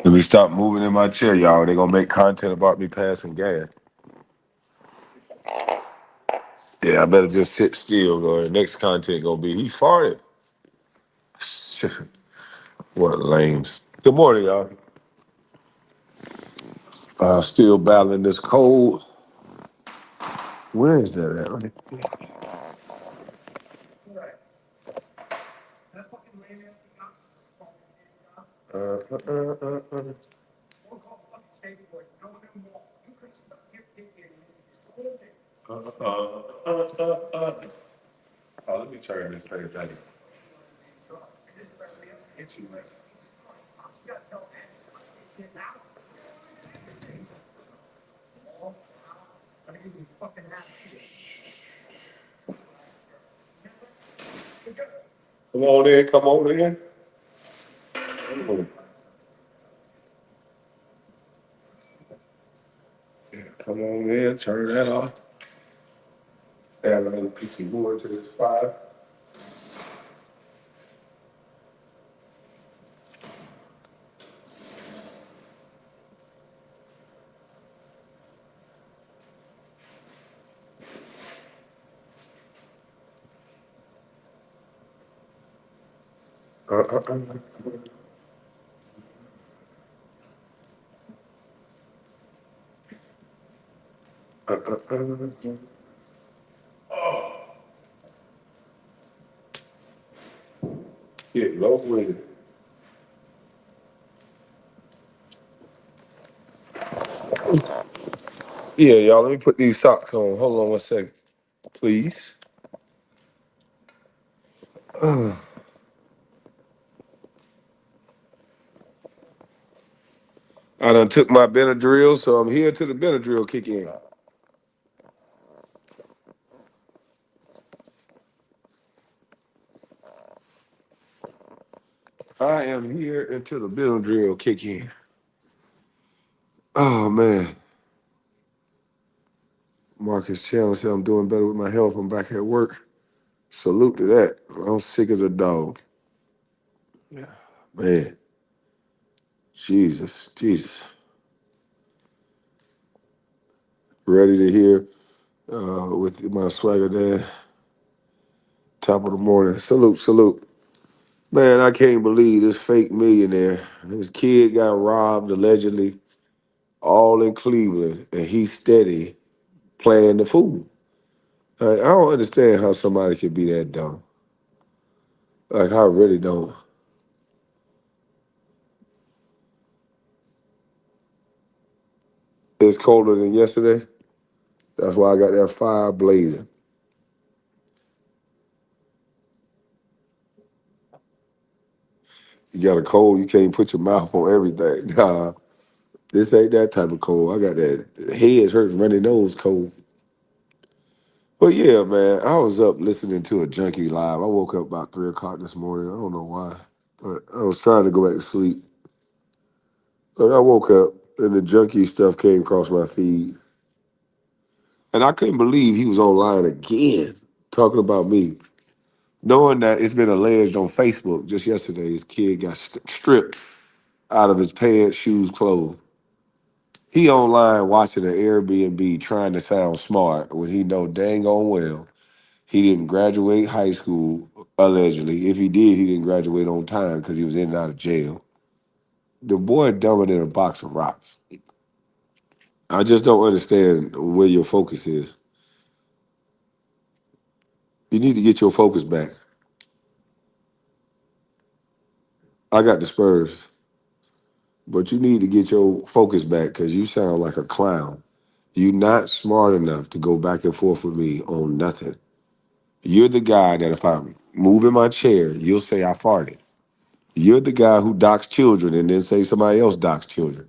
Let me stop moving in my chair, y'all. They gonna make content about me passing gas. Yeah, I better just sit still, or the next content gonna be he farted. What lames. Good morning, y'all. Still battling this cold. Where is that at? Let me see. Uh, uh, uh, uh, Oh, let me turn this page. Come on in, come on in. Yeah, come on in, turn that off. Add another piece of wood to this fire. Uh, uh, uh, Get low with it. Yeah, y'all, let me put these socks on. Hold on one second, please. I done took my Benadryl, so I'm here till the Benadryl kick in. I am here until the Benadryl kick in. Oh, man. Marcus Chandler said I'm doing better with my health. I'm back at work. Salute to that. I'm sick as a dog. Yeah. Man, Jesus. Ready to hear with my swagger there. Top of the morning. Salute. Man, I can't believe this fake millionaire. His kid got robbed allegedly, all in Cleveland, and he's steady playing the fool. Like, I don't understand how somebody could be that dumb. Like, I really don't. It's colder than yesterday. That's why I got that fire blazing. You got a cold, you can't put your mouth on everything. Nah, this ain't that type of cold. I got that head hurting, runny nose cold. But yeah, man, I was up listening to a junkie live. I woke up about 3 o'clock this morning. I don't know why, but I was trying to go back to sleep. But I woke up and the junkie stuff came across my feed. And I couldn't believe he was online again talking about me, knowing that it's been alleged on Facebook just yesterday his kid got stripped out of his pants, shoes, clothes. He online watching an Airbnb trying to sound smart when he know dang on well he didn't graduate high school, allegedly. If he did, he didn't graduate on time because he was in and out of jail. The boy dumber than a box of rocks. I just don't understand where your focus is. You need to get your focus back. I got the Spurs, but you need to get your focus back because you sound like a clown. You're not smart enough to go back and forth with me on nothing. You're the guy that if I move in my chair, you'll say I farted. You're the guy who docks children and then say somebody else docks children.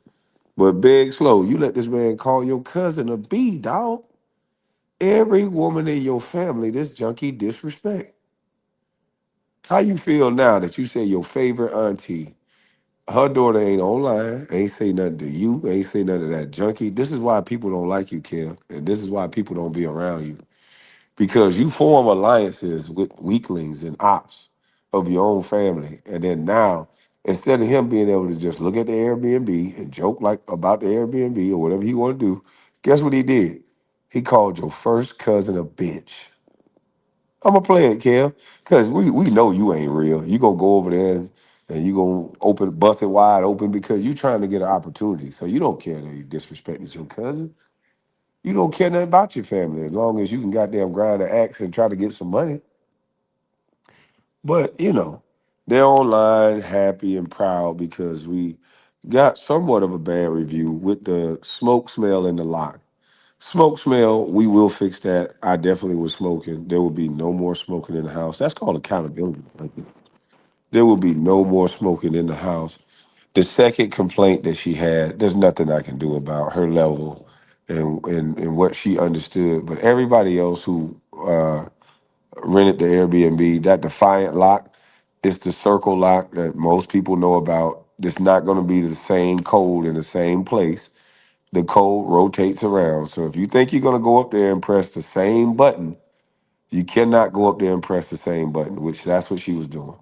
But big slow, you let this man call your cousin a B, dog. Every woman in your family, this junkie disrespect. How you feel now that you say your favorite auntie, her daughter ain't online, ain't say nothing to you, ain't say nothing to that junkie? This is why people don't like you, Kim, and this is why people don't be around you. Because you form alliances with weaklings and ops of your own family. And then now Instead of him being able to just look at the Airbnb and joke like about the Airbnb or whatever he want to do, guess what he did? He called your first cousin a bitch. I'm gonna play it, Kel, because we know you ain't real. You gonna go over there and you gonna bust it wide open because you trying to get an opportunity. So you don't care that he disrespected your cousin. You don't care nothing about your family as long as you can goddamn grind the axe and try to get some money. But they're online happy and proud because we got somewhat of a bad review with the smoke smell in the lock. Smoke smell, we will fix that. I definitely was smoking. There will be no more smoking in the house. That's called accountability. There will be no more smoking in the house. The second complaint that she had, there's nothing I can do about her level and what she understood. But everybody else who rented the Airbnb, that Defiant lock, it's the circle lock that most people know about. It's not going to be the same code in the same place. The code rotates around. So if you think you're going to go up there and press the same button, you cannot go up there and press the same button, which that's what she was doing.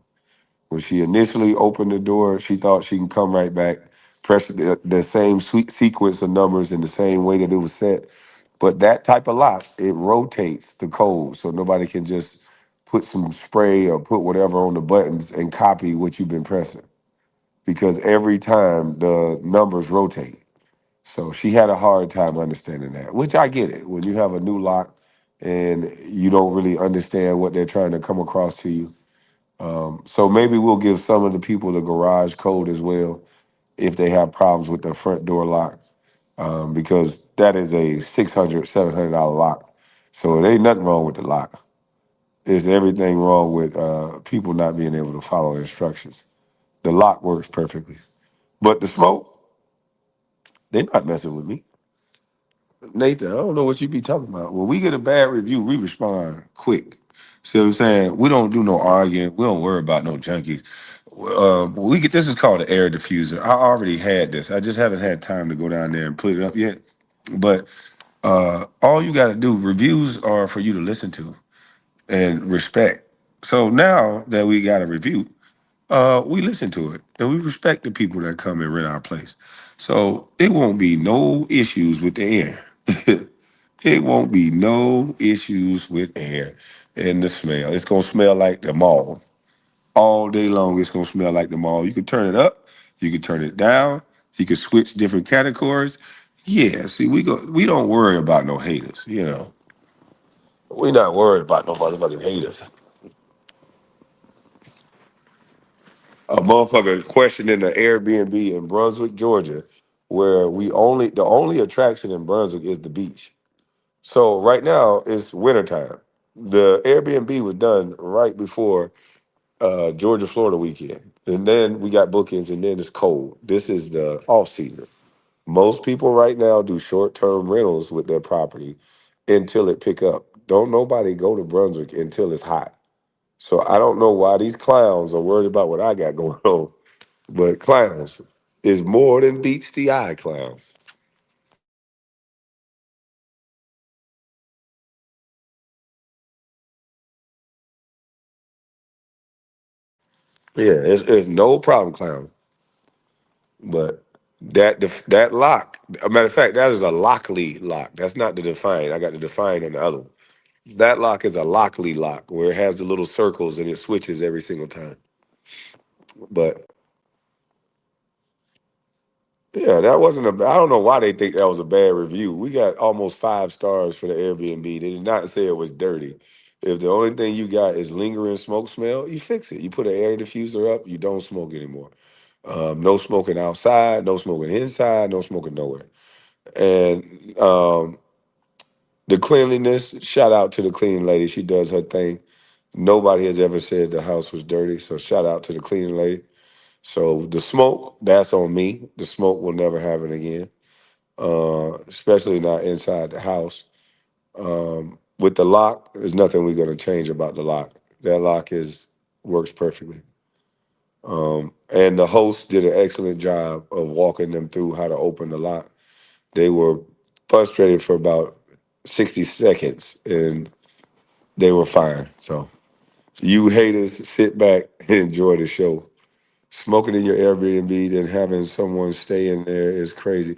When she initially opened the door, she thought she can come right back, press the same sweet sequence of numbers in the same way that it was set. But that type of lock, it rotates the code so nobody can just put some spray or put whatever on the buttons and copy what you've been pressing because every time the numbers rotate. So she had a hard time understanding that, which I get it. When you have a new lock and you don't really understand what they're trying to come across to you. So maybe we'll give some of the people the garage code as well if they have problems with the front door lock, because that is a $600, $700 lock. So it ain't nothing wrong with the lock. It's everything wrong with people not being able to follow instructions. The lock works perfectly. But the smoke, they're not messing with me. Nathan, I don't know what you be talking about. When we get a bad review, we respond quick. See what I'm saying? We don't do no arguing. We don't worry about no junkies. We get this is called an air diffuser. I already had this. I just haven't had time to go down there and put it up yet. But all you got to do, reviews are for you to listen to and respect. So now that we got a review, we listen to it and we respect the people that come and rent our place. So it won't be no issues with the air. It won't be no issues with air and the smell. It's gonna smell like the mall all day long. It's gonna smell like the mall. You can turn it up, you can turn it down, you can switch different categories. Yeah, see, we don't worry about no haters. We not worried about no motherfucking haters. A motherfucker questioning the Airbnb in Brunswick, Georgia, where the only attraction in Brunswick is the beach. So right now it's wintertime. The Airbnb was done right before Georgia Florida weekend. And then we got bookings and then it's cold. This is the off season. Most people right now do short term rentals with their property until it pick up. Don't nobody go to Brunswick until it's hot. So I don't know why these clowns are worried about what I got going on. But clowns is more than beats the eye clowns. Yeah, it's no problem, clown. But that lock, a matter of fact, that is a Lockley lock. That's not the Define. I got the Define on the other one. That lock is a Lockley lock where it has the little circles and it switches every single time. But yeah, that wasn't a. I don't know why they think that was a bad review. We got almost 5 stars for the Airbnb. They did not say it was dirty. If the only thing you got is lingering smoke smell, you fix it. You put an air diffuser up, you don't smoke anymore. No smoking outside, no smoking inside, no smoking nowhere. And the cleanliness, shout out to the cleaning lady. She does her thing. Nobody has ever said the house was dirty. So shout out to the cleaning lady. So the smoke, that's on me. The smoke will never happen again, especially not inside the house. With the lock, there's nothing we're going to change about the lock. That lock is works perfectly. And the host did an excellent job of walking them through how to open the lock. They were frustrated for about 60 seconds and they were fine. So you haters sit back and enjoy the show. Smoking in your Airbnb, then having someone stay in there is crazy.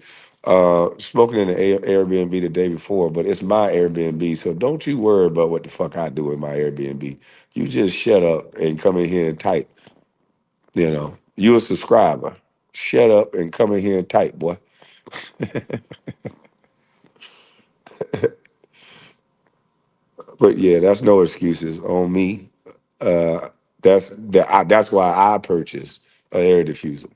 Smoking in the Airbnb the day before, but it's my Airbnb, so don't you worry about what the fuck I do in my Airbnb. You just shut up and come in here and type. You a subscriber. Shut up and come in here and type, boy. But yeah, that's no excuses on me. Uh, that's why I purchased an air diffuser.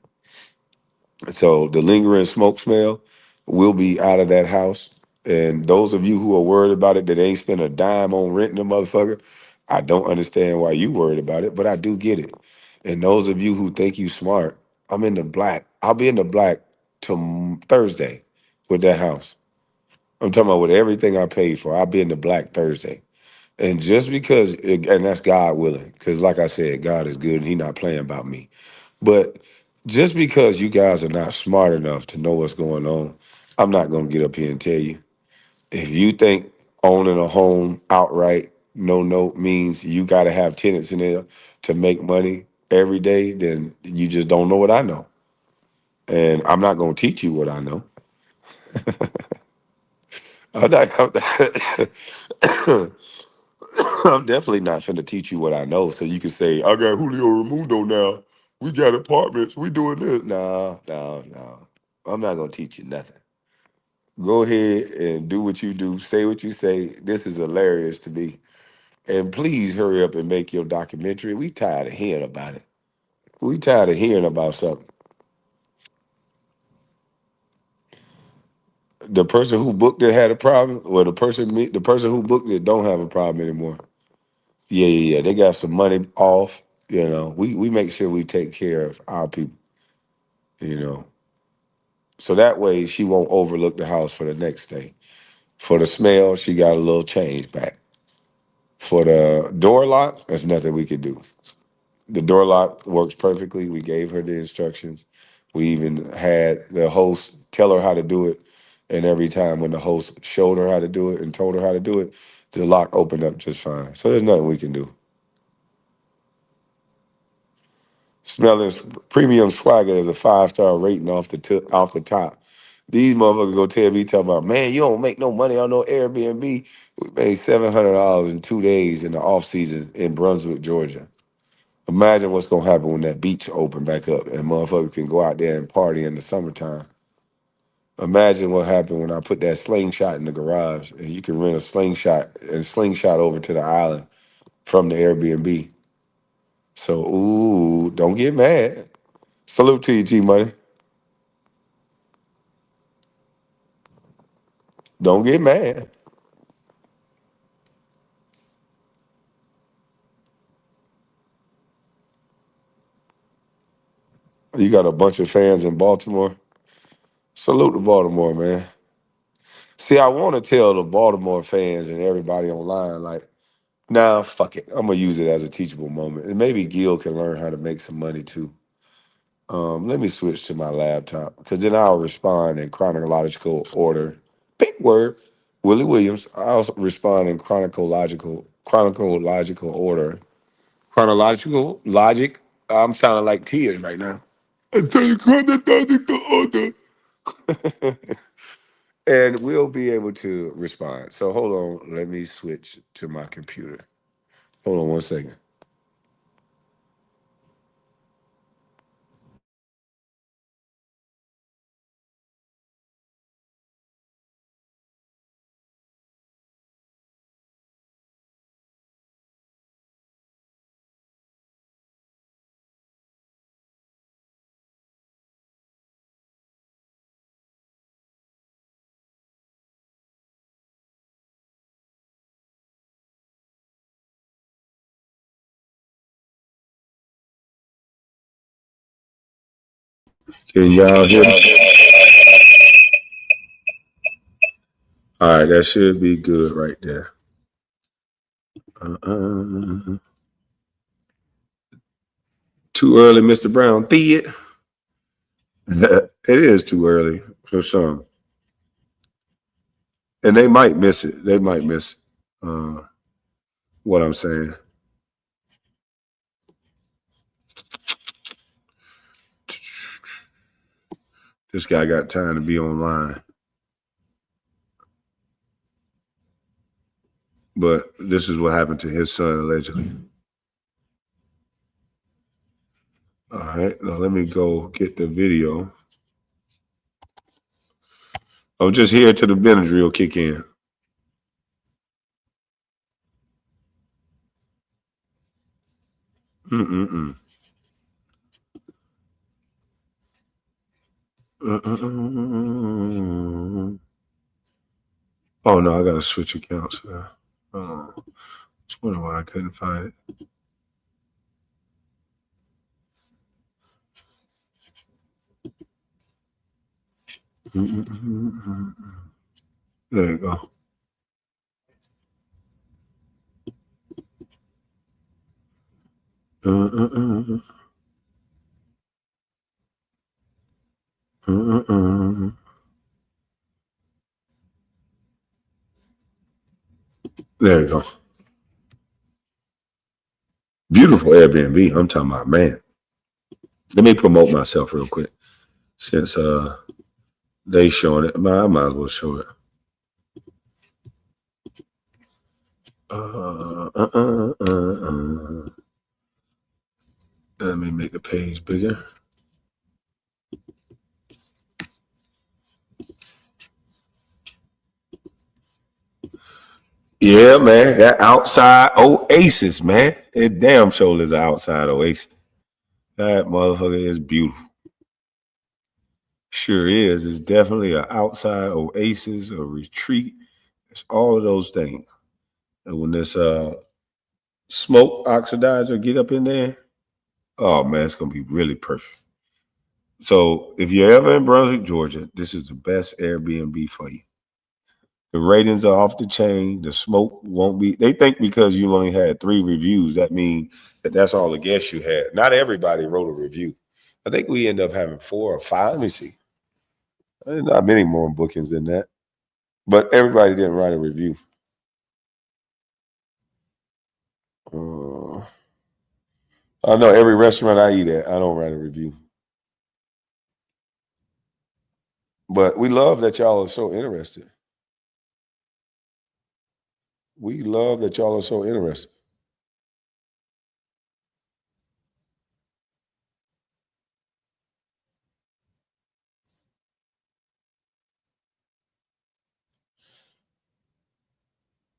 So the lingering smoke smell will be out of that house. And those of you who are worried about it that ain't spent a dime on renting a motherfucker, I don't understand why you worried about it, but I do get it. And those of you who think you smart, I'm in the black. I'll be in the black to Thursday with that house. I'm talking about with everything I paid for. I'll be in the black Thursday. And just because, and that's God willing, because like I said, God is good and He not playing about me. But just because you guys are not smart enough to know what's going on, I'm not going to get up here and tell you. If you think owning a home outright, no note, means you got to have tenants in there to make money every day, then you just don't know what I know. And I'm not going to teach you what I know. I'm not, I'm definitely not finna teach you what I know so you can say, I got Julio Ramundo now. We got apartments. We doing this. No, no, no. I'm not gonna teach you nothing. Go ahead and do what you do. Say what you say. This is hilarious to me. And please hurry up and make your documentary. We tired of hearing about it. We tired of hearing about something. The person who booked it had a problem. Well, the person who booked it don't have a problem anymore. Yeah, yeah, yeah. They got some money off. We make sure we take care of our people. You know, so that way she won't overlook the house for the next day. For the smell, she got a little change back. For the door lock, there's nothing we could do. The door lock works perfectly. We gave her the instructions. We even had the host tell her how to do it. And every time when the host showed her how to do it and told her how to do it, the lock opened up just fine. So there's nothing we can do. Smelling premium swagger is a 5-star rating off the top. These motherfuckers go tell me talking about, man, you don't make no money on no Airbnb. We made $700 in 2 days in the off season in Brunswick, Georgia. Imagine what's gonna happen when that beach open back up and motherfuckers can go out there and party in the summertime. Imagine what happened when I put that slingshot in the garage and you can rent a slingshot over to the island from the Airbnb. So, ooh, don't get mad. Salute to you, G Money. Don't get mad. You got a bunch of fans in Baltimore. Salute to Baltimore, man. See, I want to tell the Baltimore fans and everybody online, like, nah, fuck it. I'm gonna use it as a teachable moment, and maybe Gil can learn how to make some money too. Let me switch to my laptop because then I'll respond in chronological order. Big word, Willie Williams. I'll respond in chronological order. Chronological logic. I'm sounding like tears right now. I tell you, chronological order. And we'll be able to respond. So hold on. Let me switch to my computer. Hold on one second. Can y'all hear me? All right, that should be good right there. Uh, too early, Mr. Brown. It is too early for some, and they might miss it. They might miss uh, what I'm saying. This guy got time to be online. But this is what happened to his son, allegedly. All right, now let me go get the video. I'm just here till the Benadryl kick in. Mm-mm-mm. Mm-mm-mm. Oh, no, I got to switch accounts now. Just wonder why I couldn't find it. Mm-mm-mm-mm. There you go. Mm-mm-mm. Mm-mm-mm. There you go. Beautiful Airbnb. I'm talking about, man. Let me promote myself real quick. Since they showing it, I might as well show it. Let me make the page bigger. Yeah, man, that outside oasis, man. It damn sure is an outside oasis. That motherfucker is beautiful. Sure is. It's definitely an outside oasis, a retreat. It's all of those things. And when this smoke oxidizer get up in there, oh man, it's gonna be really perfect. So if you're ever in Brunswick, Georgia, this is the best Airbnb for you. The ratings are off the chain. The smoke won't be. They think because you only had 3 reviews, that means that's all the guests you had. Not everybody wrote a review. I think we end up having 4 or 5. Let me see. There's not many more bookings than that. But everybody didn't write a review. I know every restaurant I eat at, I don't write a review. But we love that y'all are so interested. We love that y'all are so interested.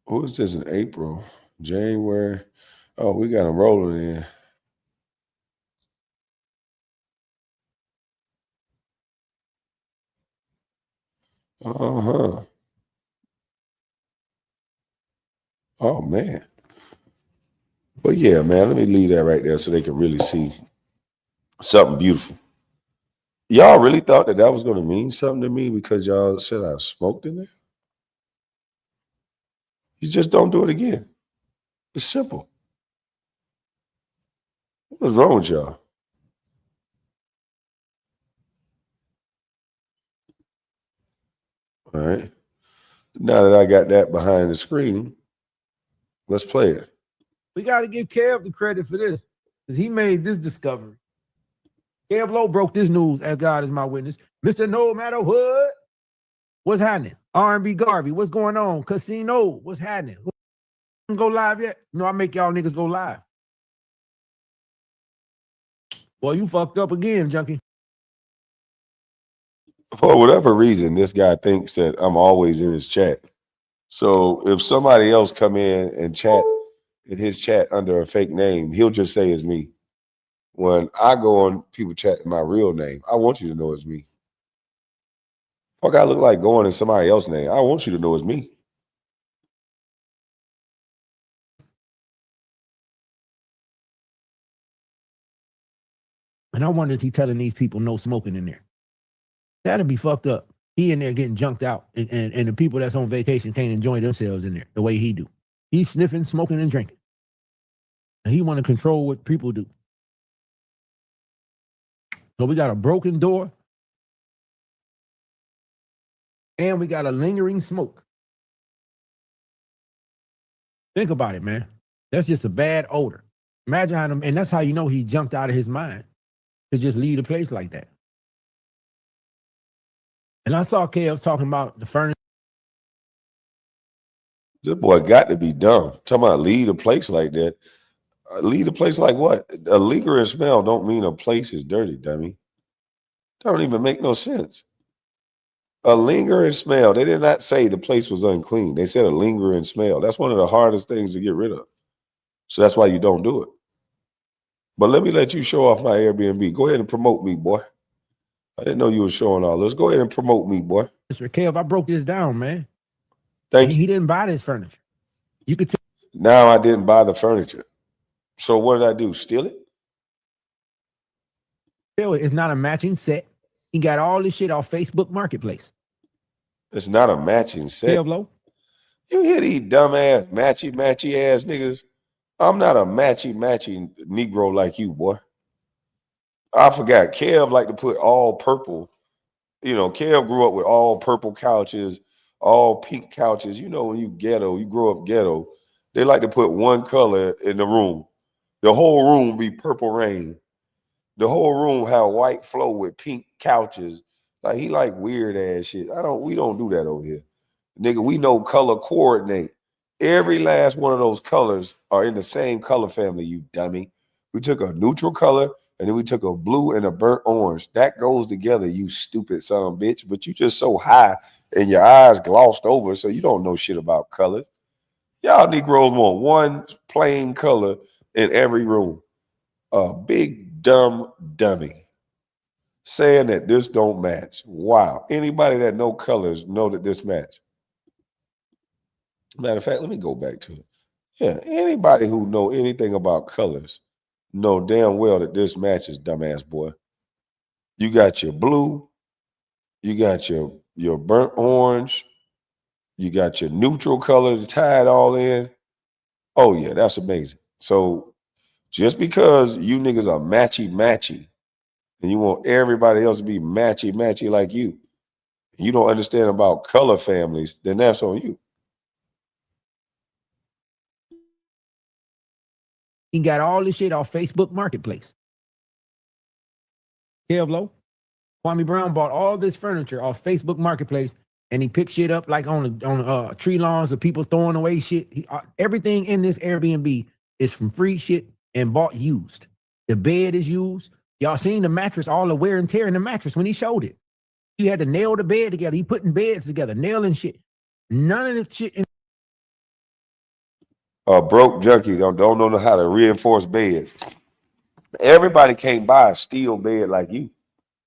Who was this in April? January? Oh, we got them rolling in. Uh-huh. Oh, man. But yeah, man, let me leave that right there so they can really see something beautiful. Y'all really thought that was going to mean something to me because y'all said I smoked in there? You just don't do it again. It's simple. What's wrong with y'all? All right. Now that I got that behind the screen, let's play it. We got to give Kev the credit for this because he made this discovery. Kev Lowe broke this news, as God is my witness. Mr. No Matter What, what's happening? R&B Garvey, what's going on? Casino, what's happening? Go live yet? No, I make y'all niggas go live. Boy, you fucked up again, junkie. For whatever reason, this guy thinks that I'm always in his chat. So if somebody else come in and chat in his chat under a fake name, he'll just say it's me. When I go on people chat in my real name, I want you to know it's me. Fuck, I look like going in somebody else's name. I want you to know it's me. And I wonder if he telling these people no smoking in there. That'd be fucked up. He in there getting junked out, and the people that's on vacation can't enjoy themselves in there the way he do. He's sniffing, smoking, and drinking. And he want to control what people do. So we got a broken door, and we got a lingering smoke. Think about it, man. That's just a bad odor. Imagine how and that's how you know he jumped out of his mind to just leave a place like that. And I saw Kev talking about the furniture. This boy got to be dumb. Talking about leave a place like that. Leave a place like what? A lingering smell don't mean a place is dirty, dummy. That don't even make no sense. A lingering smell. They did not say the place was unclean. They said a lingering smell. That's one of the hardest things to get rid of. So that's why you don't do it. But let me let you show off my Airbnb. Go ahead and promote me, boy. I didn't know you were showing all this. Go ahead and promote me, boy. Mr. Kev, I broke this down, man. Thank you. He didn't buy this furniture. You could Now I didn't buy the furniture. So what did I do? Steal it? tell it's not a matching set. He got all this shit off Facebook Marketplace. It's not a matching set. Kev Low. You hear these dumbass matchy ass niggas? I'm not a matchy Negro like you, boy. I forgot. Kev like to put all purple. You know, Kev grew up with all purple couches, all pink couches. You know, when you ghetto, you grow up ghetto, they like to put one color in the room. The whole room be purple rain. The whole room have white floor with pink couches. Like he like weird ass shit. We don't do that over here. Nigga, we know color coordinate. Every last one of those colors are in the same color family, you dummy. We took a neutral color and then we took a blue and a burnt orange. That goes together, you stupid son of a bitch. But you just so high and your eyes glossed over, so you don't know shit about colors. Y'all Negroes want one plain color in every room. A big dumb dummy saying that this don't match. Wow. Anybody that know colors know that this match. Matter of fact, let me go back to it. Yeah, anybody who know anything about colors know damn well that this matches, dumbass boy. You got your blue, you got your burnt orange, you got your neutral color to tie it all in. Oh yeah, that's amazing. So just because you niggas are matchy and you want everybody else to be matchy like you don't understand about color families, then that's on you. He got all this shit off Facebook Marketplace. Kev Low. Kwame Brown bought all this furniture off Facebook Marketplace, and he picked shit up like on tree lawns of people throwing away shit. Everything in this Airbnb is from free shit and bought used. The bed is used. Y'all seen the mattress, all the wear and tear in the mattress when he showed it. He had to nail the bed together. He putting beds together, nailing shit. None of the shit. Broke junkie don't know how to reinforce beds. Everybody can't buy a steel bed like you.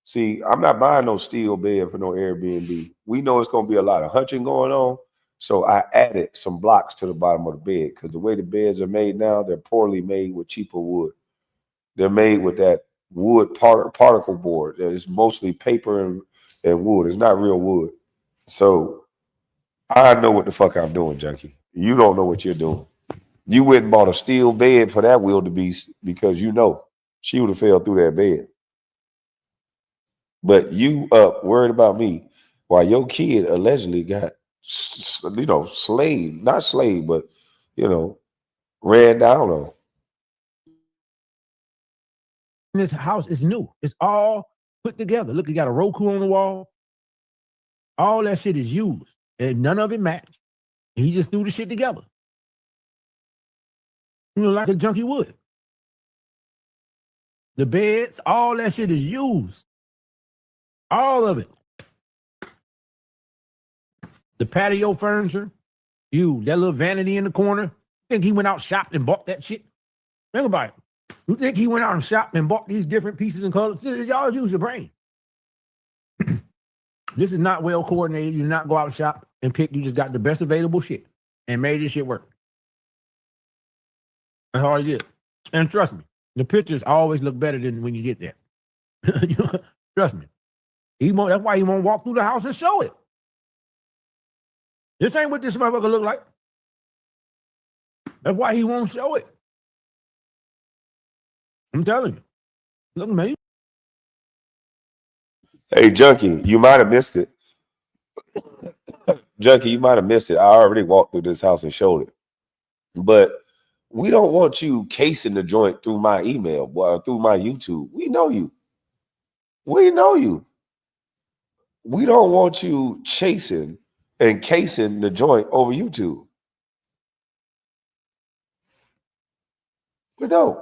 See, I'm not buying no steel bed for no Airbnb. We know it's going to be a lot of hunching going on. So I added some blocks to the bottom of the bed because the way the beds are made now, they're poorly made with cheaper wood. They're made with that wood particle board. It's mostly paper and wood. It's not real wood. So I know what the fuck I'm doing, junkie. You don't know what you're doing. You went and bought a steel bed for that wildebeest because you know she would have fell through that bed. But you up worried about me while your kid allegedly got, slaved, not slaved, but, ran down on. This house is new. It's all put together. Look, you got a Roku on the wall. All that shit is used, and none of it matched. He just threw the shit together. Like a junkie would. The beds, all that shit is used. All of it. The patio furniture, that little vanity in the corner. Think he went out shopped and bought that shit? Think about it. You think he went out and shopped and bought these different pieces and colors? Y'all use your brain. This is not well coordinated. You do not go out and shop and pick. You just got the best available shit and made this shit work. That's all he did. And trust me, the pictures always look better than when you get there. Trust me. That's why he won't walk through the house and show it. This ain't what this motherfucker look like. That's why he won't show it. I'm telling you. Look, man. Hey, junkie, you might have missed it. Junkie, you might have missed it. I already walked through this house and showed it. But we don't want you casing the joint through my email, through my YouTube. We know you. We know you. We don't want you chasing and casing the joint over YouTube. We don't.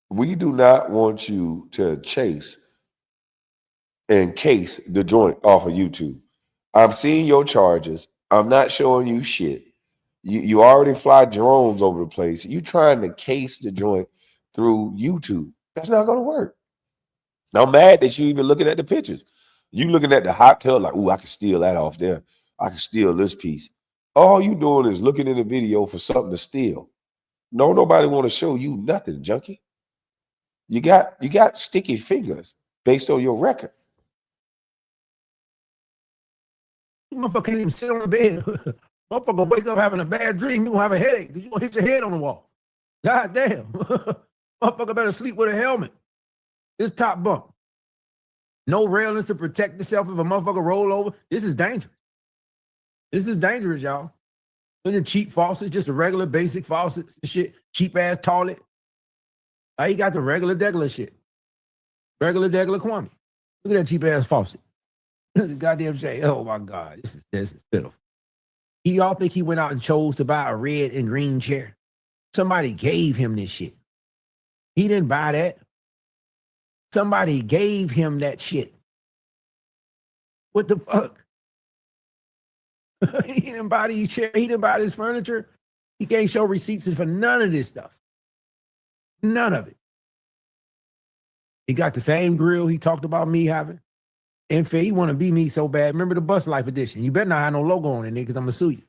We do not want you to chase and case the joint off of YouTube. I'm seeing your charges. I'm not showing you shit. You already fly drones over the place. You trying to case the joint through YouTube. That's not gonna work. I'm mad that you even looking at the pictures. You looking at the hot tub like, ooh, I can steal that off there. I can steal this piece. All you doing is looking in the video for something to steal. No, nobody want to show you nothing, junkie. You got sticky fingers based on your record. Motherfucker can't even sit on the bed. Motherfucker wake up having a bad dream. You gonna have a headache because you gonna hit your head on the wall. God damn. Motherfucker better sleep with a helmet. This top bunk. No railings to protect yourself if a motherfucker roll over. This is dangerous. This is dangerous, y'all. Look at cheap faucets, just a regular basic faucets shit. Cheap ass toilet. He got the regular degular shit. Regular degular Kwame. Look at that cheap ass faucet. This is goddamn shit. Oh my God. This is pitiful. Y'all think he went out and chose to buy a red and green chair? Somebody gave him this shit. He didn't buy that. Somebody gave him that shit. What the fuck? He didn't buy these chairs. He didn't buy this furniture. He can't show receipts for none of this stuff. None of it. He got the same grill he talked about me having. In fact, he want to be me so bad. Remember the Bustlife edition? You better not have no logo on it, nigga, because I'm going to sue you.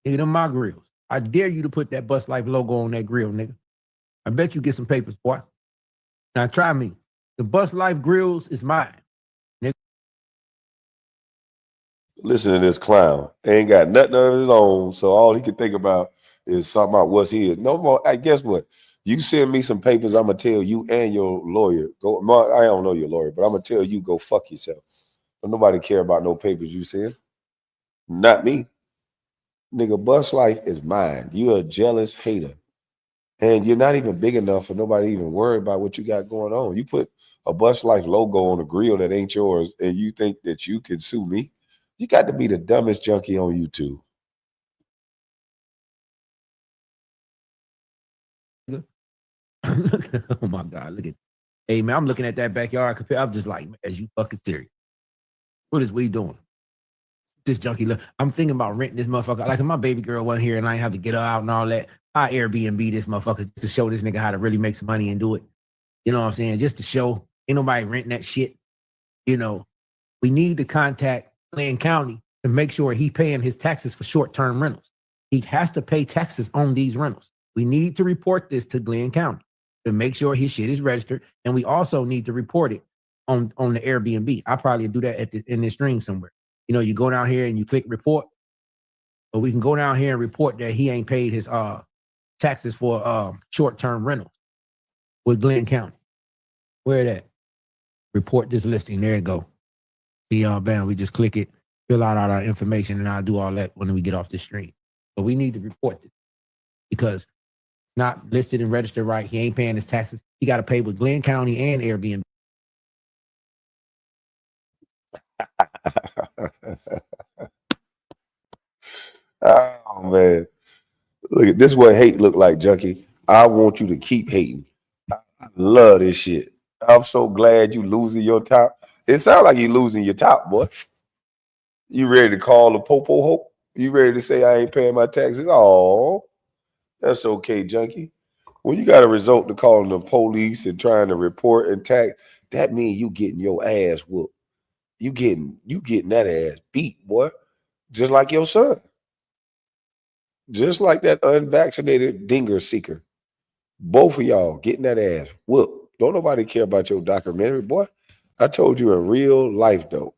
Nigga, them my grills. I dare you to put that Bustlife logo on that grill, nigga. I bet you get some papers, boy. Now try me. The Bustlife grills is mine. Nigga. Listen to this clown. Ain't got nothing of his own, so all he can think about is something about what's his. No more. Guess what? You send me some papers, I'm gonna tell you and your lawyer. I don't know your lawyer, but I'm gonna tell you go fuck yourself. Don't nobody care about no papers you send. Not me. Nigga, Bustlife is mine. You're a jealous hater. And you're not even big enough for nobody to even worry about what you got going on. You put a Bustlife logo on a grill that ain't yours, and you think that you can sue me? You got to be the dumbest junkie on YouTube. Oh my God, look at. Hey man, I'm looking at that backyard. I'm just like, as you fucking serious. What is we doing? This junkie look. I'm thinking about renting this motherfucker. Like if my baby girl wasn't here and I ain't have to get her out and all that, I Airbnb this motherfucker to show this nigga how to really make some money and do it. You know what I'm saying? Just to show ain't nobody renting that shit. You know, we need to contact Glenn County to make sure he paying his taxes for short-term rentals. He has to pay taxes on these rentals. We need to report this to Glenn County to make sure his shit is registered. And we also need to report it on the Airbnb. I'll probably do that in this stream somewhere. You know, you go down here and you click report, or we can go down here and report that he ain't paid his taxes for short-term rentals with Glenn County. Where that? Report this listing. There you go. See, bam, we just click it, fill out all our information, and I'll do all that when we get off the stream. But we need to report this because it's not listed and registered right. He ain't paying his taxes. He got to pay with Glenn County and Airbnb. Oh man, look at this. What hate look like, junkie? I want you to keep hating. I love this shit. I'm so glad you losing your top. It sounds like you losing your top, boy. You ready to call the popo hope? You ready to say I ain't paying my taxes? Oh, that's okay, junkie. When you got a result to calling the police and trying to report and tag, that means you getting your ass whooped. You getting that ass beat, boy. Just like your son. Just like that unvaccinated dinger seeker. Both of y'all getting that ass whooped. Don't nobody care about your documentary, boy. I told you in real life, though.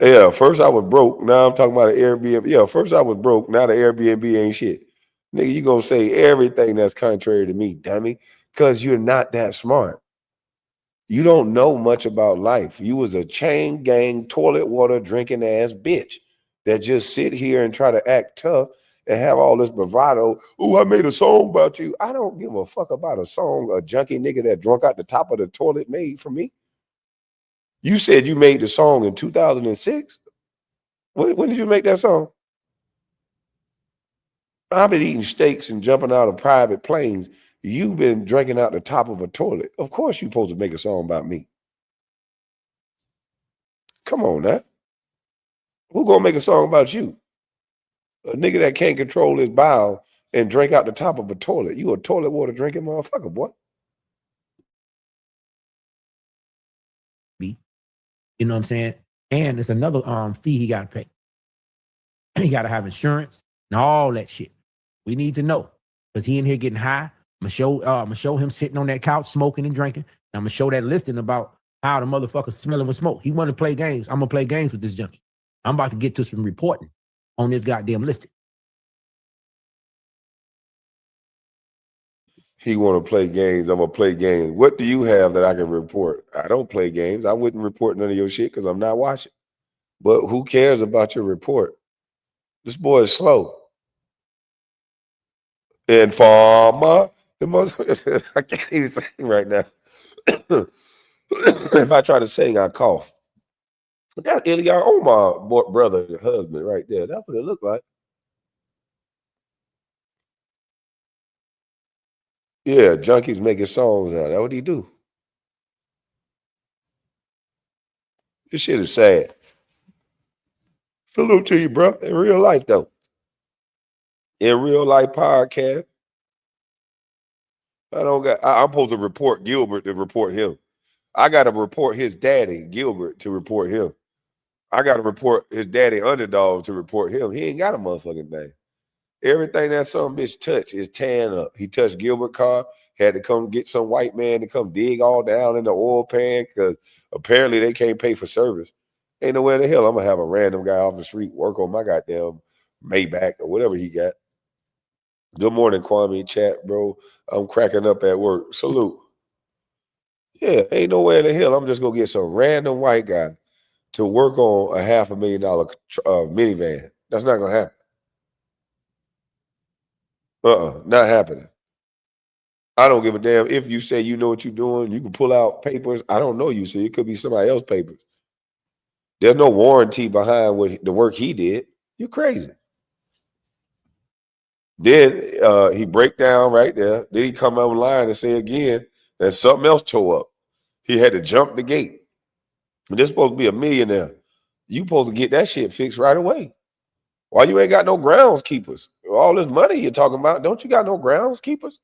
Yeah, first I was broke. Now I'm talking about an Airbnb. Yeah, first I was broke. Now the Airbnb ain't shit. Nigga, you gonna say everything that's contrary to me, dummy, because you're not that smart. You don't know much about life. You was a chain gang, toilet water drinking ass bitch that just sit here and try to act tough and have all this bravado. Oh, I made a song about you. I don't give a fuck about a song a junkie nigga that drunk out the top of the toilet made for me. You said you made the song in 2006. When did you make that song? I've been eating steaks and jumping out of private planes. You've been drinking out the top of a toilet. Of course you're supposed to make a song about me. Come on now. Who gonna make a song about you? A nigga that can't control his bowel and drink out the top of a toilet. You a toilet water drinking motherfucker, boy. You know what I'm saying? And it's another fee he got to pay. He got to have insurance and all that shit. We need to know because he in here getting high. I'm gonna show him sitting on that couch smoking and drinking. And I'm gonna show that listing about how the motherfucker's smelling with smoke. He want to play games. I'm gonna play games with this junkie. I'm about to get to some reporting on this goddamn listing. He want to play games. I'm gonna play games. What do you have that I can report? I don't play games. I wouldn't report none of your shit because I'm not watching. But who cares about your report? This boy is slow. Informer. The most I can't even sing right now. If I try to sing, I cough. But that's Ilya Omar, brother and husband right there. That's what it looked like. Yeah, junkies making songs now. That's what he do. This shit is sad. Salute to you, bro. In real life, though. In real life podcast, I'm supposed to report Gilbert to report him. I got to report his daddy, Gilbert, to report him. I got to report his daddy, Underdog, to report him. He ain't got a motherfucking thing. Everything that some bitch touched is tan up. He touched Gilbert car, had to come get some white man to come dig all down in the oil pan because apparently they can't pay for service. Ain't nowhere in the hell I'm gonna have a random guy off the street work on my goddamn Maybach or whatever he got. Good morning, Kwame chat, bro. I'm cracking up at work. Salute. Yeah, ain't nowhere in the hell I'm just gonna get some random white guy to work on a $500,000 minivan. That's not gonna happen. Not happening. I don't give a damn if you say you know what you're doing. You can pull out papers. I don't know you, so it could be somebody else's papers. There's no warranty behind the work he did. You're crazy. Then he break down right there. Then he come online and say again that something else tore up. He had to jump the gate. And they're supposed to be a millionaire. You supposed to get that shit fixed right away. Why you ain't got no groundskeepers? All this money you're talking about, don't you got no groundskeepers?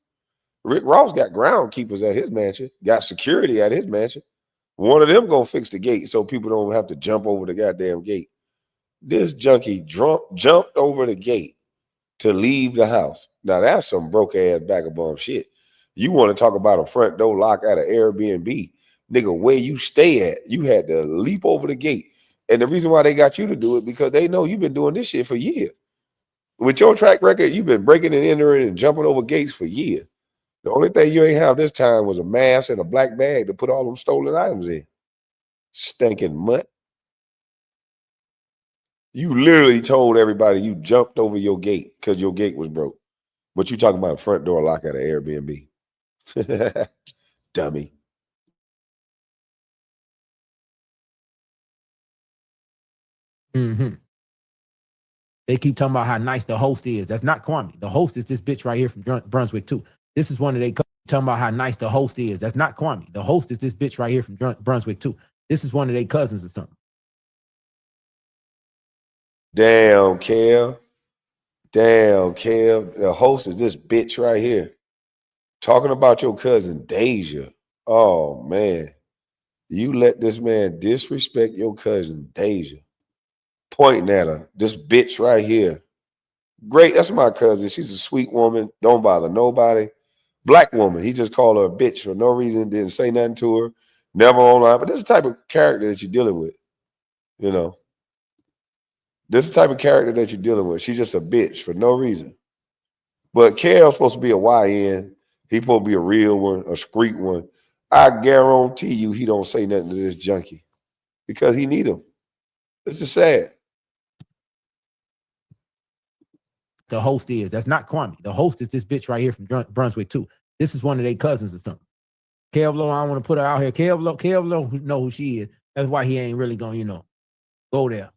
Rick Ross got groundkeepers at his mansion, got security at his mansion. One of them gonna fix the gate so people don't have to jump over the goddamn gate. This junkie jumped over the gate to leave the house. Now that's some broke ass vagabond shit. You want to talk about a front door lock at an Airbnb, nigga? Where you stay at, you had to leap over the gate. And the reason why they got you to do it because they know you've been doing this shit for years. With your track record, you've been breaking and entering and jumping over gates for years. The only thing you ain't have this time was a mask and a black bag to put all them stolen items in. Stinking mutt. You literally told everybody you jumped over your gate because your gate was broke. But you talking about a front door lock at an Airbnb. Dummy. Mm-hmm. They keep talking about how nice the host is. That's not Kwame. The host is this bitch right here from Brunswick too. This is one of they talking about how nice the host is. That's not Kwame. The host is this bitch right here from Brunswick too. This is one of their cousins or something. Damn, Kev. Damn, Kev. The host is this bitch right here. Talking about your cousin Deja. Oh, man. You let this man disrespect your cousin Deja. Pointing at her. This bitch right here. Great. That's my cousin. She's a sweet woman. Don't bother nobody. Black woman. He just called her a bitch for no reason. Didn't say nothing to her. Never online. But this is the type of character that you're dealing with. You know. This is the type of character that you're dealing with. She's just a bitch for no reason. But Kale's supposed to be a YN. He's supposed to be a real one, a street one. I guarantee you he don't say nothing to this junkie because he need him. This is sad. the host is. That's not Kwame. The host is this bitch right here from Brunswick too. This is one of their cousins or something. Kev Low, I don't want to put her out here. Kev Low know who she is. That's why he ain't really gonna, go there.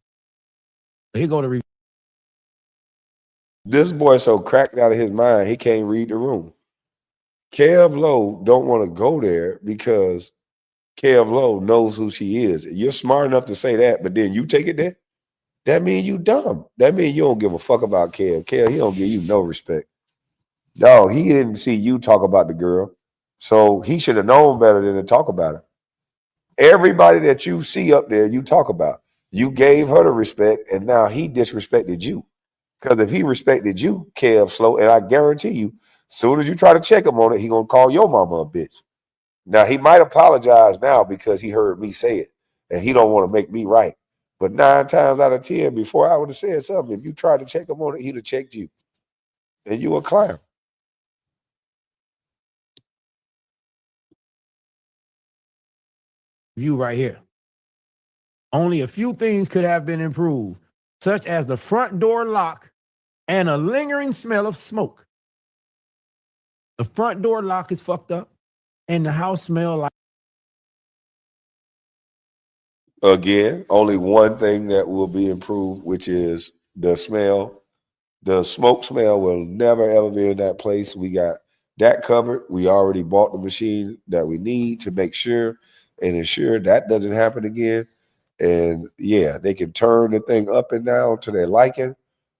But he go to This boy so cracked out of his mind, he can't read the room. Kev Low don't want to go there because Kev Low knows who she is. You're smart enough to say that, but then you take it there. That means you dumb. That means you don't give a fuck about Kev. Kev, he don't give you no respect. Dog, he didn't see you talk about the girl. So he should have known better than to talk about her. Everybody that you see up there, you talk about. You gave her the respect, and now he disrespected you. Because if he respected you, Kev Slow, and I guarantee you, soon as you try to check him on it, he gonna call your mama a bitch. Now he might apologize now because he heard me say it, and he don't want to make me right. But 9 times out of 10, before I would have said something, if you tried to check him on it, he'd have checked you, and you a clown. review right here. Only a few things could have been improved, such as the front door lock and a lingering smell of smoke. The front door lock is fucked up, and the house smell like. Again, only one thing that will be improved, which is the smell. The smoke smell will never ever be in that place. We got that covered. We already bought the machine that we need to make sure and ensure that doesn't happen again. And yeah, they can turn the thing up and down to their liking.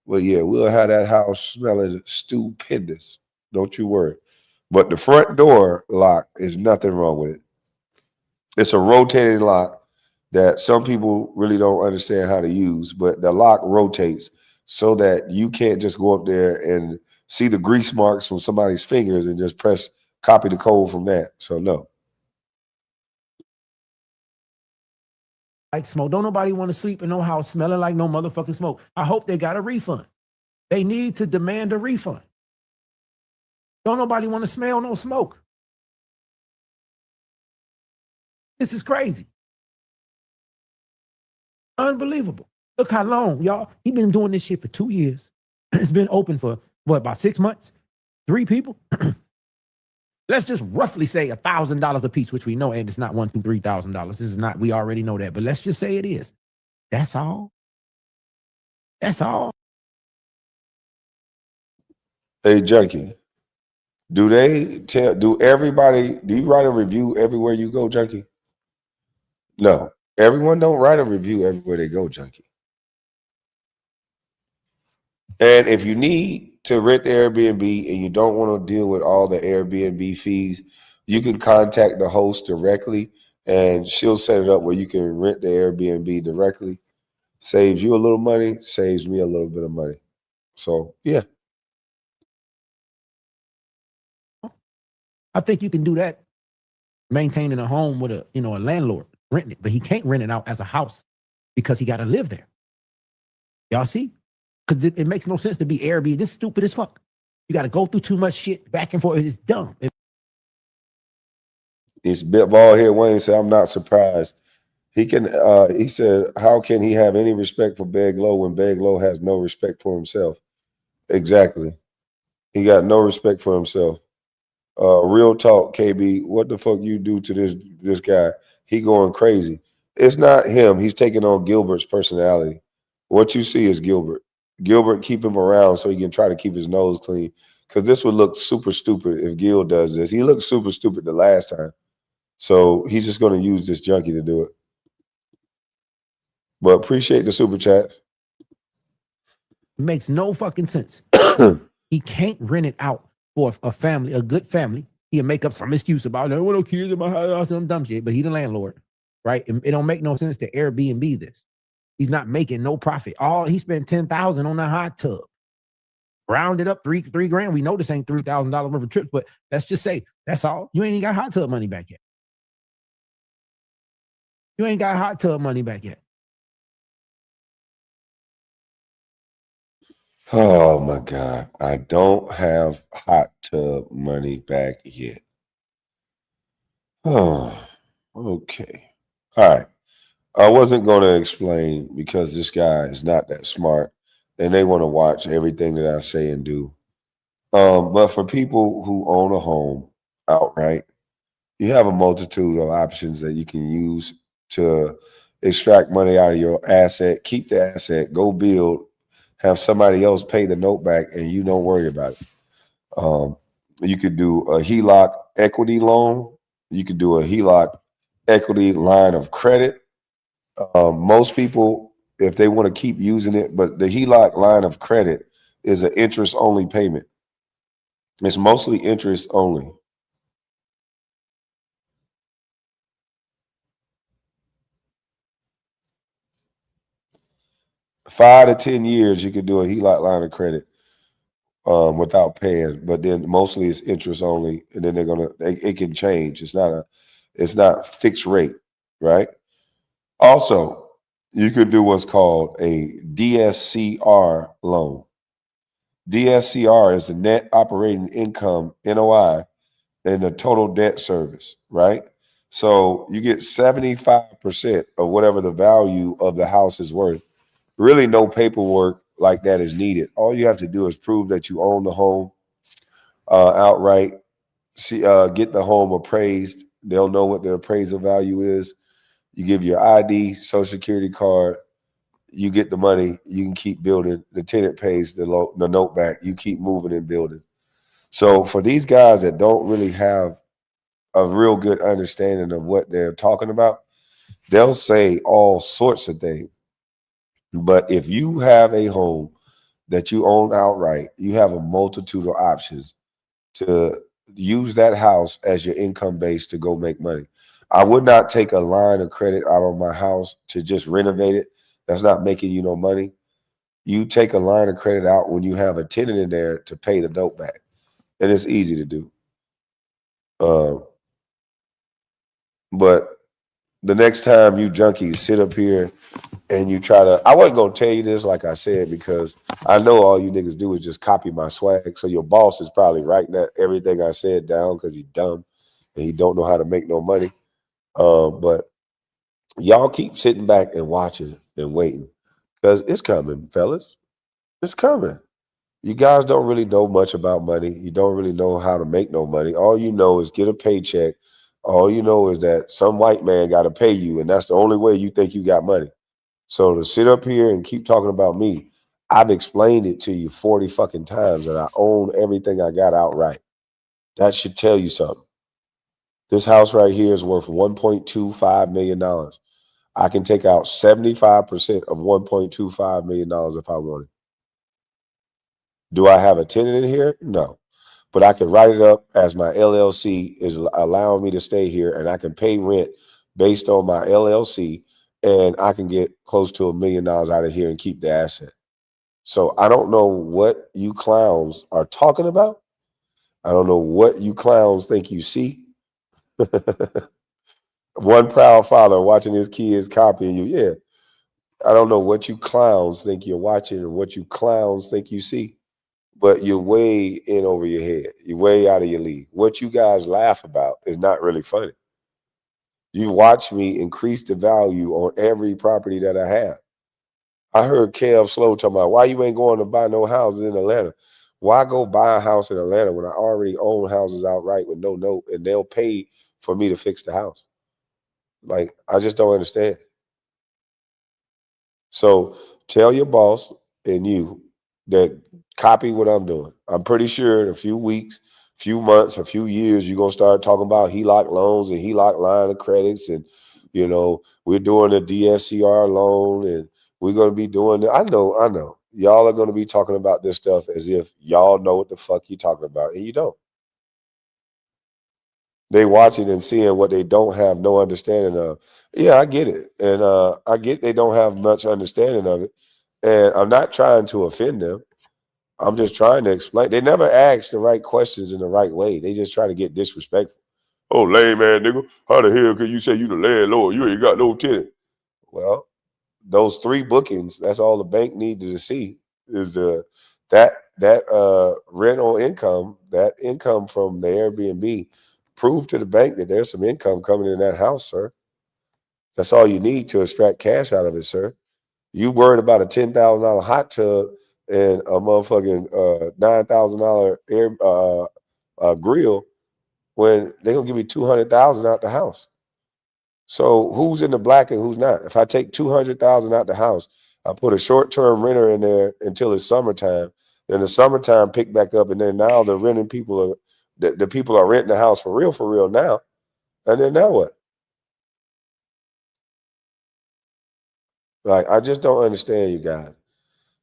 But yeah, we'll have that house smelling stupendous. Don't you worry. But the front door lock is nothing wrong with it. It's a rotating lock that some people really don't understand how to use, but the lock rotates so that you can't just go up there and see the grease marks from somebody's fingers and just press copy the code from that. So no. Like smoke. Don't nobody want to sleep in no house smelling like no motherfucking smoke. I hope they got a refund. They need to demand a refund. Don't nobody want to smell no smoke. This is crazy. Unbelievable. Look how long, y'all. He been doing this shit for 2 years. It's been open for what, about 6 months? 3 people? Let's just roughly say $1,000 a piece, which we know, and it's not $1,000, $2,000, $3,000. This is not, we already know that, but let's just say it is. That's all. That's all. Hey, Junkie, do you write a review everywhere you go, Junkie? No. Everyone don't write a review everywhere they go, Junkie. And if you need to rent the Airbnb and you don't want to deal with all the Airbnb fees, you can contact the host directly and she'll set it up where you can rent the Airbnb directly. Saves you a little money, saves me a little bit of money. So, yeah. I think you can do that maintaining a home with a landlord renting it, but he can't rent it out as a house because he got to live there. Y'all see? Because it makes no sense to be Airbnb. This is stupid as fuck. You got to go through too much shit back and forth. It's dumb. It's ball here. Wayne said, I'm not surprised. He said, how can he have any respect for Beg Low when Beg Low has no respect for himself? Exactly. He got no respect for himself. Real talk, KB. What the fuck you do to this guy? He going crazy. It's not him. He's taking on Gilbert's personality. What you see is Gilbert. Gilbert keep him around so he can try to keep his nose clean. Because this would look super stupid if Gil does this. He looked super stupid the last time. So he's just going to use this junkie to do it. But appreciate the super chats. It makes no fucking sense. He can't rent it out for a family, a good family. He'll make up some excuse about it. I want no kids in my house or some dumb shit, but he the landlord, right? It don't make no sense to Airbnb this. He's not making no profit. All he spent $10,000 on a hot tub. Rounded up three grand. We know this ain't $3,000 worth of trips, but let's just say that's all. You ain't even got hot tub money back yet. You ain't got hot tub money back yet. Oh my God. I don't have hot tub money back yet. Oh, okay. All right. I wasn't going to explain because this guy is not that smart. and they want to watch everything that I say and do. But for people who own a home outright, you have a multitude of options that you can use to extract money out of your asset, keep the asset, go build, have somebody else pay the note back, and you don't worry about it. Um, you could do a HELOC equity loan. You could do a HELOC equity line of credit. Most people, if they want to keep using it, but the HELOC line of credit is an interest only payment. It's mostly interest only. 5 to 10 years, you could do a HELOC line of credit without paying, but then mostly it's interest only, and then it can change. It's not fixed rate, right? Also, you could do what's called a DSCR loan. DSCR is the net operating income (NOI) and the total debt service, right? So you get 75% of whatever the value of the house is worth. Really, no paperwork like that is needed. All you have to do is prove that you own the home outright. Get the home appraised. They'll know what the appraisal value is. You give your ID, social security card. You get the money. You can keep building. The tenant pays the note back. You keep moving and building. So for these guys that don't really have a real good understanding of what they're talking about, they'll say all sorts of things. But if you have a home that you own outright, you have a multitude of options to use that house as your income base to go make money. I would not take a line of credit out of my house to just renovate it. That's not making you no money. You take a line of credit out when you have a tenant in there to pay the note back, and it's easy to do. Uh, but the next time you junkies sit up here and you try to, I wasn't gonna tell you this, like I said, because I know all you niggas do is just copy my swag. So your boss is probably writing that everything I said down because he's dumb and he don't know how to make no money. But y'all keep sitting back and watching and waiting because it's coming, fellas. It's coming. You guys don't really know much about money. You don't really know how to make no money. All you know is get a paycheck. All you know is that some white man got to pay you, and that's the only way you think you got money. So to sit up here and keep talking about me, I've explained it to you 40 fucking times that I own everything I got outright. That should tell you something. This house right here is worth $1.25 million. I can take out 75% of $1.25 million if I wanted. Do I have a tenant in here? No. But I can write it up as my LLC is allowing me to stay here, and I can pay rent based on my LLC, and I can get close to $1 million out of here and keep the asset. So I don't know what you clowns are talking about. I don't know what you clowns think you see. One proud father watching his kids copying you. Yeah. I don't know what you clowns think you're watching and what you clowns think you see, but you're way in over your head. You're way out of your league. What you guys laugh about is not really funny. You've watched me increase the value on every property that I have. I heard Kev Slow talking about why you ain't going to buy no houses in Atlanta. Why go buy a house in Atlanta when I already own houses outright with no note and they'll pay for me to fix the house? Like, I just don't understand. So tell your boss and you that copy what I'm doing. I'm pretty sure in a few weeks, few months, a few years, you're gonna start talking about HELOC loans and HELOC line of credits, and we're doing a DSCR loan, and we're gonna be doing it. I know. Y'all are gonna be talking about this stuff as if y'all know what the fuck you're talking about, and you don't. They watching and seeing what they don't have no understanding of. Yeah, I get it. And I get they don't have much understanding of it. And I'm not trying to offend them. I'm just trying to explain. They never ask the right questions in the right way. They just try to get disrespectful. Oh, lame man, nigga. How the hell can you say you the landlord? You ain't got no tenant. Well, those three bookings, that's all the bank needed to see is that rental income, that income from the Airbnb. Prove to the bank that there's some income coming in that house, sir. That's all you need to extract cash out of it, sir. You worried about a $10,000 hot tub and a motherfucking $9,000 air grill when they're gonna give me 200,000 out the house. So who's in the black and who's not? If I take 200,000 out the house, I put a short-term renter in there until it's summertime. Then the summertime pick back up, and then now the renting people are the people are renting the house for real now. And then now what? Like I just don't understand you guys.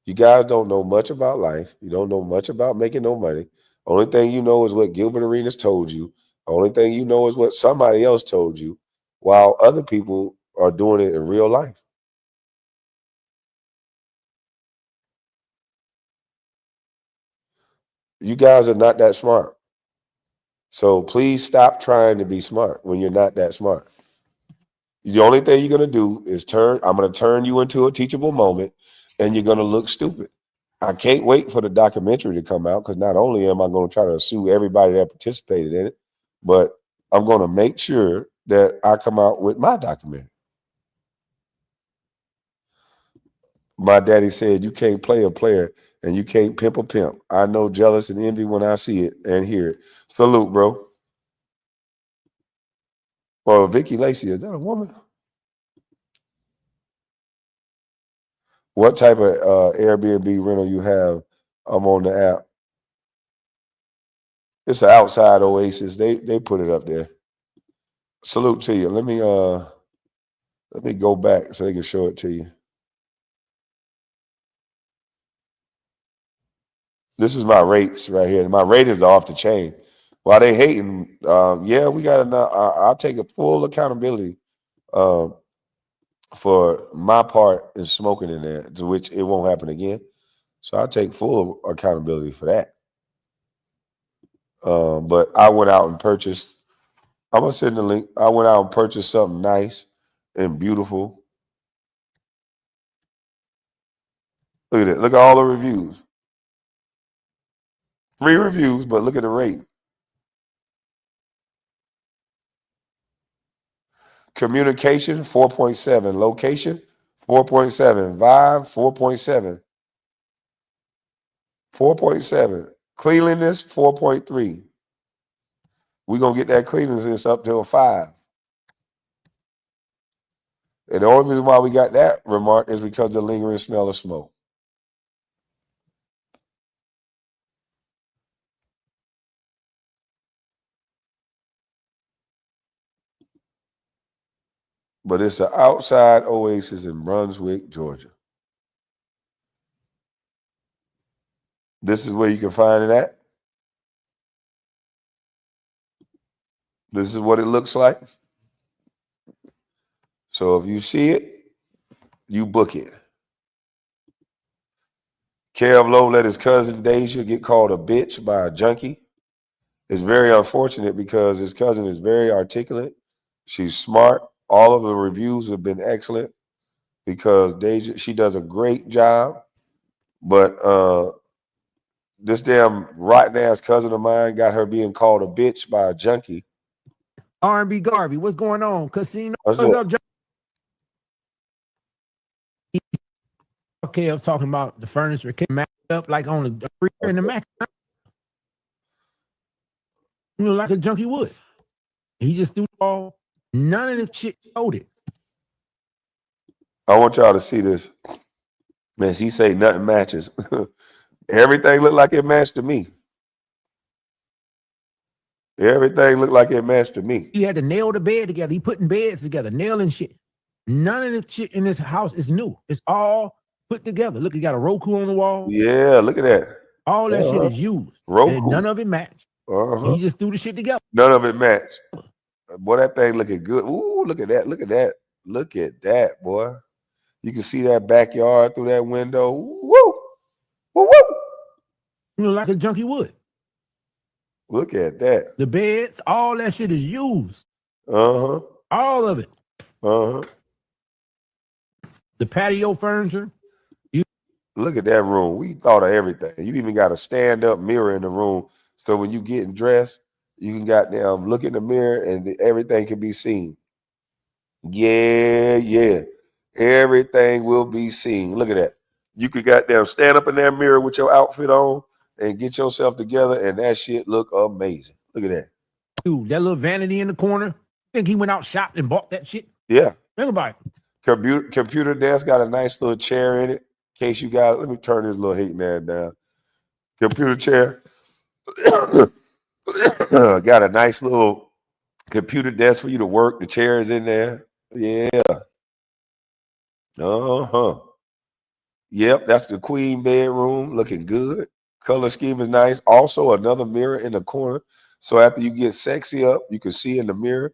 You guys don't know much about life. You don't know much about making no money. Only thing you know is what Gilbert Arenas told you. Only thing you know is what somebody else told you, while other people are doing it in real life. You guys are not that smart. So please stop trying to be smart when you're not that smart. The only thing you're gonna do is I'm gonna turn you into a teachable moment, and you're gonna look stupid. I can't wait for the documentary to come out because not only am I going to try to sue everybody that participated in it, but I'm going to make sure that I come out with my documentary. My daddy said, "You can't play a player and you can't pimp a pimp." I know jealous and envy when I see it and hear it. Salute, bro. Or Vicky Lacey, is that a woman? What type of Airbnb rental you have? I'm on the app. It's an outside oasis. They put it up there. Salute to you. Let me go back so they can show it to you. This is my rates right here. My ratings are off the chain. While they hating, yeah, we got enough. I'll take a full accountability um, for my part in smoking in there, to which it won't happen again. So I'll take full accountability for that. But I went out and purchased. I'm gonna send the link. I went out and purchased something nice and beautiful. Look at it. Look at all the reviews. 3 reviews, but look at the rate. Communication 4.7. Location 4.7. Vibe 4.7. 4.7. Cleanliness 4.3. We're gonna get that cleanliness up to a 5. And the only reason why we got that remark is because the lingering smell of smoke. But it's an outside oasis in Brunswick, Georgia. This is where you can find it at. This is what it looks like. So if you see it, you book it. Kev Lowe let his cousin Deja get called a bitch by a junkie. It's very unfortunate because his cousin is very articulate. She's smart. All of the reviews have been excellent because Deja, she does a great job. But this damn rotten ass cousin of mine got her being called a bitch by a junkie. R&B Garvey, what's going on? Casino, What's what's up? up, John? Okay, I was talking about the furniture came matched up like on the freezer in the Mac. You know, like a junkie would. He just threw all none of the shit loaded. I want y'all to see this. Man, she say nothing matches. Everything looked like it matched to me. Everything looked like it matched to me. He had to nail the bed together. He putting beds together, nailing shit. None of the shit in this house is new. It's all put together. Look, you got a Roku on the wall. Yeah, look at that. All that shit is used. Roku. And none of it matched. He just threw the shit together. None of it matched. Boy, that thing looking good. Ooh, look at that. Look at that. Look at that, boy. You can see that backyard through that window. Woo! Woo woo! You know, like a junkie would. Look at that. The beds, all that shit is used. Uh-huh. All of it. Uh-huh. The patio furniture. Look at that room. We thought of everything. You even got a stand-up mirror in the room. So when you getting dressed, you can goddamn look in the mirror and everything can be seen. Yeah, yeah. Everything will be seen. Look at that. You could goddamn stand up in that mirror with your outfit on and get yourself together, and that shit look amazing. Look at that. Dude, that little vanity in the corner. Think he went out shopped and bought that shit? Yeah. Think about it. Computer desk got a nice little chair in it. In case you got, let me turn this little hate man down. Computer chair. Got a nice little computer desk for you to work. The chair is in there. Yeah. Uh-huh. Yep, that's the queen bedroom. Looking good. Color scheme is nice. Also, another mirror in the corner. So after you get sexy up, you can see in the mirror.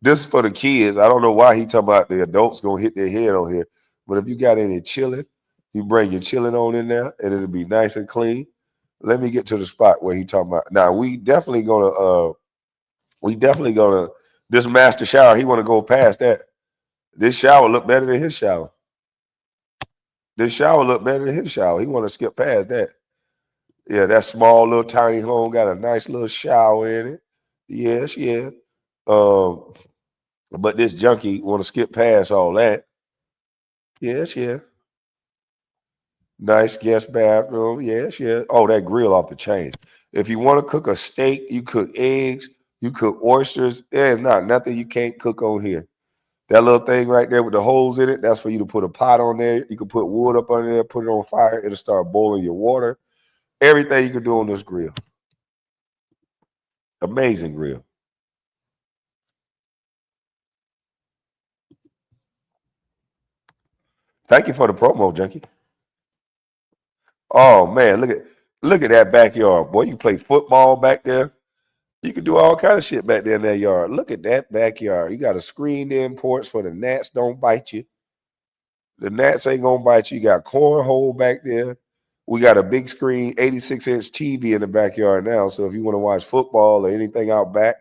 This is for the kids. I don't know why he talking about the adults gonna hit their head on here. But if you got any chilling, you bring your chilling on in there and it'll be nice and clean. Let me get to the spot where he talking about. Now we definitely gonna this master shower, he wanna go past that. This shower look better than his shower. This shower look better than his shower. He want to skip past that. Yeah, that small little tiny home got a nice little shower in it. Yes, yeah. Um, but this junkie want to skip past all that. Yes, yeah. Nice guest bathroom. Yes, yeah. Oh, that grill off the chain. If you want to cook a steak, you cook eggs, you cook oysters. There's not nothing you can't cook on here. That little thing right there with the holes in it, that's for you to put a pot on there. You can put wood up under there, put it on fire, it'll start boiling your water. Everything you can do on this grill. Amazing grill. Thank you for the promo, Junkie. Oh man, look at that backyard. Boy, you play football back there. You can do all kind of shit back there in that yard. Look at that backyard. You got a screened in porch for the gnats don't bite you. The gnats ain't gonna bite you. You got cornhole back there. We got a big screen, 86-inch TV in the backyard now. So if you want to watch football or anything out back,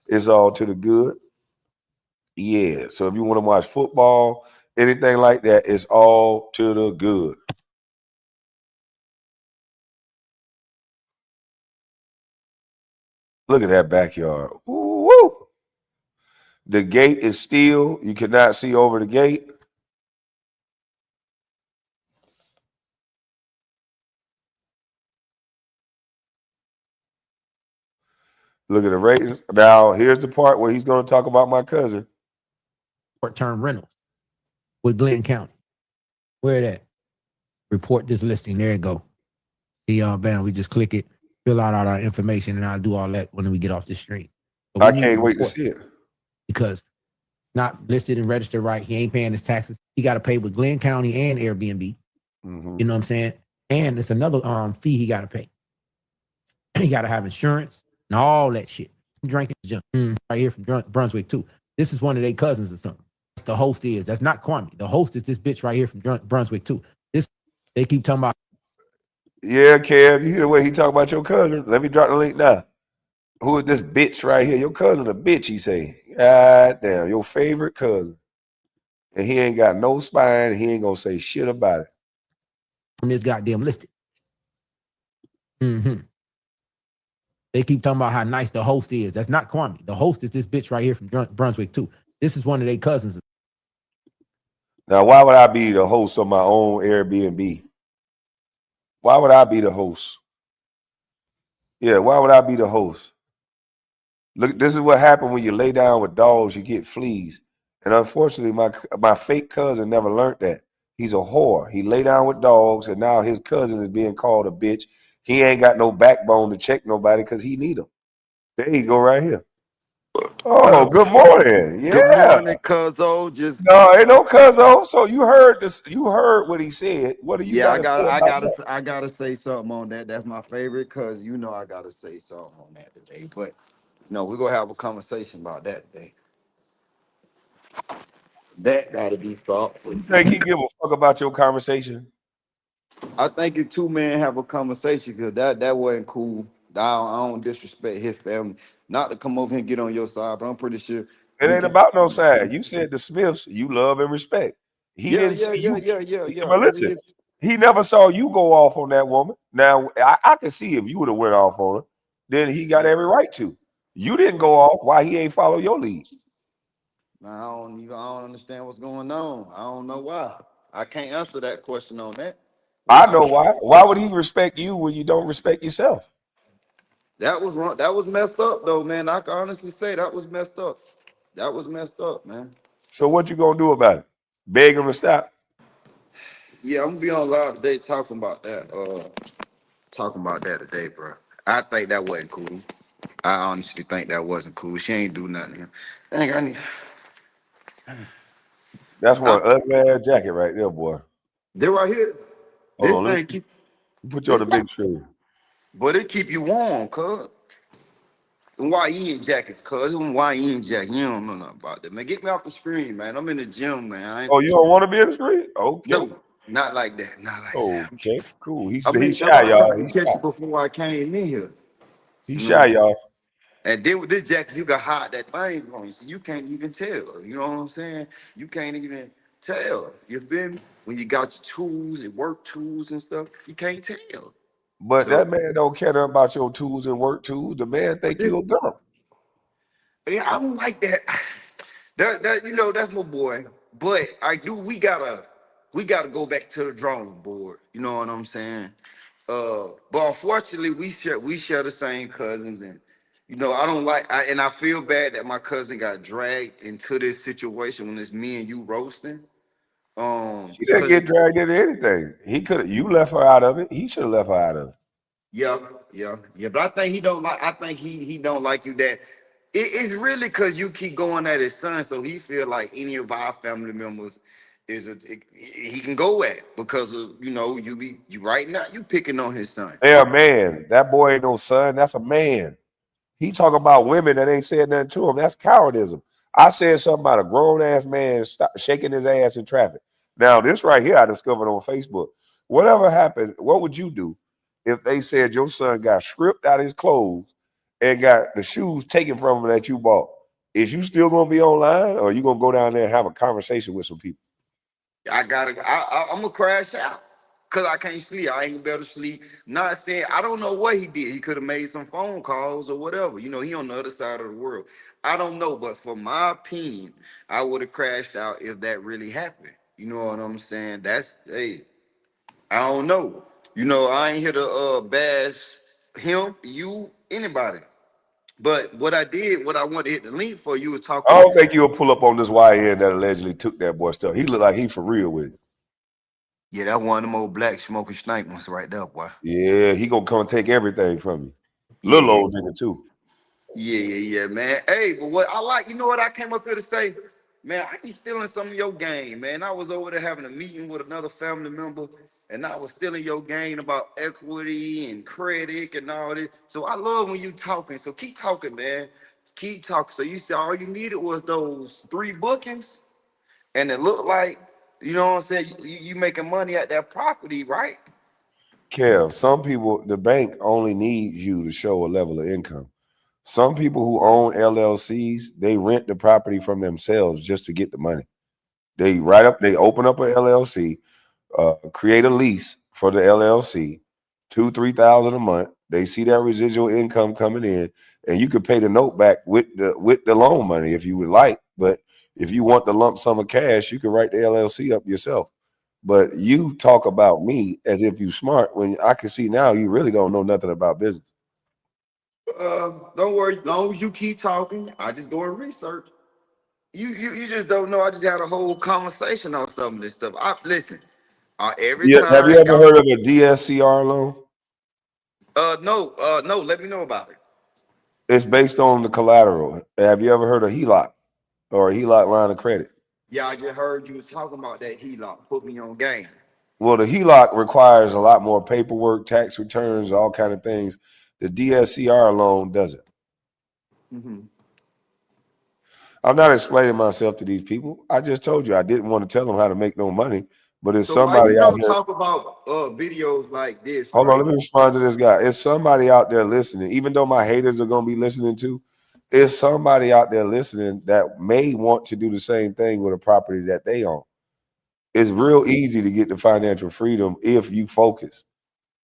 it's all to the good. Yeah. So if you want to watch football, anything like that, it's all to the good. Look at that backyard. Ooh, woo. The gate is steel. You cannot see over the gate. Look at the ratings. Now, here's the part where he's going to talk about my cousin. Short-term rentals with Glenn County. Where that? Report this listing. There you go. See, bam, we just click it, fill out all our information, and I'll do all that when we get off the stream. But we I need can't to wait to report see it. because not listed and registered right. He ain't paying his taxes. He got to pay with Glenn County and Airbnb. Mm-hmm. You know what I'm saying? And it's another fee he got to pay. He got to have insurance and all that shit. I'm drinking junk right here from Brunswick too. This is one of their cousins or something. The host is. That's not Kwame. The host is this bitch right here from Brunswick too. This they keep talking about. Yeah, Kev, you hear the way he talk about your cousin? Let me drop the link now. Who is this bitch right here? Your cousin a bitch, he say. God damn, your favorite cousin. And he ain't got no spine. He ain't gonna say shit about it. On this goddamn listed. Mm-hmm. They keep talking about how nice the host is. That's not Kwame. The host is this bitch right here from Brunswick too. This is one of their cousins. Now, why would I be the host of my own Airbnb? Why would I be the host? Yeah, why would I be the host? Look, this is what happened when you lay down with dogs, you get fleas. And unfortunately, my fake cousin never learned that. He's a whore. He lay down with dogs, and now his cousin is being called a bitch. He ain't got no backbone to check nobody because he need them. There you go, right here. Oh, good morning. Good Yeah. morning, Cuzzo. Just No, ain't no cuzzo. So you heard this. You heard what he said. What do you yeah, got to say about that? I gotta say something on that. That's my favorite, cause you know I gotta say something on that today. But no, we're gonna have a conversation about that today. That gotta be thoughtful. You think he give a fuck about your conversation? I think if two men have a conversation, cause that wasn't cool. I don't disrespect his family. Not to come over here and get on your side, but I'm pretty sure It we ain't can. about no side. You said the Smiths you love and respect. He Yeah, didn't yeah, say yeah, you. yeah, yeah, yeah. But We listen, did. he never saw you go off on that woman. Now I can see if you would have went off on her, then he got every right to. You didn't go off. Why he ain't follow your lead? I don't understand what's going on. I don't know why. I can't answer that question on that. I know why. Why would he respect you when you don't respect yourself? That was wrong. That was messed up, though, man. I can honestly say that was messed up. That was messed up, man. So what you gonna do about it? Beg him to stop? Yeah, I'm gonna be on live today talking about that. Talking about that today, bro. I think that wasn't cool. I honestly think that wasn't cool. She ain't do nothing to him. Dang, I need. That's I, one ugly ass jacket right there, boy. they're right here. Hold This on, let me thing keep put you on this the thing, big screen. but it keep you warm, cuz. Them YN jackets, cuz. Them YN jackets. You don't know nothing about that, man. Get me off the screen, man. I'm in the gym, man. Oh, you don't want to be in the screen? Okay. No, not like that. Not like that. Okay, cool. I He's mean, that's shy, why I tried y'all. to He's catch shy. you before I came in here. He's You know. shy, y'all. And then with this jacket, you got hide that thing on you, so you can't even tell. You know what I'm saying? You can't even tell. You feel me? When you got your tools and work tools and stuff, you can't tell. But So that man don't care nothing about your tools and work tools. The man think you this, a gun. yeah, I don't like that. That you know, that's my boy. But I do. We gotta go back to the drawing board. You know what I'm saying? But unfortunately, we share the same cousins, and I don't like. And I feel bad that my cousin got dragged into this situation when it's me and you roasting. She didn't Cause get it's dragged into anything. He could have. You left her out of it. He should have left her out of it. yeah, yeah, yeah. But I think he don't like. I think he don't like you. That it's really because you keep going at his son, so he feel like any of our family members he can go at because of you right now you picking on his son. Hey, a man. That boy ain't no son. That's a man. He talk about women that ain't said nothing to him. That's cowardism. I said something about a grown ass man shaking his ass in traffic. Now, this right here I discovered on Facebook. Whatever happened, what would you do if they said your son got stripped out of his clothes and got the shoes taken from him that you bought? Is you still gonna be online, or are you gonna go down there and have a conversation with some people? I'm gonna crash out because I can't sleep. I ain't gonna be able to sleep. Not saying I don't know what he did. He could have made some phone calls or whatever. He on the other side of the world. I don't know, but for my opinion, I would have crashed out if that really happened. You know what I'm saying? That's hey, I don't know. I ain't here to bash him, you, anybody. But what I wanted to hit the link for you was I talking. don't think you'll pull up on this YN that allegedly took that boy stuff. He look like he for real with it. Yeah, that one of them old black smoking snake ones right there, boy. Yeah, he gonna come take everything from you. Yeah, Little yeah, old nigga too. yeah, man. Hey, but what I like, what I came up here to say, man, I be stealing some of your game, man. I was over there having a meeting with another family member, and I was stealing your game about equity and credit and all this. So I love when you talking. So keep talking, man. Keep talking. So you said all you needed was those 3 bookings, and it looked like, you know what I'm saying, you making money at that property, right? Kev, some people, the bank only needs you to show a level of income. Some people who own LLCs, they rent the property from themselves just to get the money. They open up a LLC, create a lease for the LLC, 2-3 thousand a month. They see that residual income coming in, and you could pay the note back with the loan money if you would like. But if you want the lump sum of cash, you can write the LLC up yourself. But you talk about me as if you smart when I can see now you really don't know nothing about business. Don't worry. As long as you keep talking, I just go and research. You just don't know. I just had a whole conversation on some of this stuff. I listen. Every Yeah, have you time ever y'all, heard of a DSCR loan? no. Let me know about it. It's based on the collateral. Have you ever heard of HELOC or a HELOC line of credit? Yeah, I just heard you was talking about that HELOC. Put me on game. Well, the HELOC requires a lot more paperwork, tax returns, all kind of things. The DSCR loan doesn't. Hmm. I'm not explaining myself to these people. I just told you I didn't want to tell them how to make no money, but it's So why you somebody out don't here. talk about videos like this, Hold on, right? let me respond to this guy. It's somebody out there listening, even though my haters are going to be listening too. It's somebody out there listening that may want to do the same thing with a property that they own. It's real easy to get the financial freedom if you focus.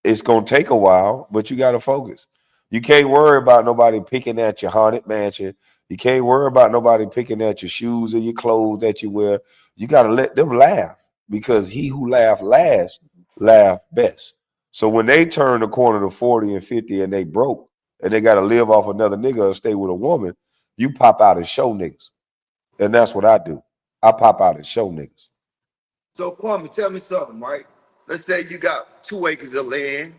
It's gonna take a while, but you gotta focus. You can't worry about nobody picking at your haunted mansion. You can't worry about nobody picking at your shoes or your clothes that you wear. You gotta let them laugh because he who laughed last laugh best. So when they turn the corner to 40 and 50 and they broke and they got to live off another nigga or stay with a woman, you pop out and show niggas. And that's what I do. I pop out and show niggas. So Kwame, tell me something, right? Let's say you got 2 acres of land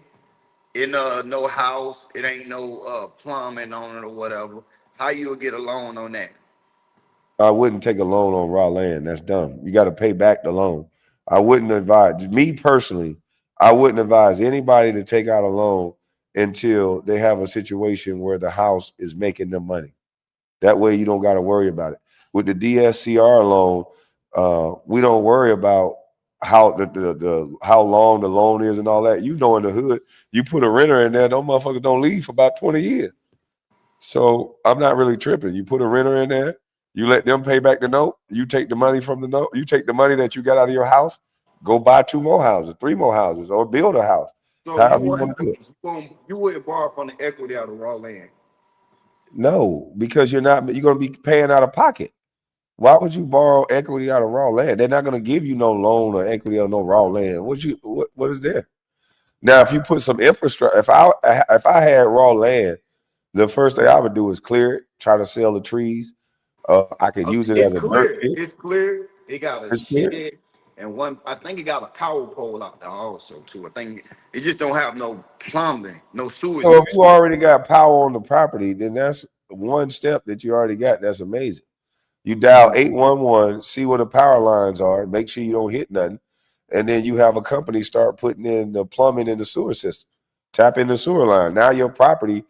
in no house, it ain't no plumbing on it or whatever. How you'll get a loan on that? I wouldn't take a loan on raw land. That's dumb. You got to pay back the loan. I wouldn't advise me personally. I wouldn't advise anybody to take out a loan until they have a situation where the house is making them money. That way, you don't got to worry about it. With the DSCR loan, we don't worry about how the how long the loan is and all that. You know, in the hood, you put a renter in there, those motherfuckers don't leave for about 20 years. So I'm not really tripping. You put a renter in there, you let them pay back the note, you take the money from the note, you take the money that you got out of your house, go buy 2 more houses, 3 more houses, or build a house. So you However you want wouldn't to do it. you wouldn't borrow from the equity out of raw land. No, because you're gonna be paying out of pocket. Why would you borrow equity out of raw land? They're not gonna give you no loan or equity on no raw land. What is there? Now, if you put some infrastructure, if I had raw land, the first thing I would do is clear it, try to sell the trees. I could use it It's as a dirt clear. pit. It's clear. It got a It's clear. shed and one. I think it got a power pole out there also too. I think it just don't have no plumbing, no sewage, So no if you already got power on the property, then that's one step that you already got. That's amazing. You dial 811, see where the power lines are, make sure you don't hit nothing, and then you have a company start putting in the plumbing in the sewer system. Tap in the sewer line. Now your property,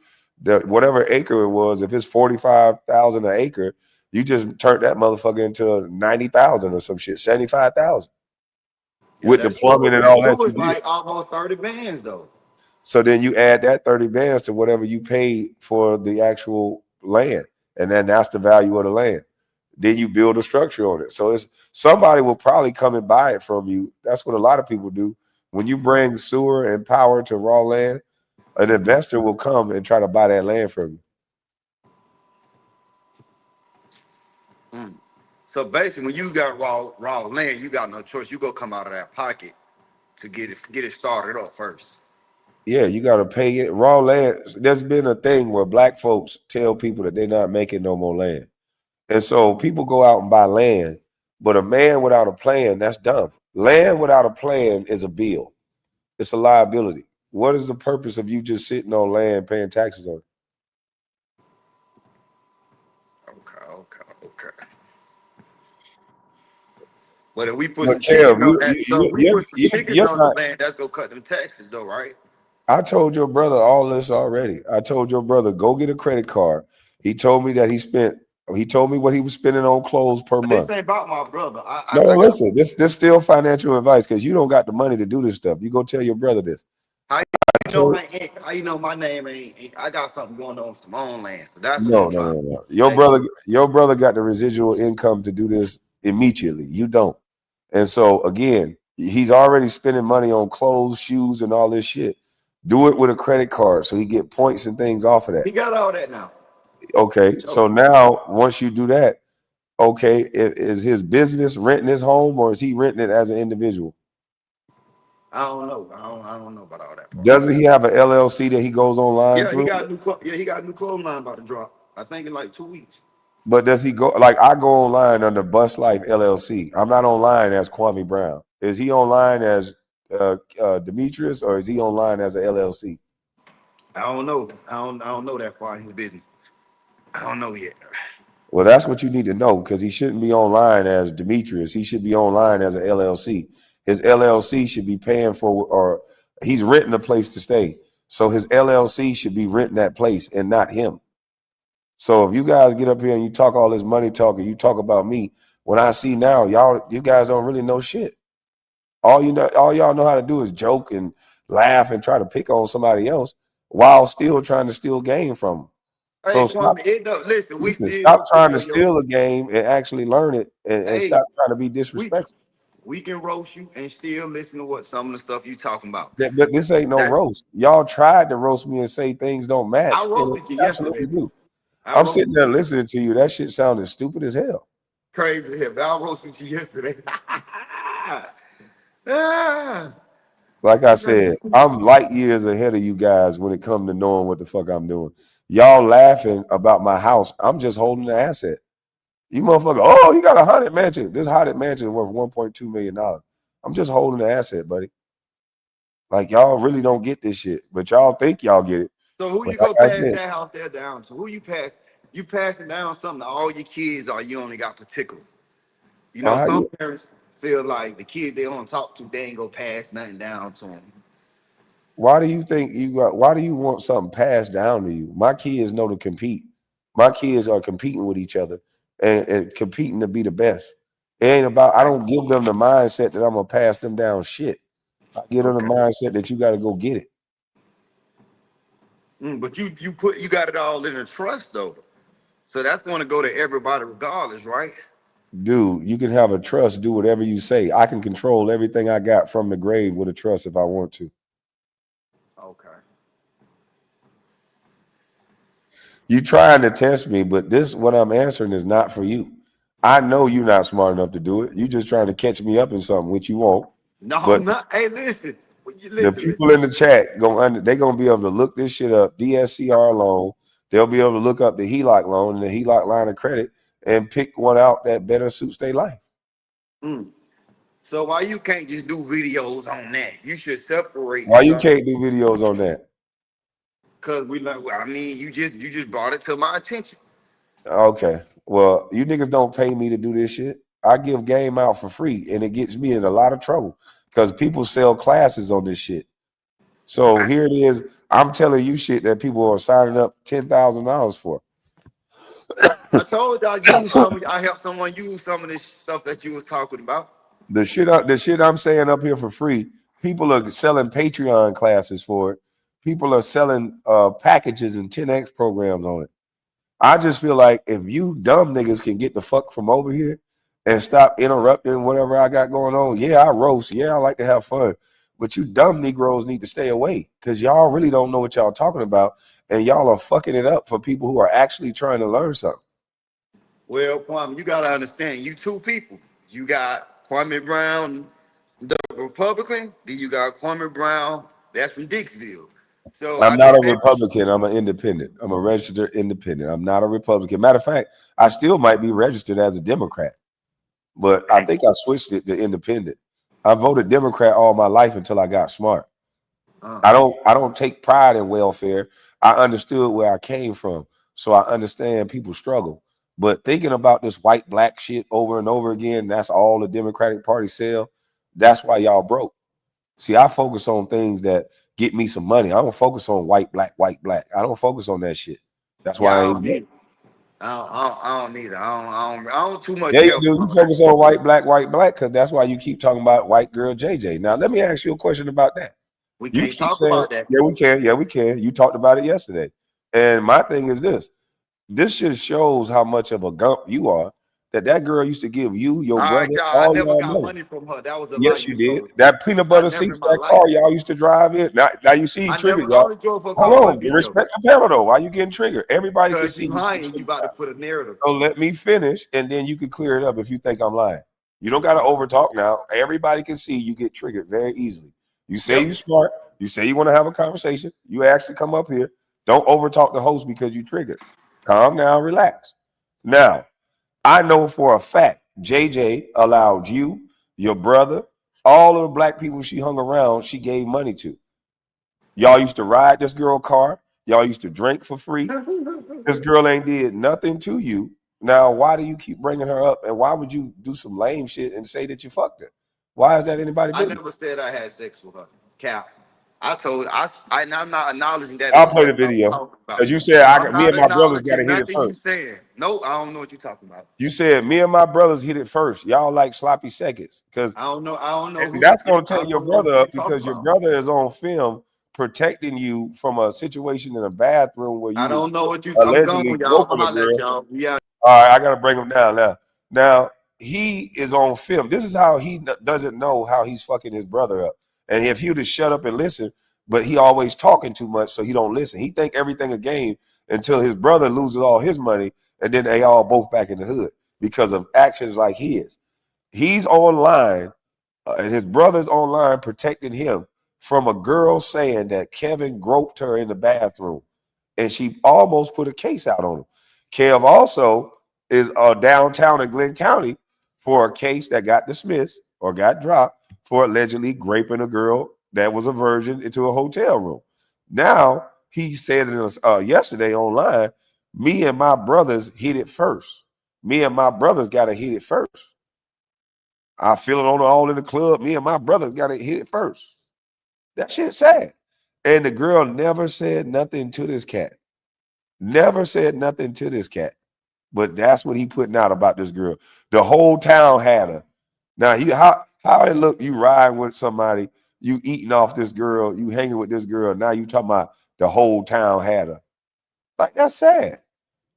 whatever acre it was, if it's 45,000 an acre, you just turned that motherfucker into 90,000 or some shit, 75,000 Yeah, with the plumbing and all that you is did. like almost 30 bands though. So then you add that 30 bands to whatever you paid for the actual land. And then that's the value of the land. Then you build a structure on it. So it's somebody will probably come and buy it from you. That's what a lot of people do. When you bring sewer and power to raw land, an investor will come and try to buy that land from you. Mm. So basically, when you got raw land, you got no choice. You go come out of that pocket to get it started off first. Yeah, you got to pay it. Raw land, there's been a thing where black folks tell people that they're not making no more land. And so people go out and buy land, but a man without a plan, that's dumb. Land without a plan is a bill. It's a liability. What is the purpose of you just sitting on land paying taxes on it? Okay. But if we put But some chickens Kev, on that, so if we put some chickens you're on the not. land, that's gonna cut them taxes though, right? I told your brother all this already. I told your brother go get a credit card. He told me that he spent. He told me what he was spending on clothes per But this month. ain't about my brother. No, I got listen. This still financial advice because you don't got the money to do this stuff. You go tell your brother this. how I you know told. how you know my name ain't I got something going on with some own land. So that's what I'm No, no, trying no, to no. say. Your brother got the residual income to do this immediately. You don't. And so again, he's already spending money on clothes, shoes, and all this shit. Do it with a credit card so he get points and things off of that. He got all that now. Okay. So So now once you do that, okay, is his business renting his home or is he renting it as an individual? I don't know. I don't know about all that part. Doesn't he have an LLC that he goes online Yeah, he through? got he got a new clothing line about to drop. I think in like 2 weeks. But does he go like I go online under Bustlife LLC? I'm not online as Kwame Brown. Is he online as Demetrius or is he online as a LLC? I don't know. I don't know that far in his business. I don't know yet. Well, that's what you need to know because he shouldn't be online as Demetrius. He should be online as a LLC. His LLC should be paying for, or he's renting a place to stay. So his LLC should be renting that place and not him. So if you guys get up here and you talk all this money talk and you talk about me, what I see now, you guys don't really know shit. All y'all know how to do is joke and laugh and try to pick on somebody else while still trying to steal game from them. Hey, So stop. Kwame, it don't listen. We Listen, still stop gonna put trying you to on your. steal a game and actually learn it and Hey, stop trying to be we disrespectful. we can roast you and still listen to what some of the stuff you talking about. But this ain't no That roast. Y'all tried to roast me and say things don't I match, and it roasted you yesterday. absolutely do. I I'm sitting roasted there you listening to you. That shit sounded stupid as hell. crazy here. I roasted you yesterday. Ah, Like I said, I'm light years ahead of you guys when it comes to knowing what the fuck I'm doing. Y'all laughing about my house. I'm just holding the asset. You motherfucker, oh, you got a haunted mansion. This haunted mansion is worth $1.2 million. I'm just holding the asset, buddy. Like y'all really don't get this shit, but y'all think y'all get it. So who But you like go I pass said, that house there down to? Who you pass? You passing down something to all your kids, or you only got particular? You know, how some you parents feel like the kids they don't talk to, they ain't go pass nothing down to them. why do you think you got why do you want something passed down to you? My kids know to compete. My kids are competing with each other and competing to be the best. It ain't about I Okay. don't give them the mindset that I'm gonna pass them down shit. I give them the Okay. mindset that you gotta go get it. But you got it all in a trust though. So that's going to go to everybody regardless, right? Dude, you can have a trust, do whatever you say. I can control everything I got from the grave with a trust if I want to. Okay. You trying to test me, but this what I'm answering is not for you. I know you're not smart enough to do it. You just trying to catch me up in something, which you won't. No, But I'm not. Hey, listen. the Listen. people in the chat they gonna be able to look this shit up, DSCR loan. They'll be able to look up the HELOC loan and the HELOC line of credit and pick one out that better suits their life. Mm. So why you can't just do videos on that? You should separate Why you stuff. can't do videos on that? Cause we like. Well, I mean, you just brought it to my attention. Okay. Well, you niggas don't pay me to do this shit. I give game out for free and it gets me in a lot of trouble because people sell classes on this shit. So I, here it is. I'm telling you shit that people are signing up $10,000 for. I told y'all use some. I helped someone use some of this stuff that you was talking about. The shit I'm saying up here for free, people are selling Patreon classes for it. People are selling packages and 10X programs on it. I just feel like if you dumb niggas can get the fuck from over here and stop interrupting whatever I got going on. Yeah, I roast. Yeah, I like to have fun. But you dumb Negroes need to stay away because y'all really don't know what y'all talking about. And y'all are fucking it up for people who are actually trying to learn something. Well, Kwame, you gotta understand. You two people. You got Kwame Brown, the Republican. Then you got Kwame Brown. That's from Dixville. So I'm I not just a asked you. Republican. I'm an independent. I'm a registered independent. I'm not a Republican. Matter of fact, I still might be registered as a Democrat, but I Okay. think I switched it to independent. I voted Democrat all my life until I got smart. Uh, I don't take pride in welfare. I understood where I came from. So I understand people struggle. But thinking about this white black shit over and over again, that's all the Democratic Party sell. That's why y'all broke. See, I focus on things that get me some money. I don't focus on white, black, white, black. I don't focus on that shit. That's why yeah, I I ain't don't broke. need it. I don't need it. I don't too much Yeah, you care do. You for it. focus on white, black, because that's why you keep talking about white girl JJ. Now, let me ask you a question about that. We You can't keep talk saying, about that. yeah, we can. Yeah, we can. You talked about it yesterday. And my thing is this. This just shows how much of a gump you are that girl used to give you, your All right, brother, y'all. I all never y'all got money. money from her. That was a lie Yes, you you did. told me. That peanut I butter never seats, in my that life. car y'all used to drive in. Now you see he I triggered never. I y'all. only drove her car Hold one on. video. Respect the panel though. Why you getting triggered? Everybody can Cause see you you get lying. You triggered. about to put a narrative. So let me finish and then you can clear it up if you think I'm lying. You don't gotta overtalk now. Everybody can see you get triggered very easily. You say Yep. you smart, you say you want to have a conversation, you actually come up here. Don't overtalk the host because you triggered. Calm down, relax. Now, I know for a fact JJ allowed you, your brother, all of the black people she hung around, she gave money to. Y'all used to ride this girl car. Y'all used to drink for free. This girl ain't did nothing to you. Now, why do you keep bringing her up? And why would you do some lame shit and say that you fucked her? Why is that anybody I business? never said I had sex with her. Cap. I told and I'm not acknowledging that I'll is play the what I'm video talking about. because you said I'm me not and my brothers got to acknowledging hit it nothing you first. saying. No, I don't know what you're talking about. You said me and my brothers hit it first. Y'all like sloppy seconds because I don't know. I don't know who. that's Yeah, going to I tear your don't know brother what you're up talking because your about. brother is on film protecting you from a situation in a bathroom where you I was don't know what you. I'm gone, allegedly y'all. I'm groping gonna a holler at girl. y'all. Yeah. All right, I got to bring him down now. Now he is on film. This is how he doesn't know how he's fucking his brother up. And if he would have shut up and listen, but he always talking too much, so he don't listen. He think everything a game until his brother loses all his money, and then they all both back in the hood because of actions like his. He's online, and his brother's online protecting him from a girl saying that Kevin groped her in the bathroom, and she almost put a case out on him. Kev also is downtown in Glenn County for a case that got dismissed or got dropped for allegedly raping a girl that was a virgin into a hotel room. Now he said in yesterday online, me and my brothers hit it first. Me and my brothers got to hit it first. I feel it on all in the club. Me and my brothers got to hit it first. That shit's sad. And the girl never said nothing to this cat. Never said nothing to this cat. But that's what he putting out about this girl. The whole town had her. Now how it look, you riding with somebody, you eating off this girl, you hanging with this girl. Now you talking about the whole town had her. Like, that's sad.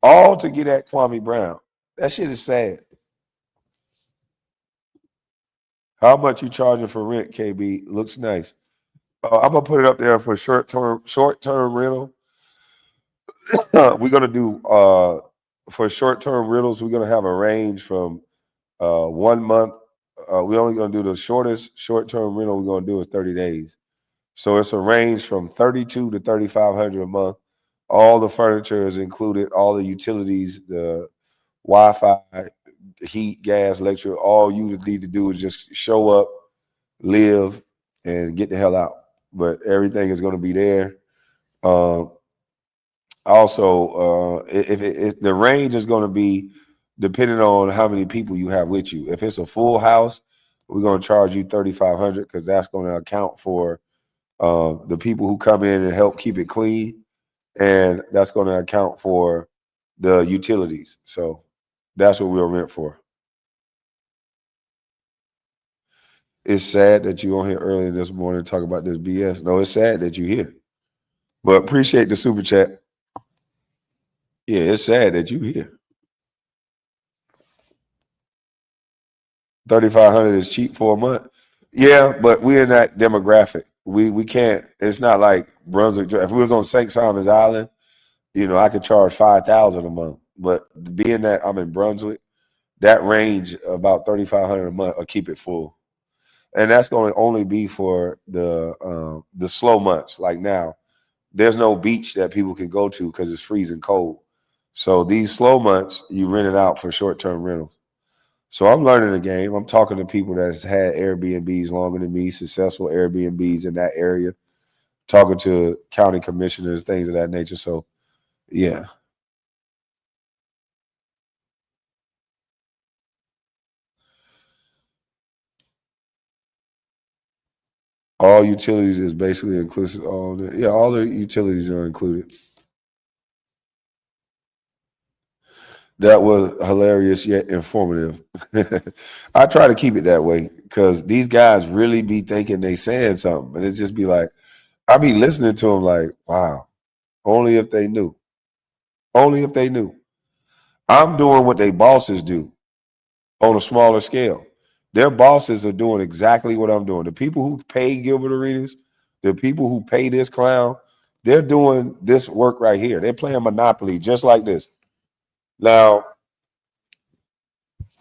All to get at Kwame Brown. That shit is sad. How much you charging for rent, KB? Looks nice. I'm gonna put it up there for short term rental. We're gonna do for short term rentals. We're gonna have a range from 1 month. We're only gonna do the shortest short term rental we're gonna do is 30 days. So it's a range from 32 to 3,500 a month. All the furniture is included, all the utilities, the Wi-Fi, heat, gas, electric. All you need to do is just show up, live, and get the hell out. But everything is going to be there. Um, also, if the range is going to be depending on how many people you have with you. If it's a full house, we're going to charge you 3,500 because that's going to account for the people who come in and help keep it clean, and that's going to account for the utilities. So that's what we'll rent for. It's sad that you on here early this morning to talk about this BS. No, it's sad that you're here. But appreciate the super chat. Yeah, it's sad that you here. 3,500 is cheap for a month. Yeah, but we're in that demographic. We can't. It's not like Brunswick. If we was on St. Simon's Island, I could charge 5,000 a month. But being that I'm in Brunswick, that range about 3,500 a month will keep it full, and that's going to only be for the slow months. Like now, there's no beach that people can go to because it's freezing cold. So these slow months, you rent it out for short term rentals. So I'm learning the game. I'm talking to people that's had Airbnbs longer than me, successful Airbnbs in that area, talking to county commissioners, things of that nature. So yeah. All utilities is basically inclusive. All the utilities are included. That was hilarious yet informative. I try to keep it that way because these guys really be thinking they saying something, and it just be like I be listening to them like, wow. Only if they knew. Only if they knew. I'm doing what they bosses do on a smaller scale. Their bosses are doing exactly what I'm doing. The people who pay Gilbert Arenas, the people who pay this clown, they're doing this work right here. They're playing Monopoly just like this. Now,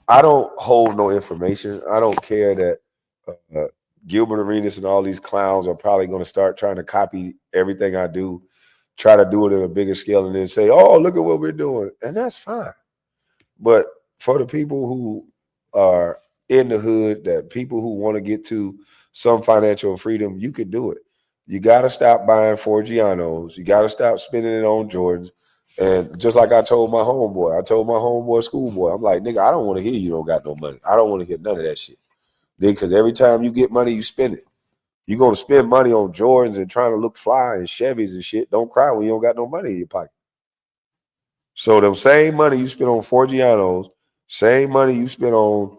I don't hold no information. I don't care that uh, Gilbert Arenas and all these clowns are probably going to start trying to copy everything I do, try to do it at a bigger scale, and then say, "Oh, look at what we're doing," and that's fine. But for the people who are in the hood, that people who want to get to some financial freedom, you could do it. You got to stop buying Forgianos. You got to stop spending it on Jordans. And just like I told my homeboy, schoolboy, I'm like, nigga, I don't want to hear you don't got no money. I don't want to hear none of that shit. Because every time you get money, you spend it. You're going to spend money on Jordans and trying to look fly and Chevys and shit. Don't cry when you don't got no money in your pocket. So them same money you spend on Forgianos, same money you spend on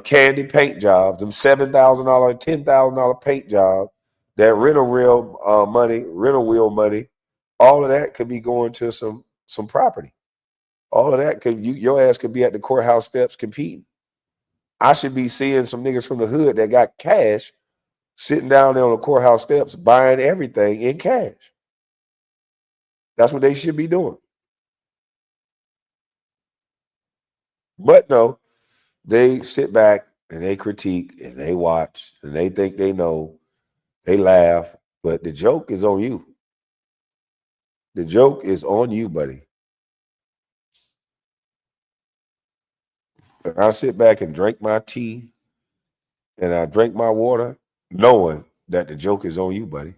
candy paint jobs, them $7,000, $10,000 paint job, that rental wheel money, all of that could be going to some property. All of that your ass could be at the courthouse steps competing. I should be seeing some niggas from the hood that got cash sitting down there on the courthouse steps buying everything in cash. That's what they should be doing. But no, they sit back and they critique and they watch and they think they know. They laugh, but the joke is on you. The joke is on you, buddy. And I sit back and drink my tea and I drink my water, knowing that the joke is on you, buddy.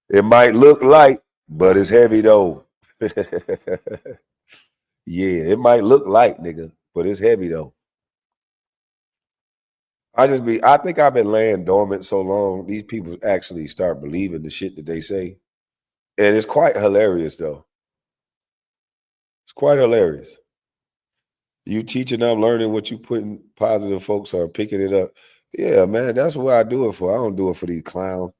It might look light, but it's heavy though. Yeah, it might look light, nigga, but it's heavy though. I think I've been laying dormant so long, these people actually start believing the shit that they say. And it's quite hilarious though. It's quite hilarious. You teaching them, learning what you putting, positive folks are picking it up. Yeah, man, that's what I do it for. I don't do it for these clowns.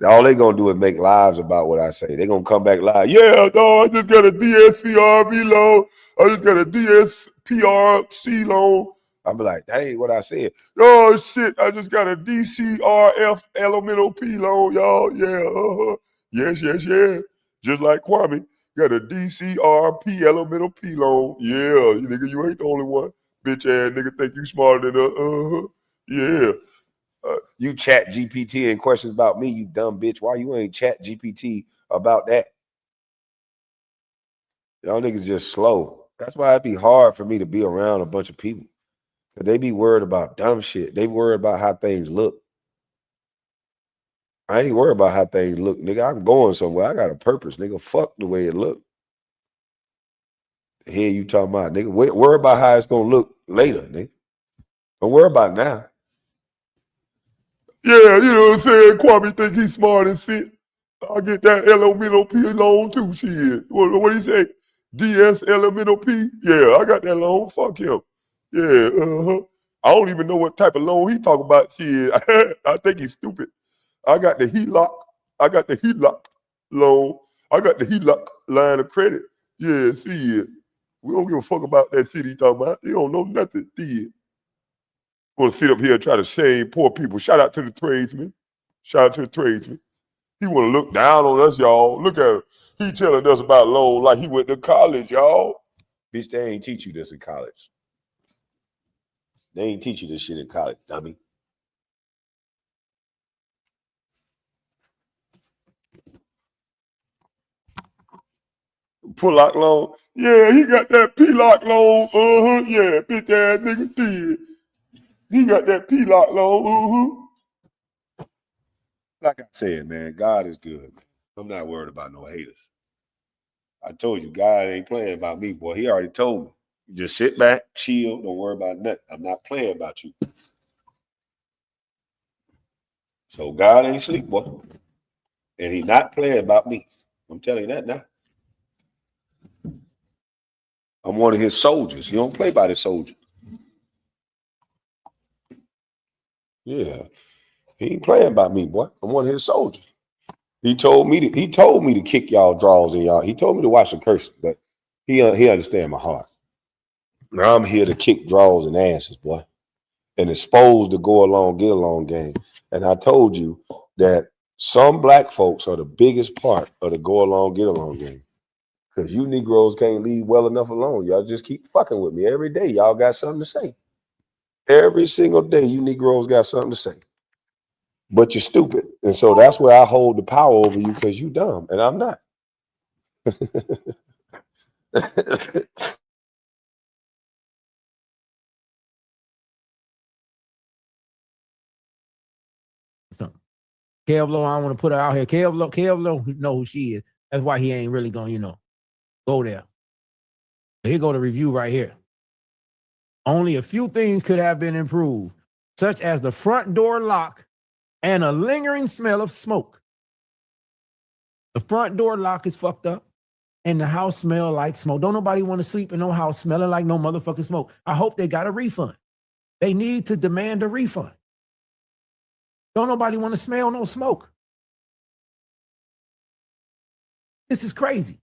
All they gonna do is make lives about what I say. They gonna come back live. Yeah, no, I just got a DSCRV loan. I just got a DSPRC loan. I'm like, that ain't what I said. Oh shit, I just got a DCRF elemental P loan, y'all. Yeah, yes, yes, yeah. Just like Kwame. Got a DCRP elemental P loan. Yeah, you nigga, you ain't the only one. Bitch ass nigga think you smarter than us. Yeah. You chat GPT and questions about me, you dumb bitch. Why you ain't chat GPT about that? Y'all niggas just slow. That's why it'd be hard for me to be around a bunch of people. Cause they be worried about dumb shit. They worried about how things look. I ain't worried about how things look, nigga. I'm going somewhere. I got a purpose, nigga. Fuck the way it look. Here you talking about, nigga. Worry about how it's gonna look later, nigga. Don't worry about it now. Yeah, you know what I'm saying? Kwame think he's smart and shit. I get that elemental P loan too, shit. What do you say? DS elemental P? Yeah, I got that loan. Fuck him. Yeah, I don't even know what type of loan he talk about, shit. I think he's stupid. I got the HELOC. I got the HELOC loan. I got the HELOC line of credit. Yeah, see it. We don't give a fuck about that shit he talking about. He don't know nothing, did. Want to sit up here and try to shame poor people. Shout out to the tradesmen. Shout out to the tradesmen. He want to look down on us, y'all. Look at him. He telling us about loan like he went to college, y'all. Bitch, they ain't teach you this in college. They ain't teach you this shit in college, dummy. Pull-out loan. Yeah, he got that P-lock loan. Yeah, bitch ass nigga did. He got that P-lock loan. Like I said, man, God is good. I'm not worried about no haters. I told you, God ain't playing about me, boy. He already told me. You just sit back, chill, don't worry about nothing. I'm not playing about you. So God ain't sleep, boy. And he not playing about me. I'm telling you that now. I'm one of his soldiers. He don't play by the soldier. Yeah. He ain't playing about me, boy. I'm one of his soldiers. He told me to kick y'all draws in y'all. He told me to watch the cursing, but he understand my heart. Now I'm here to kick draws and asses, boy. And expose the go along, get along game. And I told you that some black folks are the biggest part of the go along, get along game. Because you Negroes can't leave well enough alone. Y'all just keep fucking with me. Every day, y'all got something to say. Every single day, you Negroes got something to say. But you're stupid. And so that's where I hold the power over you because you dumb. And I'm not. Kev Low, I don't want to put her out here. Kev Low know who she is. That's why he ain't really going to, go there. Here go the review right here. Only a few things could have been improved, such as the front door lock and a lingering smell of smoke. The front door lock is fucked up, and the house smell like smoke. Don't nobody want to sleep in no house smelling like no motherfucking smoke. I hope they got a refund. They need to demand a refund. Don't nobody want to smell no smoke. This is crazy.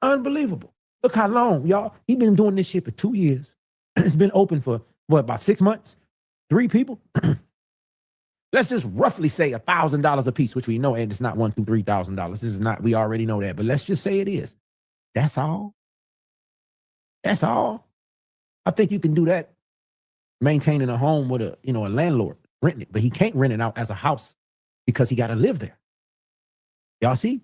Unbelievable. Look how long, y'all. He been doing this shit for 2 years. It's been open for, about 6 months? 3 people? Let's just roughly say $1,000 a piece, which we know, and it's not $1,000, $2,000, $3,000. This is not, we already know that, but let's just say it is. That's all. That's all. I think you can do that maintaining a home with a landlord renting it, but he can't rent it out as a house because he got to live there. Y'all see?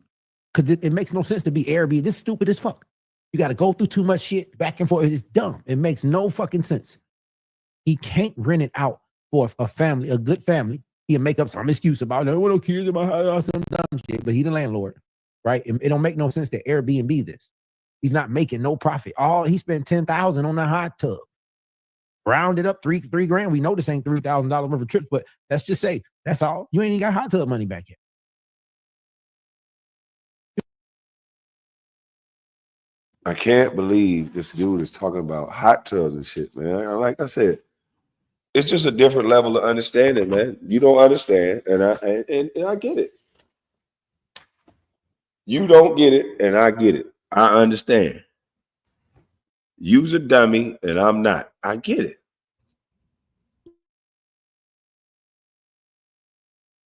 Because it makes no sense to be Airbnb. This is stupid as fuck. You got to go through too much shit back and forth. It's dumb. It makes no fucking sense. He can't rent it out for a family, a good family. He'll make up some excuse about it. No kids in my house, some dumb shit. But he the landlord, right? It don't make no sense to Airbnb this. He's not making no profit. He spent $10,000 on the hot tub. Rounded up three grand. We know this ain't $3,000 worth of trips, but let's just say that's all. You ain't even got hot tub money back yet. I can't believe this dude is talking about hot tubs and shit, man. Like I said, it's just a different level of understanding, man. You don't understand, and I get it. You don't get it, and I get it. I understand. You's a dummy, and I'm not. I get it.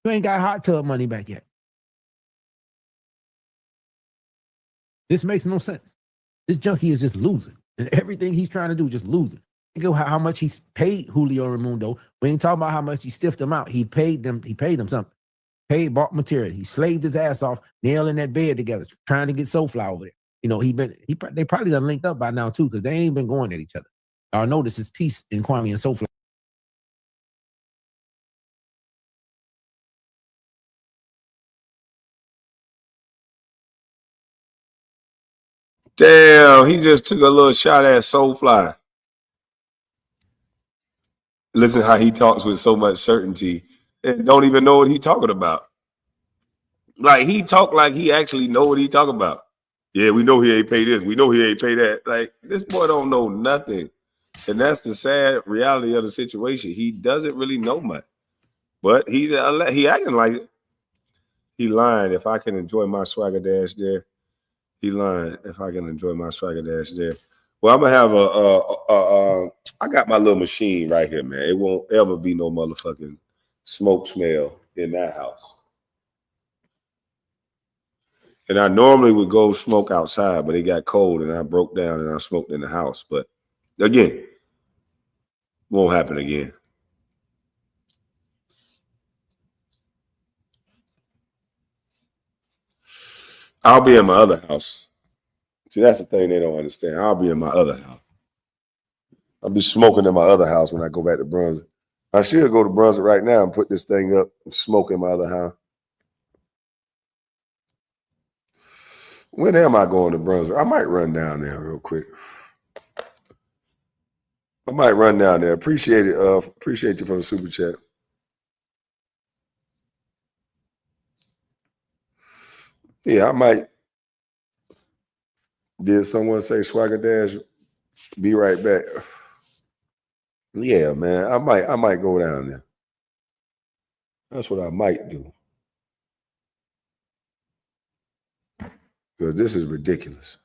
You ain't got hot tub money back yet. This makes no sense. This junkie is just losing. And everything he's trying to do, just losing. Think of how much he's paid Julio Raimundo. We ain't talking about how much he stiffed him out. He paid them something. Bought material. He slaved his ass off, nailing that bed together, trying to get Soulfly over there. They probably done linked up by now too, because they ain't been going at each other. I know this is peace in Kwame and Soulfly. Damn, he just took a little shot at Soulfly. Listen how he talks with so much certainty and don't even know what he talking about. Like he talk like he actually know what he talking about. Yeah, we know he ain't pay this. We know he ain't pay that. Like this boy don't know nothing. And that's the sad reality of the situation. He doesn't really know much. But he acting like it. He lying. If I can enjoy my swagger dash there. He lying. If I can enjoy my swagger dash there. Well, I'm gonna have I got my little machine right here, man. It won't ever be no motherfucking smoke smell in that house. And I normally would go smoke outside, but it got cold and I broke down and I smoked in the house. But again, won't happen again. I'll be in my other house. See, that's the thing they don't understand. I'll be in my other house. I'll be smoking in my other house when I go back to Brunswick. I should go to Brunswick right now and put this thing up and smoke in my other house. When am I going to Brunswick? I might run down there real quick. I might run down there. Appreciate it. Appreciate you for the super chat. Yeah, I might. Did someone say Swagger Dash? Be right back. Yeah, man. I might go down there. That's what I might do. Because this is ridiculous.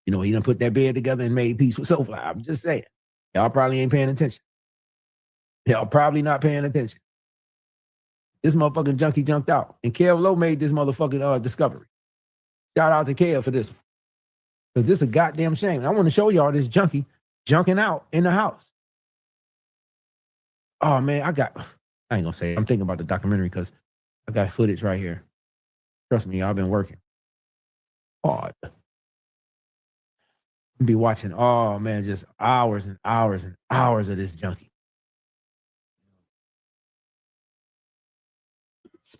He done put that bed together and made peace with Soulfly. I'm just saying. Y'all probably ain't paying attention. Y'all probably not paying attention. This motherfucking junkie junked out. And Kev Lowe made this motherfucking discovery. Shout out to Kev for this one. Because this is a goddamn shame. I want to show y'all this junkie junking out in the house. Oh, man, I ain't going to say it. I'm thinking about the documentary because I got footage right here. Trust me, I've been working hard. Be watching, oh, man, just hours and hours and hours of this junkie.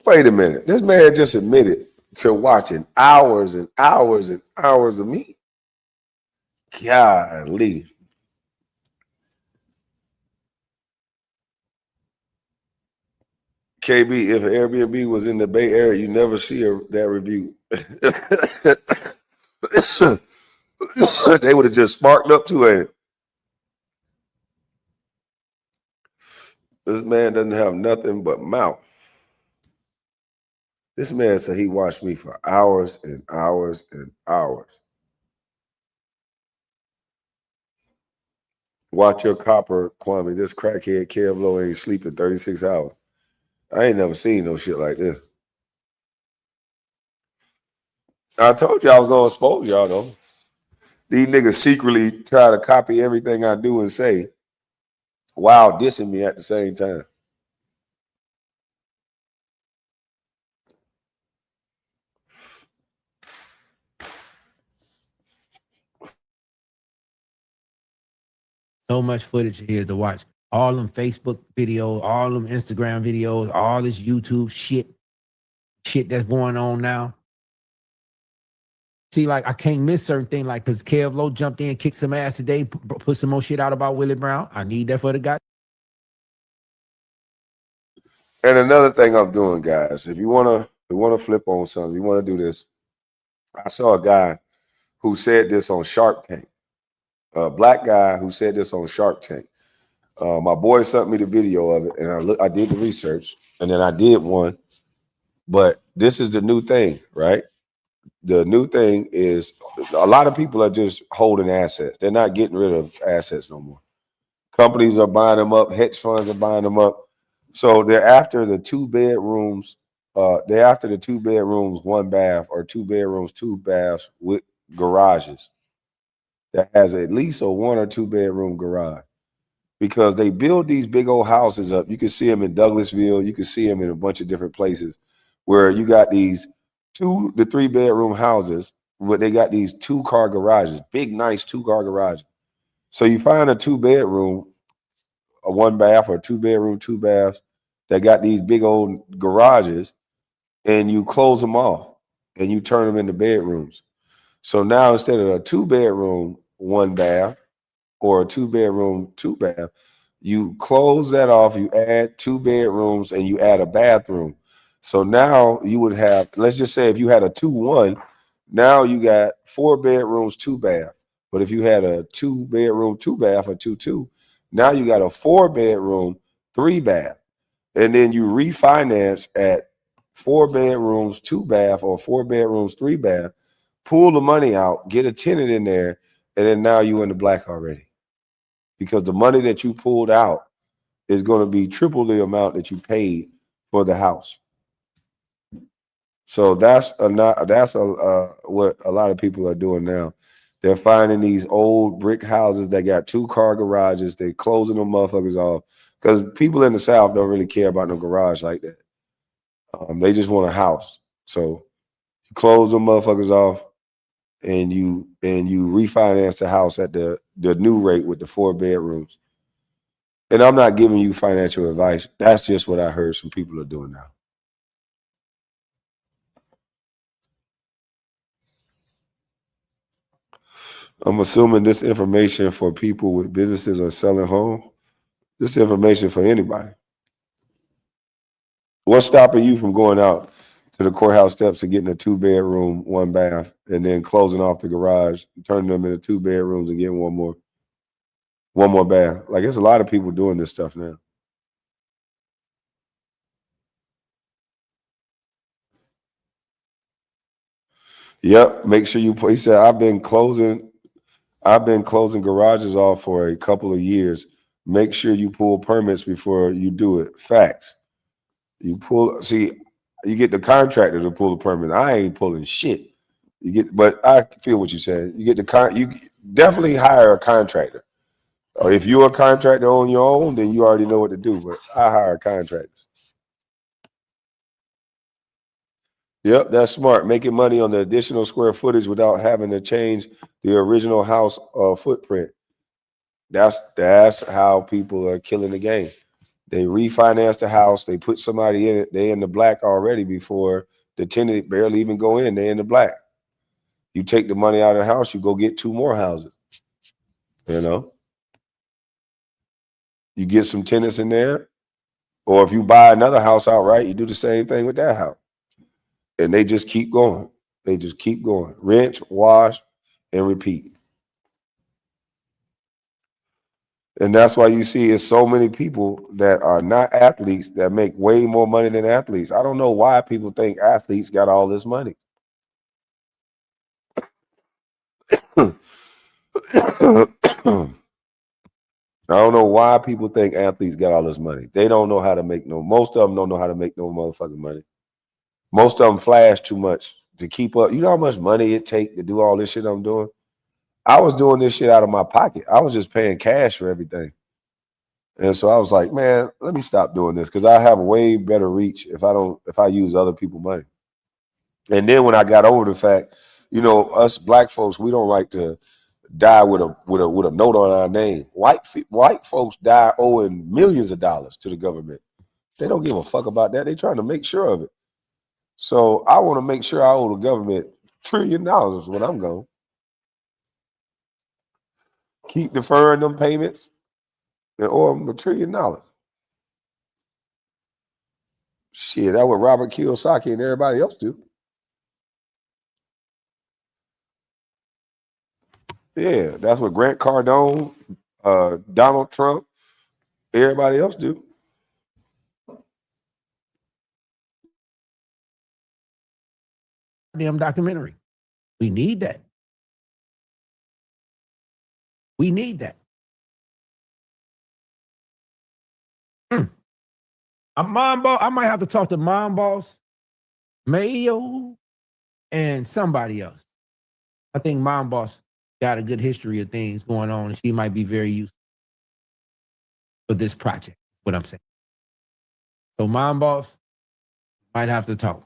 Wait a minute. This man just admitted to watching hours and hours and hours of me. Golly. KB, if Airbnb was in the Bay Area, you never see that review. They would have just sparked up to it. This man doesn't have nothing but mouth. This man said he watched me for hours and hours and hours. Watch your copper, Kwame. This crackhead Kev Lowe ain't sleeping 36 hours. I ain't never seen no shit like this. I told you I was gonna expose y'all though. These niggas secretly try to copy everything I do and say while dissing me at the same time. So much footage here to watch. All them Facebook videos, all them Instagram videos, all this YouTube shit that's going on now. See, like I can't miss certain things, like because Kev Lowe jumped in, kicked some ass today, put some more shit out about Willie Brown. I need that for the guy. And another thing I'm doing, guys, if you wanna flip on something, you wanna do this. I saw a guy who said this on Shark Tank. A black guy who said this on Shark Tank. My boy sent me the video of it, and I did the research, and then I did one. But this is the new thing, right? The new thing is a lot of people are just holding assets. They're not getting rid of assets no more. Companies are buying them up. Hedge funds are buying them up. So they're after the 2 bedrooms. They're after the 2 bedrooms, 1 bath, or 2 bedrooms, 2 baths with garages that has at least a 1 or 2 bedroom garage. Because they build these big old houses up. You can see them in Douglasville. You can see them in a bunch of different places where you got these 2 to 3 bedroom houses, but they got these 2-car garages, big, nice 2-car garages. So you find a 2 bedroom, a 1 bath, or 2 bedroom, 2 baths that got these big old garages, and you close them off and you turn them into bedrooms. So now instead of a 2 bedroom, 1 bath, or a 2 bedroom, 2 bath, you close that off, you add 2 bedrooms, and you add a bathroom. So now you would have, let's just say if you had a 2-1, now you got 4 bedrooms, 2 bath. But if you had a 2 bedroom, 2 bath, or 2-2, now you got a 4 bedroom, 3 bath. And then you refinance at 4 bedrooms, 2 bath, or 4 bedrooms, 3 bath, pull the money out, get a tenant in there, and then now you in the black already. Because the money that you pulled out is going to be triple the amount that you paid for the house. So that's what a lot of people are doing now. They're finding these old brick houses that got 2-car garages. They closing them motherfuckers off because people in the South don't really care about no garage like that. They just want a house. So you close them motherfuckers off, and you refinance the house at the new rate with the 4 bedrooms. And I'm not giving you financial advice. That's just what I heard some people are doing now. I'm assuming this information for people with businesses or selling home. This information for anybody. What's stopping you from going out to the courthouse steps and getting a 2 bedroom, 1 bath, and then closing off the garage, turning them into 2 bedrooms and getting one more bath? Like, there's a lot of people doing this stuff now. Yep. Make sure he said, I've been closing garages off for a couple of years. Make sure you pull permits before you do it. Facts. You get the contractor to pull the permit. I ain't pulling shit. But I feel what you're saying. You definitely hire a contractor. Or if you're a contractor on your own, then you already know what to do. But I hire contractors. Yep, that's smart. Making money on the additional square footage without having to change the original house footprint. That's how people are killing the game. They refinance the house. They put somebody in it. They in the black already before the tenant barely even go in. They in the black. You take the money out of the house, you go get 2 more houses. You get some tenants in there. Or if you buy another house outright, you do the same thing with that house. And they just keep going. They just keep going. Rent, wash, and repeat. And that's why you see it's so many people that are not athletes that make way more money than athletes. I don't know why people think athletes got all this money. I don't know why people think athletes got all this money. They don't know how to make most of them don't know how to make no motherfucking money. Most of them flash too much. to keep up. You know how much money it take to do all this shit I'm doing? I was doing this shit out of my pocket. I was just paying cash for everything. And so I was like, man, let me stop doing this because I have way better reach if I use other people's money. And then when I got over the fact, you know, us black folks, we don't like to die with a note on our name. White folks die owing millions of dollars to the government. They don't give a fuck about that. They're trying to make sure of it. So I want to make sure I owe the government $1 trillion when I'm gone. Keep deferring them payments and owe them $1 trillion. Shit, that's what Robert Kiyosaki and everybody else do. Yeah, that's what Grant Cardone, Donald Trump, everybody else do. Damn documentary. We need that. We need that. Mom boss, I might have to talk to Mom Boss, Mayo, and somebody else. I think Mom Boss got a good history of things going on, and she might be very useful for this project. What I'm saying. So Mom Boss might have to talk.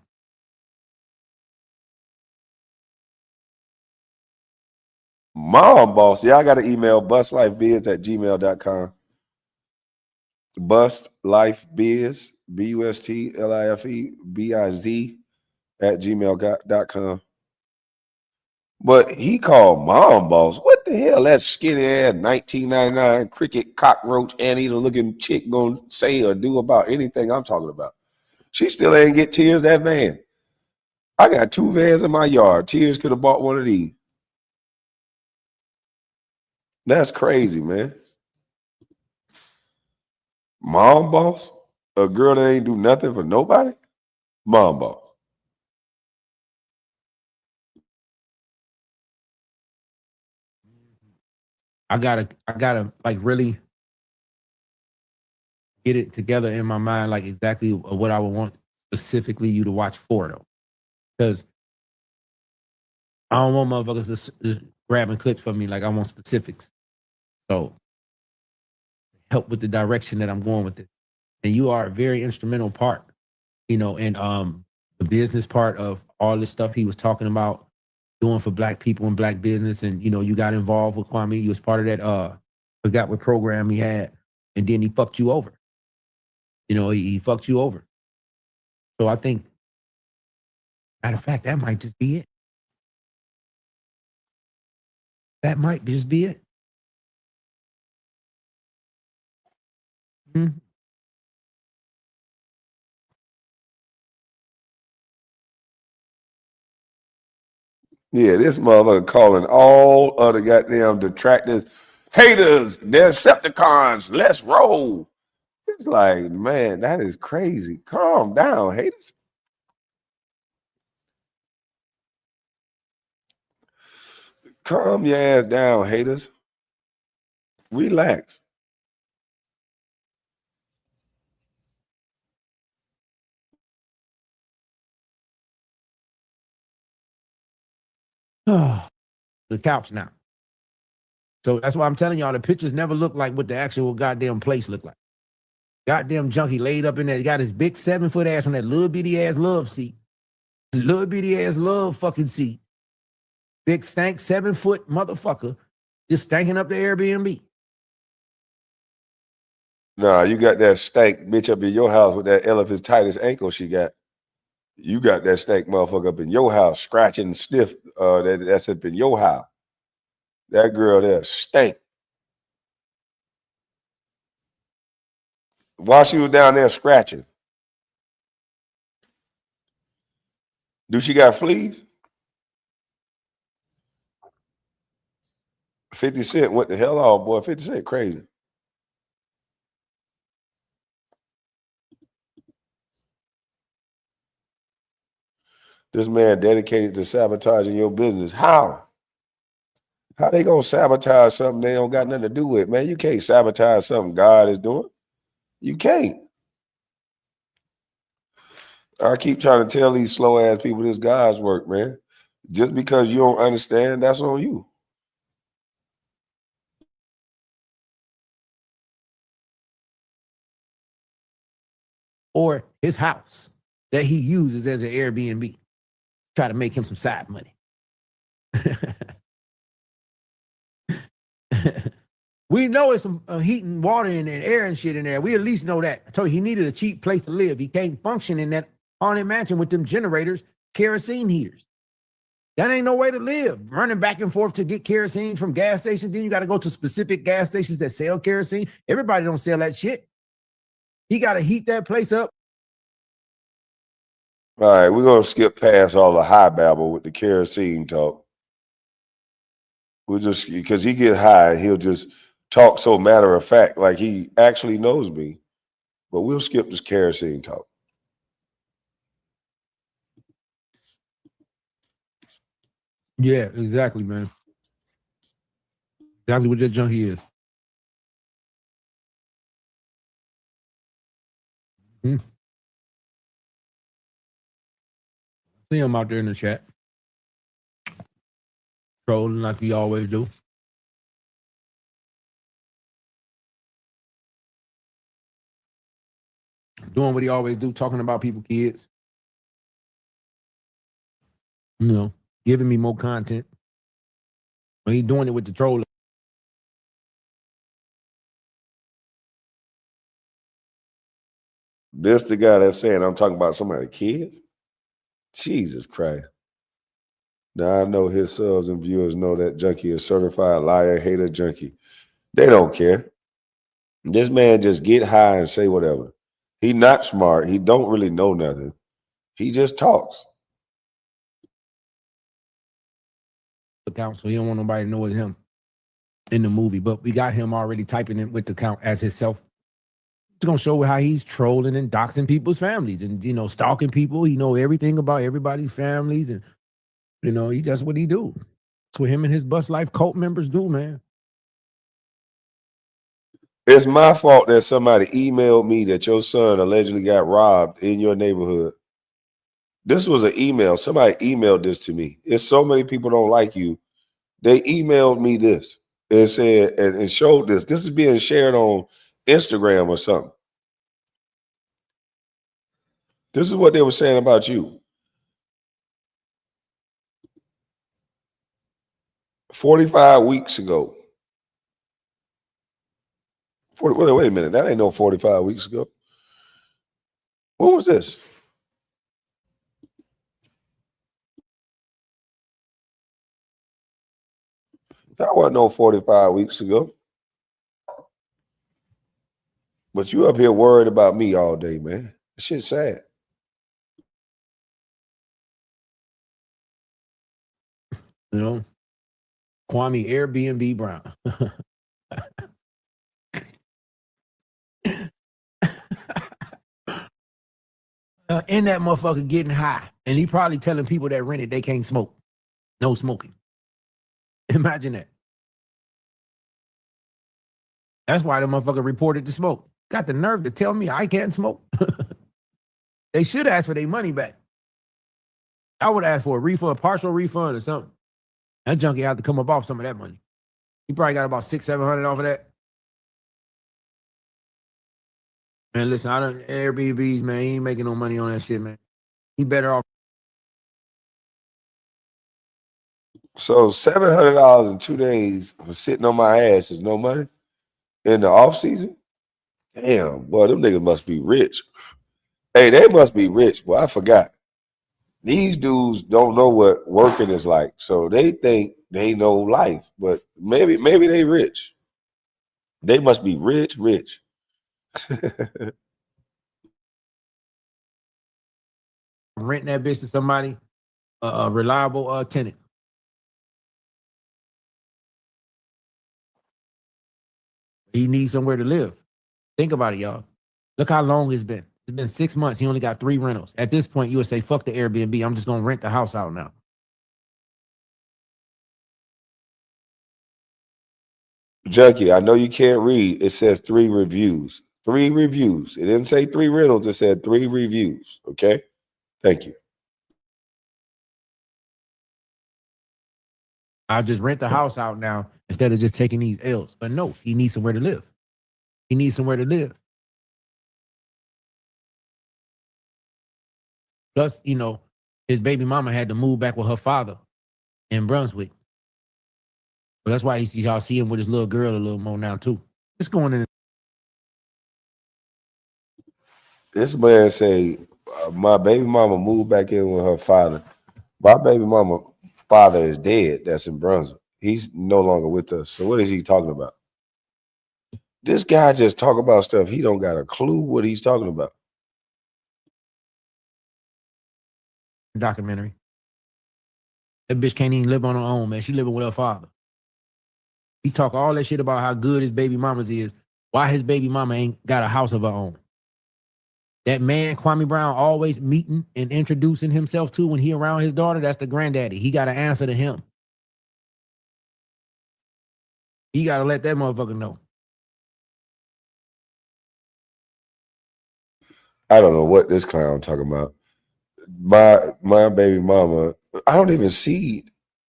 Mom Boss. Yeah, I got an email, bustlifebiz@gmail.com. Bustlifebiz, BUSTLIFEBIZ @gmail.com. But he called Mom Boss. What the hell that skinny ass 1999 cricket cockroach anteater looking chick gonna say or do about anything I'm talking about? She still ain't get Tears that van. I got 2 vans in my yard. Tears could have bought one of these. That's crazy, man. Mom Boss? A girl that ain't do nothing for nobody? Mom Boss. I gotta like really get it together in my mind, like exactly what I would want specifically you to watch for though. Because I don't want motherfuckers just grabbing clips from me. Like I want specifics. So help with the direction that I'm going with it. And you are a very instrumental part, you know, in the business part of all this stuff he was talking about doing for black people and black business. And you know, you got involved with Kwame. You was part of that forgot what program he had, and then he fucked you over. You know, he fucked you over. So I think, matter of fact, that might just be it. That might just be it. Mhm. Yeah, this motherfucker calling all other goddamn detractors, haters, Decepticons, let's roll. It's like, man, that is crazy. Calm down, haters. Calm your ass down, haters. Relax. The couch now. So that's why I'm telling y'all the pictures never look like what the actual goddamn place looked like. Goddamn junkie laid up in there. He got his big 7-foot ass on that little bitty ass love seat. Little bitty ass love fucking seat. Big stank 7-foot motherfucker just stanking up the Airbnb. Nah, you got that stank bitch up in your house with that elephant's tightest ankle she got. You got that stank motherfucker up in your house, scratching stiff. That's up in your house. That girl there stank. While she was down there scratching, do she got fleas? 50 Cent, what the hell? Oh boy, 50 Cent crazy. This man dedicated to sabotaging your business. How? How they gonna sabotage something they don't got nothing to do with, man? You can't sabotage something God is doing. You can't. I keep trying to tell these slow ass people this God's work, man. Just because you don't understand, that's on you. Or his house that he uses as an Airbnb. Try to make him some side money. We know it's some heat and water and air and shit in there. We at least know that. I told you he needed a cheap place to live. He can't function in that haunted mansion with them generators, kerosene heaters. That ain't no way to live. Running back and forth to get kerosene from gas stations. Then you got to go to specific gas stations that sell kerosene. Everybody don't sell that shit. He got to heat that place up. All right, we're gonna skip past all the high babble with the kerosene talk. We'll just because he get high, he'll just talk so matter of fact, like he actually knows me. But we'll skip this kerosene talk. Yeah, exactly, man. Exactly what that junkie is. See him out there in the chat. Trolling like he always do. Doing what he always do, talking about people, kids. You know, giving me more content. But he doing it with the trolling. This the guy that's saying I'm talking about somebody's kids? Jesus Christ. Now I know his subs and viewers know that junkie is certified liar, hater, junkie. They don't care. This man just get high and say whatever. He not smart. He don't really know nothing. He just talks. Account, so he don't want nobody to know it's him in the movie. But we got him already typing it with the account as himself. It's gonna show how he's trolling and doxing people's families and stalking people. He know everything about everybody's families, and that's what he do. That's what him and his Bustlife cult members do, man. It's my fault that somebody emailed me that your son allegedly got robbed in your neighborhood. This was an email. Somebody emailed this to me. It's so many people don't like you. They emailed me this and said and showed this. This is being shared on Instagram or something. This is what they were saying about you. 45 weeks ago. Wait a minute. That ain't no 45 weeks ago. What was this? That wasn't no 45 weeks ago. But you up here worried about me all day, man. That shit's sad. Kwame Airbnb Brown. And that motherfucker getting high. And he probably telling people that rent it they can't smoke. No smoking. Imagine that. That's why the motherfucker reported to smoke. Got the nerve to tell me I can't smoke. They should ask for their money back. I would ask for a refund, a partial refund or something. That junkie had to come up off some of that money. He probably got about $600-700 off of that. Man, listen, I don't Airbnbs, man. He ain't making no money on that shit, man. He better off. So $700 in 2 days for sitting on my ass is no money in the off season. Damn, boy, them niggas must be rich. Hey, they must be rich. Boy, I forgot. These dudes don't know what working is like, so they think they know life. But maybe they rich. They must be rich. Renting that bitch to somebody, a reliable tenant. He needs somewhere to live. Think about it, y'all. Look how long it's been. It's been 6 months. He only got 3 rentals. At this point, you would say, fuck the Airbnb. I'm just going to rent the house out now. Junkie, I know you can't read. It says 3 reviews. 3 reviews. It didn't say 3 rentals. It said 3 reviews. Okay. Thank you. I'll just rent the house out now instead of just taking these L's. But no, he needs somewhere to live. He needs somewhere to live. Plus, his baby mama had to move back with her father in Brunswick. But that's why y'all see him with his little girl a little more now too. It's going in. This man say, my baby mama moved back in with her father. My baby mama father is dead. That's in Brunswick. He's no longer with us. So what is he talking about? This guy just talk about stuff. He don't got a clue what he's talking about. Documentary. That bitch can't even live on her own, man. She living with her father. He talk all that shit about how good his baby mama's is. Why his baby mama ain't got a house of her own? That man, Kwame Brown, always meeting and introducing himself to when he around his daughter, that's the granddaddy. He got to answer to him. He got to let that motherfucker know. I don't know what this clown talking about. My baby mama, I don't even see.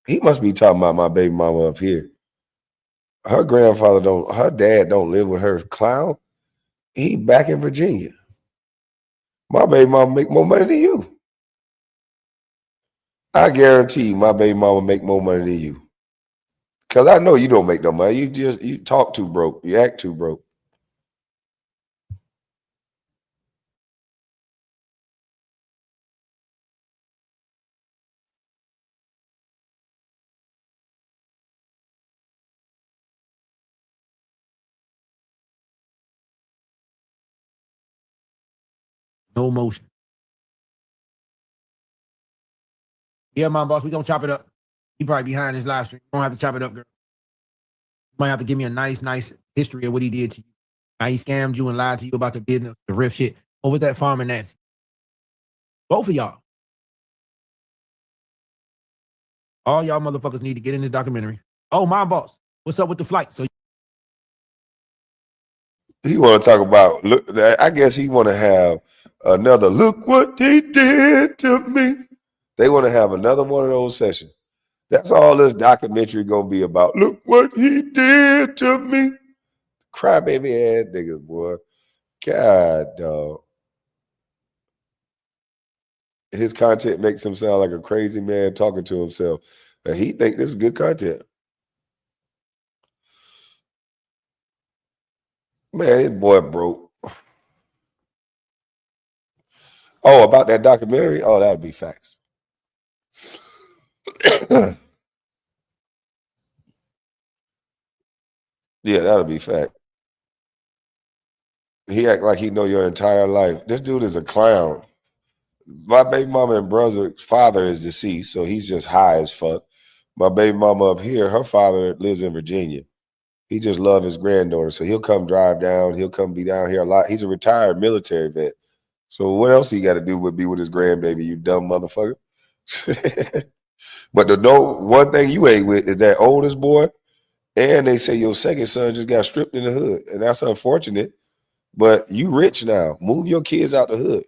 He must be talking about my baby mama up here. Her dad don't live with her. Clown. He back in Virginia. My baby mama make more money than you. I guarantee you my baby mama make more money than you. Cause I know you don't make no money. You talk too broke. You act too broke. No motion. Yeah, my boss, we gonna chop it up. He probably behind his live stream. You don't have to chop it up, girl. You might have to give me a nice history of what he did to you. How he scammed you and lied to you about the business, the riff shit. What was that farmer Nancy? Both of y'all. All y'all motherfuckers need to get in this documentary. Oh, my boss. What's up with the flight? So He want to talk about. Look, I guess he want to have another. Look what he did to me. They want to have another one of those sessions. That's all this documentary gonna be about. Look what he did to me. Crybaby ass niggas, boy. God, dog. His content makes him sound like a crazy man talking to himself. And he think this is good content. Man, this boy broke. Oh, about that documentary? Oh, that'd be facts. Yeah, that'll be fact. He act like he know your entire life. This dude is a clown. My baby mama and brother's father is deceased, so he's just high as fuck. My baby mama up here, her father lives in Virginia. He just love his granddaughter, so he'll come drive down. He'll come be down here a lot. He's a retired military vet. So what else he got to do but be with his grandbaby, you dumb motherfucker? But one thing you ain't with is that oldest boy, and they say your second son just got stripped in the hood, and that's unfortunate. But you rich now. Move your kids out the hood.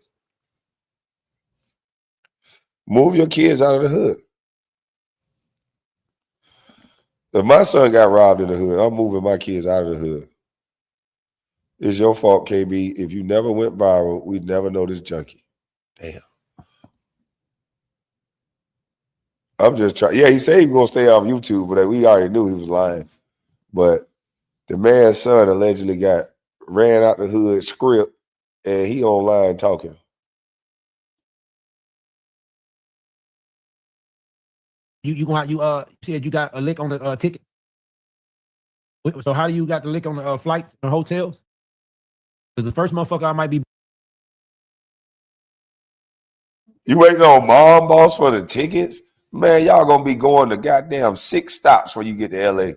Move your kids out of the hood. If my son got robbed in the hood, I'm moving my kids out of the hood. It's your fault, KB. If you never went viral, we'd never know this junkie. Damn. I'm just trying. Yeah, he said he was gonna stay off YouTube, but we already knew he was lying. But the man's son allegedly got ran out the hood script, and he online talking. you said you got a lick on the ticket. So how do you got the lick on the flights and hotels? Because the first motherfucker I might be. You waiting on mom boss for the tickets? Man, y'all gonna be going to goddamn 6 stops when you get to LA.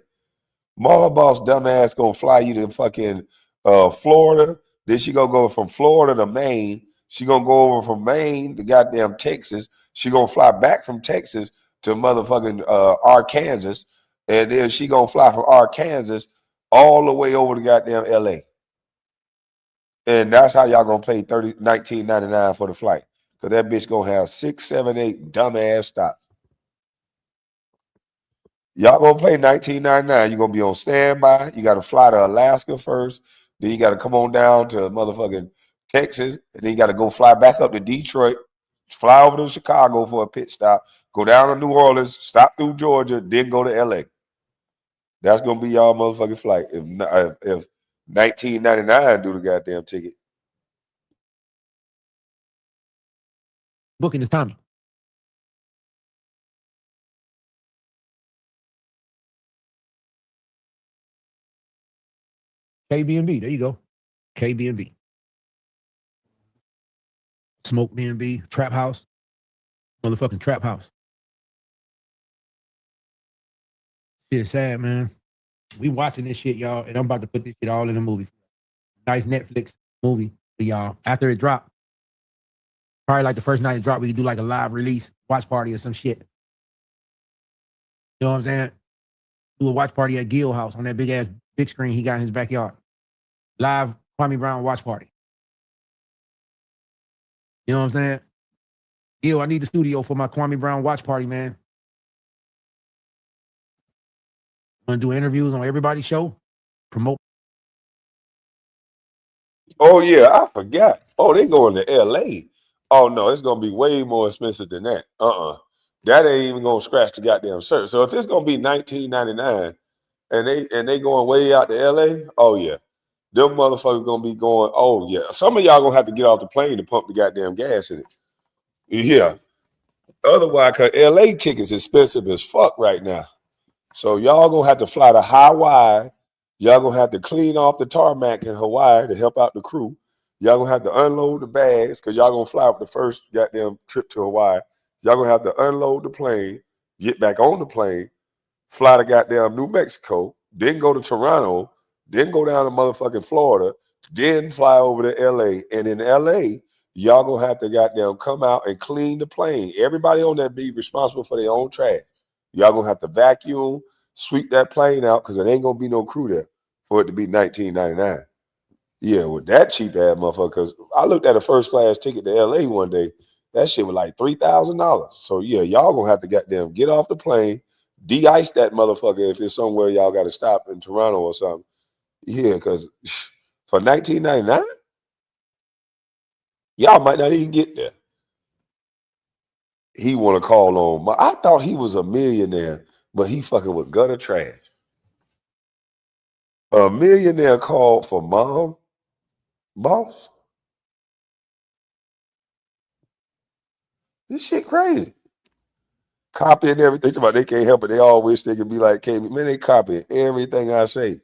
Mom boss dumbass gonna fly you to fucking Florida. Then she gonna go from Florida to Maine. She gonna go over from Maine to goddamn Texas. She gonna fly back from Texas to motherfucking Arkansas. And then she gonna fly from Arkansas all the way over to goddamn LA. And that's how y'all gonna pay $19.99 for the flight. Because that bitch gonna have 6, 7, 8 dumbass stops. Y'all gonna play 1999. You're gonna be on standby. You gotta fly to Alaska first. Then you gotta come on down to motherfucking Texas. And then you gotta go fly back up to Detroit. Fly over to Chicago for a pit stop. Go down to New Orleans. Stop through Georgia. Then go to LA. That's gonna be y'all motherfucking flight. If 1999 do the goddamn ticket. Booking is Tommy. KB&B. There you go. KB&B. Smoke B&B. Trap House. Motherfucking Trap House. Shit sad, man. We watching this shit, y'all, and I'm about to put this shit all in a movie. Nice Netflix movie for y'all. After it dropped, probably like the first night it dropped, we could do like a live release, watch party or some shit. You know what I'm saying? Do a watch party at Gil House on that big screen he got in his backyard. Live Kwame Brown watch party. You know what I'm saying? Gil, I need the studio for my Kwame Brown watch party, man. I'm gonna do interviews on everybody's show, promote. Oh yeah, I forgot. Oh, they going to LA. Oh no, it's gonna be way more expensive than that. That ain't even gonna scratch the goddamn surface. So if it's gonna be 1999 and they going way out to LA, oh yeah. Them motherfuckers gonna be going, oh yeah. Some of y'all gonna have to get off the plane to pump the goddamn gas in it. Yeah. Otherwise, cause LA tickets expensive as fuck right now. So y'all gonna have to fly to Hawaii. Y'all gonna have to clean off the tarmac in Hawaii to help out the crew. Y'all gonna have to unload the bags because y'all gonna fly up the first goddamn trip to Hawaii. Y'all gonna have to unload the plane, get back on the plane, fly to goddamn New Mexico, then go to Toronto, then go down to motherfucking Florida, then fly over to LA. And in LA, y'all gonna have to goddamn come out and clean the plane. Everybody on that be responsible for their own trash. Y'all gonna have to vacuum, sweep that plane out because it ain't gonna be no crew there for it to be 1999. Yeah, with that cheap ass motherfucker. Because I looked at a first class ticket to LA one day. That shit was like $3,000. So yeah, y'all gonna have to goddamn get off the plane, de-ice that motherfucker if it's somewhere y'all got to stop in Toronto or something. Yeah, because for 1999, y'all might not even get there. He want to call on. I thought he was a millionaire, but he fucking with gutter trash. A millionaire called for mom, boss. This shit crazy. Copying everything. About they can't help it. They all wish they could be like KB. Man, they copying everything I say.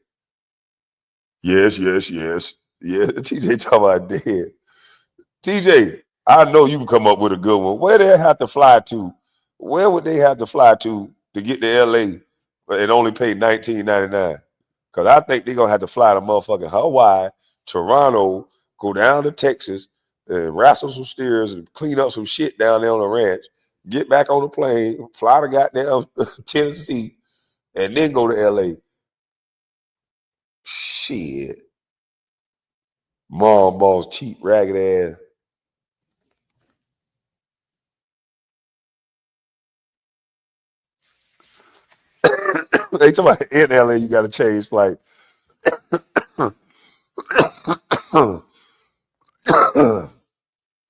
Yes, yes, yes. Yeah, TJ talking about dead. TJ, I know you can come up with a good one. Where they have to fly to? Where would they have to fly to get to LA and only pay $19.99? Because I think they're gonna have to fly to motherfucking Hawaii, Toronto, go down to Texas, and wrestle some steers and clean up some shit down there on the ranch, get back on the plane, fly to goddamn Tennessee, and then go to LA. Shit. Mom balls cheap, ragged ass. They talking about in LA, you got to change flight.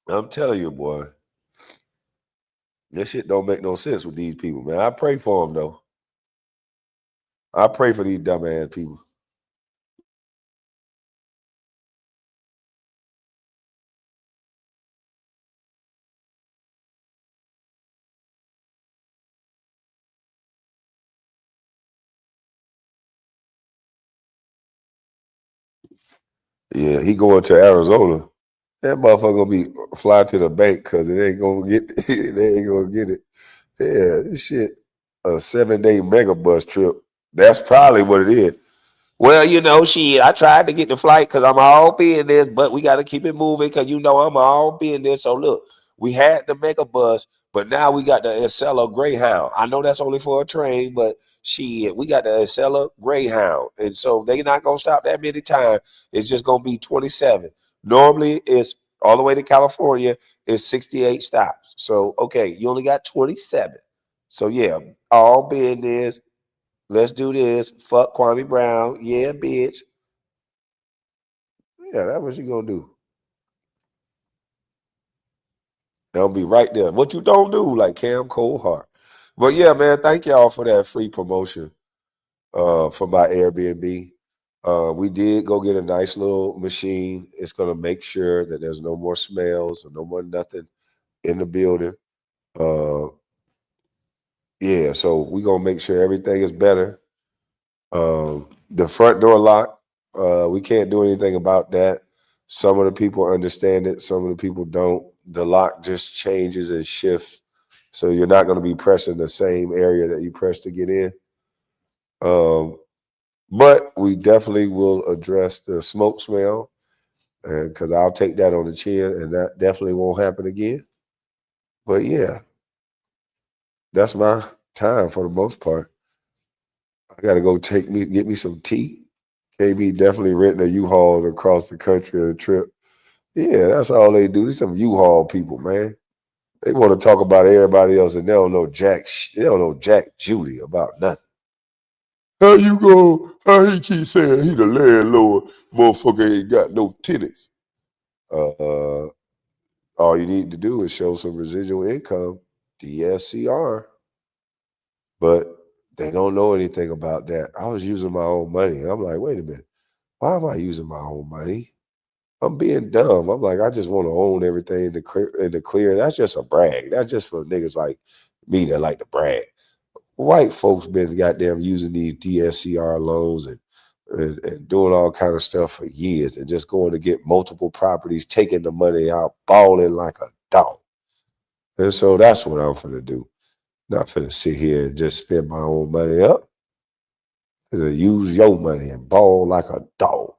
I'm telling you, boy, this shit don't make no sense with these people, man. I pray for them though. I pray for these dumbass people. Yeah, he going to Arizona. That motherfucker gonna be fly to the bank because it ain't gonna get they ain't gonna get it. Yeah, this shit a 7-day mega bus trip. That's probably what it is. Well, shit, I tried to get the flight because I'm all being this, but we got to keep it moving because I'm all being this. So look, we had the mega bus, but now we got the Acela Greyhound. I know that's only for a train, but shit, we got the Acela Greyhound. And so they're not going to stop that many times. It's just going to be 27. Normally it's all the way to California is 68 stops. So okay, you only got 27. So yeah, all business. Let's do this. Fuck Kwame Brown. Yeah, bitch. Yeah, that's what you gonna do. They'll be right there. What you don't do, like Cam Coldheart. But yeah, man, thank y'all for that free promotion for my Airbnb. We did go get a nice little machine. It's gonna make sure that there's no more smells or no more nothing in the building. Uh, yeah, so we gonna make sure everything is better. The front door lock, we can't do anything about that. Some of the people understand it, some of the people don't. The lock just changes and shifts. So you're not going to be pressing the same area that you press to get in. Um, but we definitely will address the smoke smell, because I'll take that on the chin, and that definitely won't happen again. But yeah, that's my time for the most part. I got to go get me some tea. KB definitely renting a U-Haul across the country on a trip. Yeah, that's all they do. These some U-Haul people, man. They want to talk about everybody else, and they don't know they don't know Jack Judy about nothing. How you go? How he keep saying he the landlord? Motherfucker ain't got no tenants. Uh, all you need to do is show some residual income, DSCR. But they don't know anything about that. I was using my own money, and I'm like, wait a minute, why am I using my own money? I'm being dumb. I'm like, I just want to own everything in the clear. That's just a brag. That's just for niggas like me that like to brag. White folks been goddamn using these DSCR loans and doing all kind of stuff for years, and just going to get multiple properties, taking the money out, balling like a dog. And so that's what I'm finna do. Not finna sit here and just spend my own money up. Finna use your money and ball like a dog.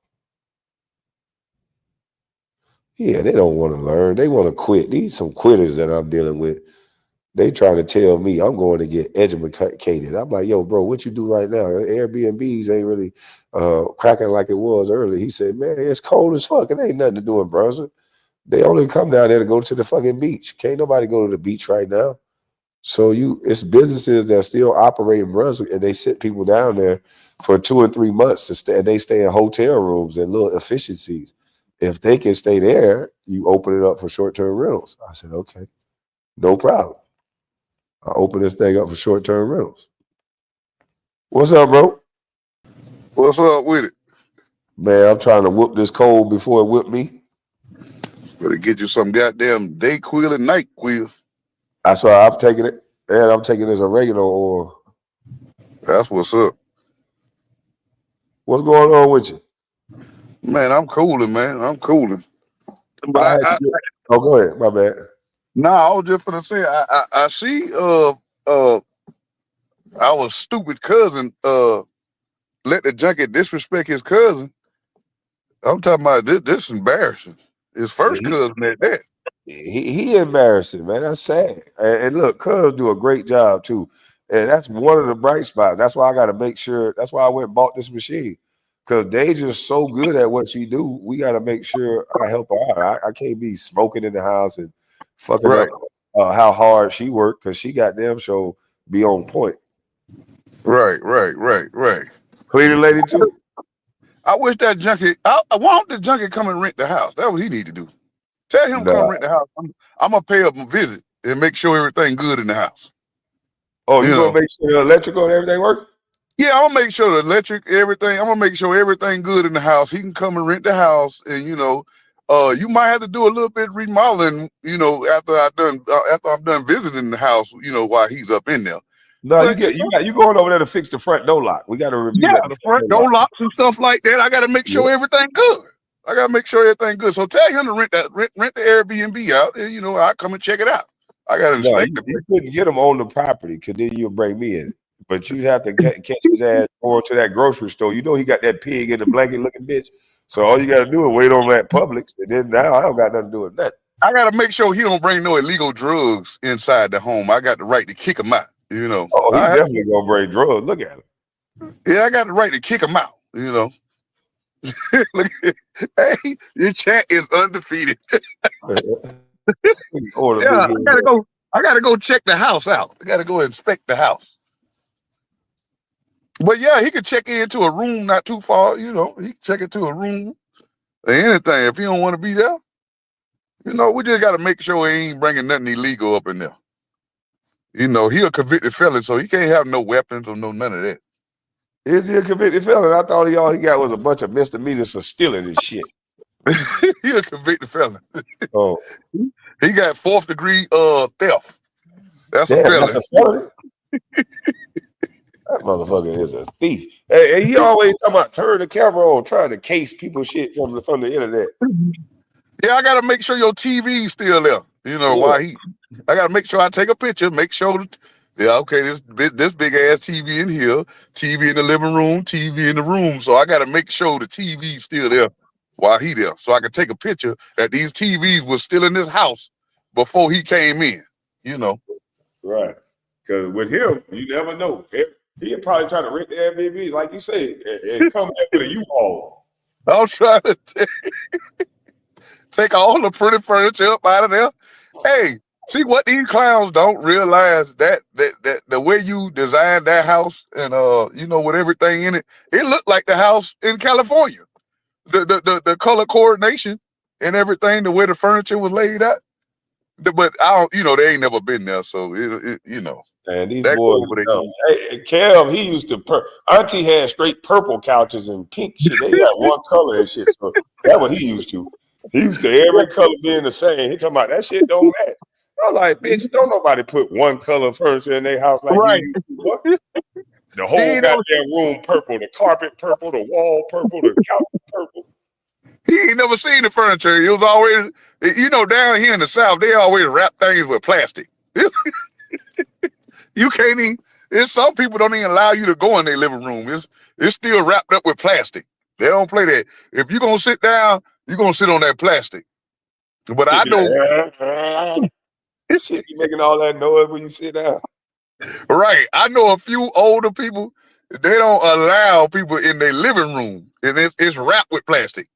Yeah, they don't want to learn. They want to quit. These some quitters that I'm dealing with. They trying to tell me I'm going to get educated. I'm like, yo, bro, what you do right now? Airbnbs ain't really cracking like it was early. He said, man, it's cold as fuck. It ain't nothing to do in Brunswick. They only come down there to go to the fucking beach. Can't nobody go to the beach right now. So it's businesses that still operate in Brunswick, and they sit people down there for 2 or 3 months to stay. And they stay in hotel rooms and little efficiencies. If they can stay there, you open it up for short-term rentals. I said, okay, no problem. I open this thing up for short-term rentals. What's up, bro? What's up with it? Man, I'm trying to whoop this cold before it whip me. Better get you some goddamn Dayquil and NyQuil. That's why I'm taking it. And I'm taking this oregano oil. That's what's up. What's going on with you? Man, I'm cooling, man. I'm cooling. But I had to get. Oh, go ahead. My bad. I was just gonna say I see our stupid cousin let the junkie disrespect his cousin. I'm talking about this embarrassing. His Yeah, first cousin at that. he embarrassing, man. That's sad. And look, Cuz do a great job too. And that's one of the bright spots. That's why I got to make sure. That's why I went and bought this machine. Because Deja's so good at what she do. We got to make sure I help her out. I can't be smoking in the house and fucking up Right, how hard she worked, because she got damn show be on point. right. Cleaning lady too. I wish that junkie. I want the junkie come and rent the house. That's what he need to do. Tell him come Nah. rent the house. I'm gonna pay up a visit and make sure everything good in the house. Oh, You you gonna know. make sure the electrical and everything work? Yeah, I'm gonna make sure the electric, everything. I'm gonna make sure everything good in the house. He can come and rent the house, and you might have to do a little bit of remodeling. After I'm done visiting the house. While he's up in there. No, But you going over there to fix the front door lock. We got to review yeah, that the before front door door lock. locks and stuff like that. I got to make Yeah. sure everything good. I got to make sure everything good. So tell him to rent the Airbnb out, and I come and check it out. I got to No, inspect you it. couldn't get him on the property, because then you'll bring me in. But you'd have to catch his ass going to that grocery store. You know he got that pig in the blanket looking bitch. So all you got to do is wait on that Publix, and then now I don't got nothing to do with that. I got to make sure he don't bring no illegal drugs inside the home. I got the right to kick him out. Oh, he definitely gonna bring drugs. Look at him. Yeah, I got the right to kick him out. Look, hey, your chat is undefeated. Order Yeah, big I head. gotta go. I gotta go check the house out. I gotta go inspect the house. But yeah, he could check into a room not too far. You know, he can check into a room or anything. If he don't want to be there, you know, we just gotta make sure he ain't bringing nothing illegal up in there. You know, he a convicted felon, so he can't have no weapons or no none of that. Is he a convicted felon? I thought all he got was a bunch of misdemeanors for stealing his shit. He a convicted felon. Oh, He got 4th degree theft. That's a damn, that's felon. a felony. That motherfucker is a thief. Hey, he always talking about turn the camera on, trying to case people shit from the internet. Yeah, I gotta make sure your TV's still there. You know, Yeah, I gotta make sure I take a picture, make sure yeah, okay, this big ass TV in here, TV in the living room, TV in the room. So I gotta make sure the TV's still there while he there. So I can take a picture that these TVs was still in this house before he came in. You know. right. Because with him, you never know. He'll probably try to rent the Airbnb, like you say, and come back with a U-Haul. I'm trying to take all the pretty furniture up out of there. Hey, see what these clowns don't realize that the way you designed that house and you know, with everything in it, it looked like the house in California. The color coordination and everything, the way the furniture was laid out. But I don't, you know, they ain't never been there, so you know, And these that go boys, over their you know, head. hey, Kev, he used to, Auntie had straight purple couches and pink shit. They got one color and shit. So that's what he used to. He used to every color being the same. He talking about that shit don't match. I'm like, bitch, don't nobody put one color furniture in their house like you Right. used to. What? The He whole ain't never, goddamn room purple, the carpet purple, the wall purple, the couch purple. he ain't never seen the furniture. It was always, you know, down here in the South, they always wrap things with plastic. You can't even. It's some people don't even allow you to go in their living room. It's still wrapped up with plastic. They don't play that. If you're gonna sit down, you're gonna sit on that plastic. But Shit I be know, like, shit be making all that noise when you sit down. right? I know a few older people. They don't allow people in their living room, and it's wrapped with plastic.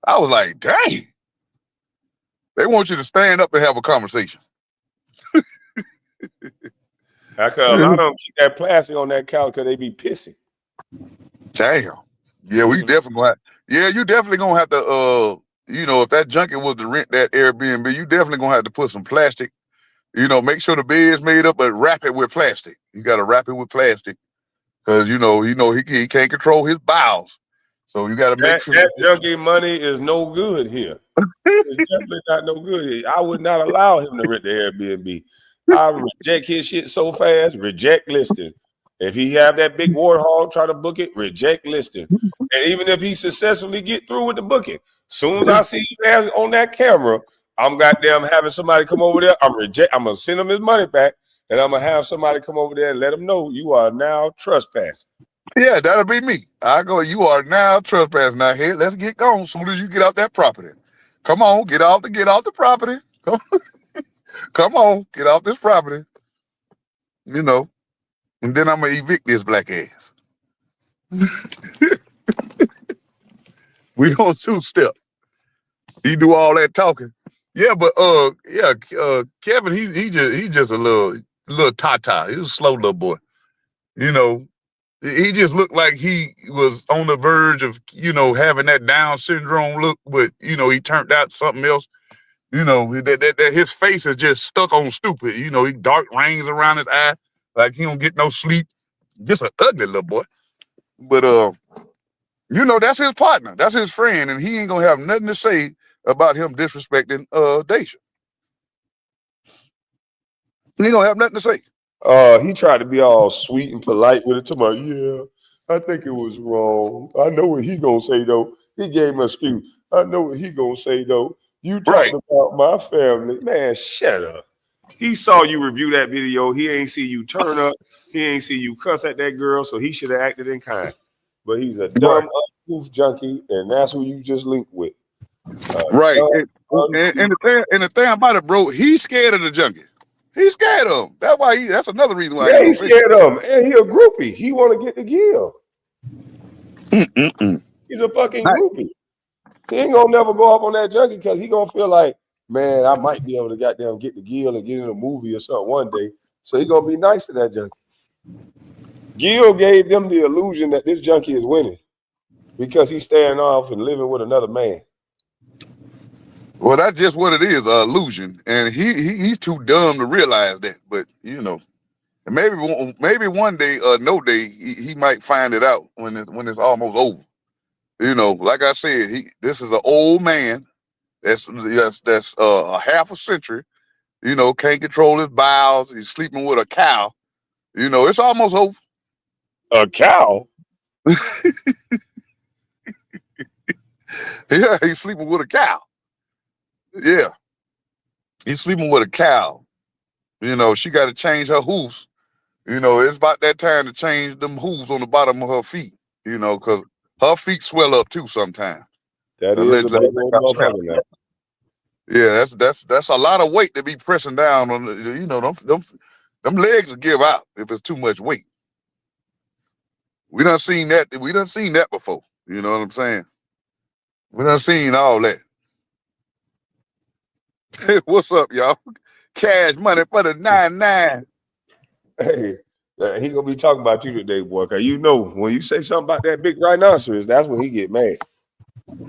I was like, dang. They want you to stand up and have a conversation. Because a lot of them keep that plastic on that couch because they be pissing. Damn. Yeah, we definitely gonna yeah, you definitely gonna have to you know, if that junkie was to rent that Airbnb, you definitely gonna have to put some plastic, you know, make sure the bed's made up, but wrap it with plastic. You gotta wrap it with plastic. Cause you know he can't control his bowels. So you gotta make sure That junkie money is no good here. It's definitely not no good here. I would not allow him to rent the Airbnb. I reject his shit so fast, reject listing. If he have that big warthog, try to book it, reject listing. And even if he successfully get through with the booking, soon as I see his ass on that camera, I'm goddamn having somebody come over there. I'm gonna send him his money back, and I'm gonna have somebody come over there and let him know you are now trespassing. yeah, that'll be me. I go, you are now trespassing. Now here, let's get going. As soon as you get out that property. Come on, get off the property. Come on, get off this property. You know. And then I'm gonna evict this black ass. We on 2-step. He do all that talking. Yeah, but Kevin, he just a little tata. He was a slow little boy. You know, he just looked like he was on the verge of, you know, having that Down syndrome look, but you know, he turned out something else. You know, that his face is just stuck on stupid. You know, he dark rings around his eye, like he don't get no sleep. Just an ugly little boy. But you know, that's his partner, that's his friend, and he ain't gonna have nothing to say about him disrespecting Daisha. He ain't gonna have nothing to say. He tried to be all sweet and polite with it. To my, yeah, I think it was wrong. I know what he gonna say though. He gave me a excuse. I know what he gonna say though. You Right. talked about my family, man. Shut up. He saw you review that video. He ain't see you turn up. He ain't see you cuss at that girl. So he should have acted in kind. But he's a Right. dumb, uncouth junkie, and that's who you just linked with. Right. Dumb, uncouth. And the thing about it, bro, he's scared of the junkie. He's scared of him. That's why that's another reason why Yeah, he's scared of him, and he a groupie. He want to get the gill. Mm-mm-mm. He's a fucking Not, groupie. He ain't gonna never go up on that junkie because he gonna feel like, man, I might be able to goddamn get the Gil and get in a movie or something one day. So he gonna be nice to that junkie. Gil gave them the illusion that this junkie is winning because he's standing off and living with another man. well, that's just what it is, illusion, and he's too dumb to realize that. But maybe one day, no day, he might find it out when it's almost over. Like I said, this is an old man that's a half a century. Can't control his bowels. He's sleeping with a cow. It's almost over. A cow? Yeah, he's sleeping with a cow. Yeah, he's sleeping with a cow. She got to change her hoofs. It's about that time to change them hooves on the bottom of her feet. Because her feet swell up too sometimes. That is Allegedly, about one motherfucker now. yeah, that's a lot of weight to be pressing down on. Them legs will give out if it's too much weight. We done seen that. We done seen that before. You know what I'm saying? We done seen all that. What's up, y'all? Cash money for the 99. Hey, he gonna be talking about you today, boy. Cause when you say something about that big rhinoceros, that's when he get mad.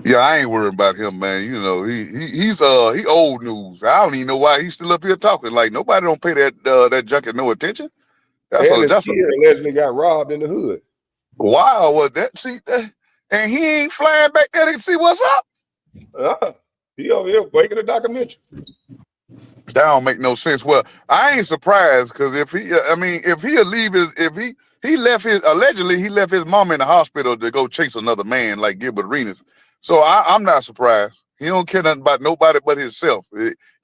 Yeah, I ain't worried about him, man. He's old news. I don't even know why he's still up here talking. Like nobody don't pay that junkie no attention. That's And a his that's a kid allegedly got robbed in the hood. wow. What that see that, and he ain't flying back there to see what's up. He over here making a documentary. That don't make no sense. Well, I ain't surprised because if he left his allegedly he left his mom in the hospital to go chase another man like Gilbert Arenas. So I'm not surprised. He don't care nothing about nobody but himself.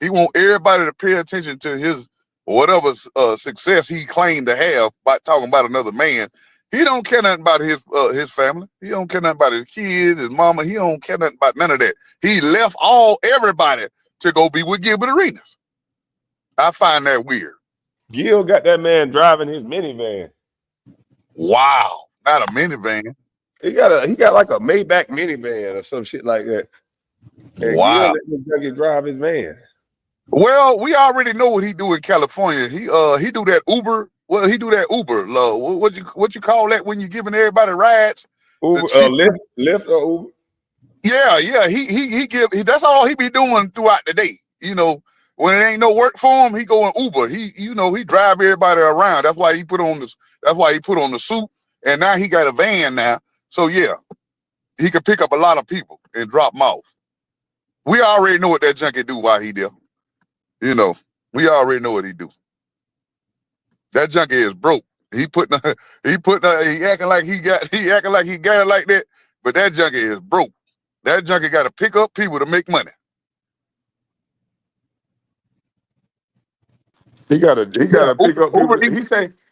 He want everybody to pay attention to his whatever success he claimed to have by talking about another man. He don't care nothing about his family. He don't care nothing about his kids, his mama. He don't care nothing about none of that. He left everybody to go be with Gilbert Arenas. I find that weird. Gil got that man driving his minivan. Wow, not a minivan. He got like a Maybach minivan or some shit like that. And Gil Wow. let this junkie drive his van. Well, we already know what he do in California. He do that Uber. Well, he do that Uber. What you call that when you giving everybody rides? The Uber, cheap. Lyft or Uber. Yeah. That's all he be doing throughout the day. When it ain't no work for him, he go in Uber. He drive everybody around. That's why he put on this. That's why he put on the suit. And now he got a van now. So yeah, he can pick up a lot of people and drop them off. We already know what that junkie do while he there. We already know what he do. That junkie is broke. He acting like he got it like that. But that junkie is broke. That junkie got to pick up people to make money. He gotta Yeah, pick up Uber people. Eats.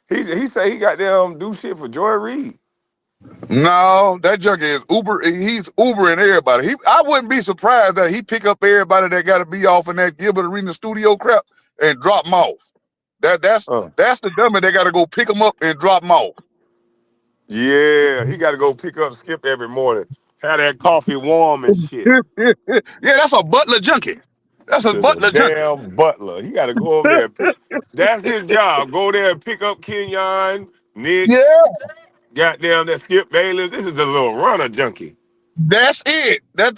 He say he got them do shit for Joy Reid. No, that junkie is Uber. He's Ubering everybody. I wouldn't be surprised that he pick up everybody that got to be off in that Gilbert Arena studio crap and drop them off. That's the dummy that got to go pick them up and drop them off. Yeah, he got to go pick up Skip every morning. Have that coffee warm and shit. Yeah, that's a butler junkie. That's a There's a butler junkie. damn butler. He got to go over there and pick. That's his job. Go there and pick up Kenyon, Nick, Yeah, goddamn that Skip Bayless. This is the little runner junkie. that's it. That's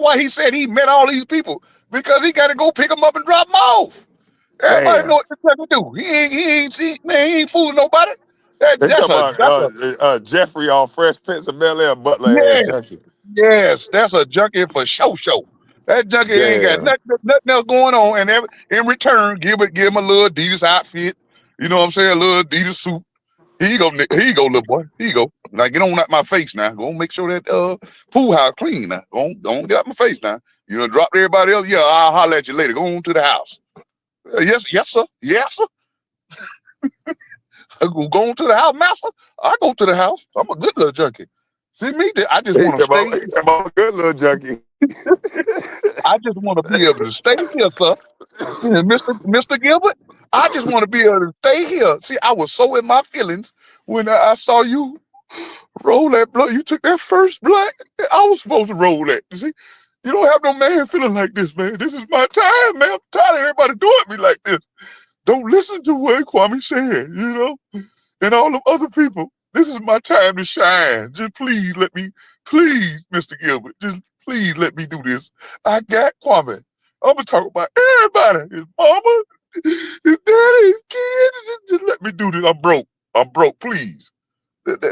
why he said he met all these people because he got to go pick them up and drop them off. Everybody know Damn. what this junkie do. He ain't fooling nobody. They That's talking a about that's a Jeffrey on Fresh Prince of Bel-Air butler ass yeah. junkie. Yes, that's a junkie for show. That junkie ain't got Damn. nothing else going on, and in return, give him a little Adidas outfit. You know what I'm saying? A little Adidas suit. Here you go, little boy. Here you go. Now get on out my face now. Go make sure that pool house clean now. Don't get out my face now. You know, drop everybody else. Yeah, I'll holler at you later. Go on to the house. Yes, sir. Yes, sir. Go on to the house, master. I go to the house. I'm a good little junkie. See me? I just He want to stay. talking about a good little junkie. I just want to be able to stay here, sir. Yeah, Mr. Gilbert, I just want to be able to stay here. See, I was so in my feelings when I saw you Roll that blunt. You took that first blunt. I was supposed to roll that. You see, you don't have no man feeling like this, man. This is my time, man. I'm tired of everybody doing me like this. Don't listen to what Kwame said, you know, and all them other people. This is my time to shine. Just please let me, please, Mr. Gilbert, just please let me do this. I got Kwame. I'm gonna talk about everybody. His mama, his daddy, his kids. Just let me do this. I'm broke. I'm broke. Please.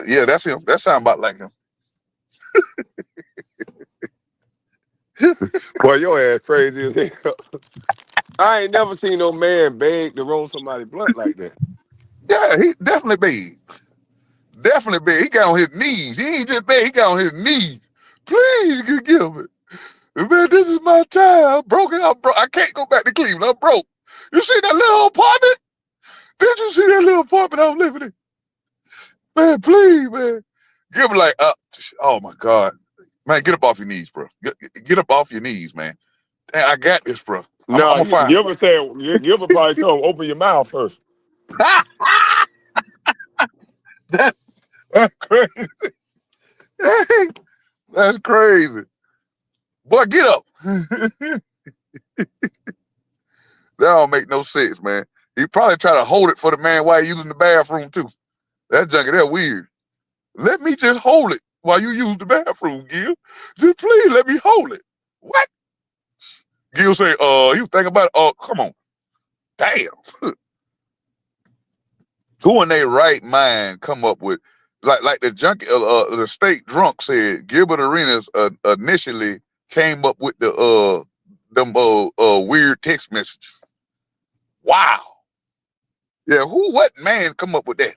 Yeah, that's him. That sound about like him. Boy, your ass crazy as hell. I ain't never seen no man beg to roll somebody blunt like that. Yeah, he definitely big. Definitely big. He got on his knees. He ain't just big. He got on his knees. Please, good Gilbert. Man, this is my time. I'm broke. I can't go back to Cleveland. I'm broke. You see that little apartment? Did you see that little apartment I was living in? Man, please, man. Gilbert like, oh my God. Man, get up off your knees, bro. Get up off your knees, man. Hey, I got this, bro. I'm No, gonna find. Gilbert said, Gilbert probably told him, open your mouth first. That's crazy. That's crazy. Boy, get up. That don't make no sense, man. He probably try to hold it for the man while he using the bathroom too. That junkie, that weird. Let me just hold it while you use the bathroom, Gil. Just please let me hold it. What? Gil say, you think about it? Oh, come on. Damn. Who in their right mind come up with like the junkie the state drunk said Gilbert Arenas initially came up with the them weird text messages. Wow. Yeah, what man come up with that?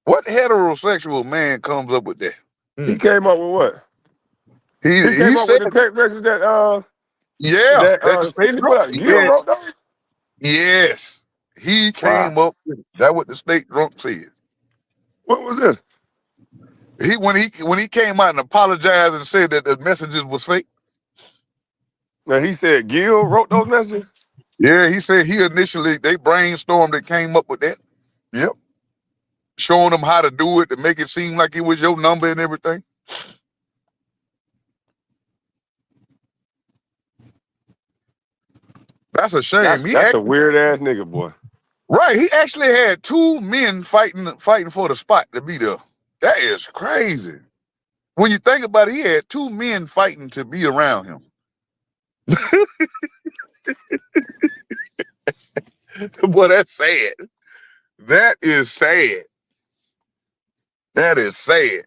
What heterosexual man comes up with that? He came up with what? He He came up said, with the text message that yeah, that the state Cindy put drunk. out. Gil Yeah, wrote those? yes. He Wow. came up with it. That's what the state drunk said. What was this? When he came out and apologized and said that the messages was fake. Now he said Gil wrote those messages? Yeah, he said they brainstormed and came up with that. Yep. Showing them how to do it to make it seem like it was your number and everything. That's a shame. That's a weird ass nigga, boy. Right, he actually had two men fighting for the spot to be there. That is crazy. When you think about it, he had two men fighting to be around him. Boy, that's sad. That is sad. That is sad.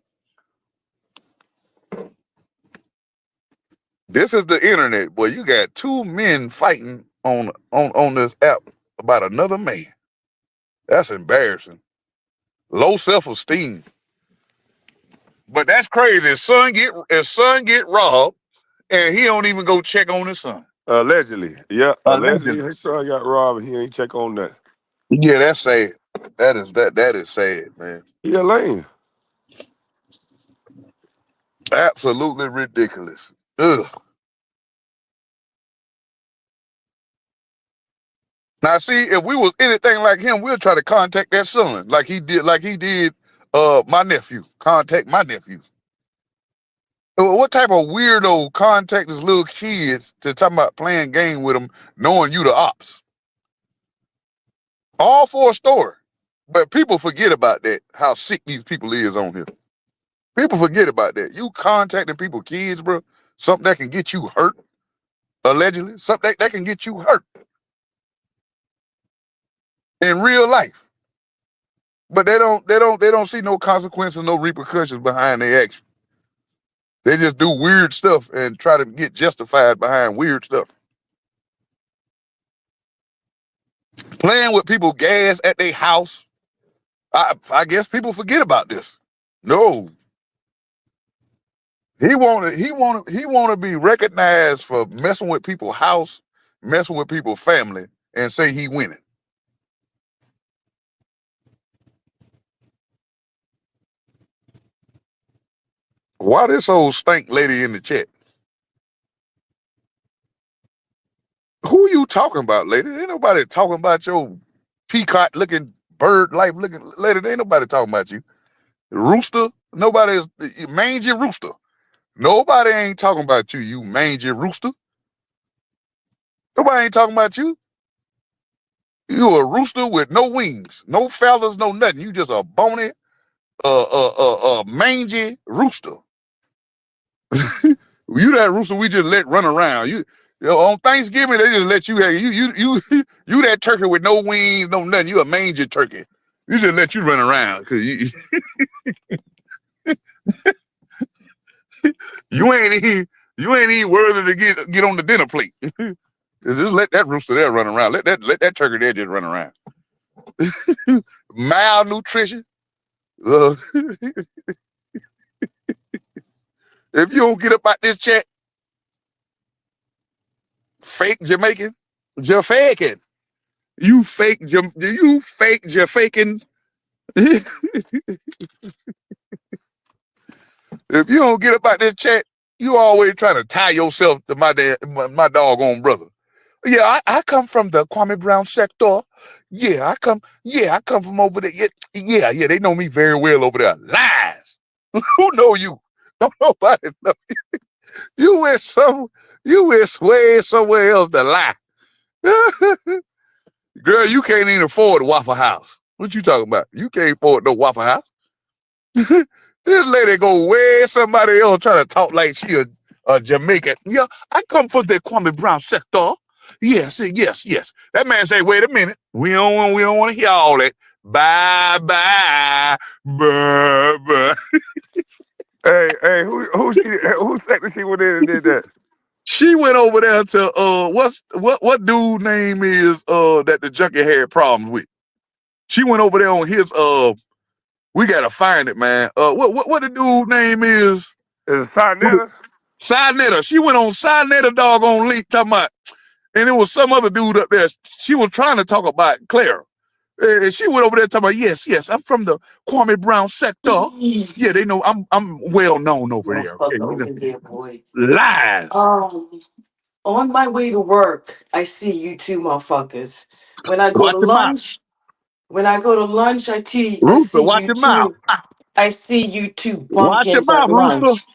This is the internet, boy. You got two men fighting on this app about another man. That's embarrassing. Low self-esteem. But that's crazy. His son get robbed, and he don't even go check on his son. Allegedly. Yeah, allegedly Allegedly. his son got robbed and he ain't check on that. Yeah, that's sad. That is sad, man. He a lame. Absolutely ridiculous. Ugh. Now, see, if we was anything like him, we'll try to contact that son, like he did my nephew. Contact my nephew. What type of weirdo contact his little kids to talk about playing game with them, knowing you the ops? All for a story. But people forget about that, how sick these people is on here. People forget about that. You contacting people, kids, bro, something that can get you hurt, allegedly, something that can get you hurt in real life. But they don't see no consequences, no repercussions behind their action. They just do weird stuff and try to get justified behind weird stuff. Playing with people gas at their house. I guess people forget about this. No. He want to be recognized for messing with people's house, messing with people's family, and say he winning. Why this old stank lady in the chat? Who you talking about, lady? Ain't nobody talking about your peacock looking, bird life looking lady. Ain't nobody talking about you. Rooster. Nobody is mangy rooster. Nobody ain't talking about you, you mangy rooster. Nobody ain't talking about you. You a rooster with no wings, no feathers, no nothing. You just a bony, mangy rooster. You that rooster we just let run around. You know, on Thanksgiving they just let you have you that turkey with no wings, no nothing. You a mangy turkey. You just let you run around because you ain't even you ain't even worthy to get on the dinner plate. Just let that rooster there run around. Let that turkey there just run around. Malnutrition. Uh, if you don't get up out this chat, fake Jamaican, Jafaking. You fake Jafaking. If you don't get up out this chat, you always trying to tie yourself to my doggone brother. Yeah, I come from the Kwame Brown sector. I come from over there. Yeah, they know me very well over there. Lies. Who know you? Don't nobody know. You went way somewhere else to lie. Girl, you can't even afford a Waffle House. What you talking about? You can't afford no Waffle House. This lady go way somebody else trying to talk like she a Jamaican. Yeah, I come from the Kwame Brown sector. Yes. That man say, wait a minute. We don't want to hear all that. Bye. Who sector she went in and did that? She went over there to what dude name is that the junkie had problems with. She went over there on his we gotta find it, man. What the dude name is? Is it Sinetta? Sinetta. She went on Sinetta doggone link talking about, and it was some other dude up there. She was trying to talk about Clara. And she went over there talking about, yes, I'm from the Kwame Brown sector. Yeah, they know I'm well known over there. Okay, Motherfucker over there, boy. lies. On my way to work, I see you two motherfuckers. When I go Watch to your mouth. lunch, I Rooster, see watch you your mouth. two. I see you two Watch your bumpkins at mouth, Rooster. lunch.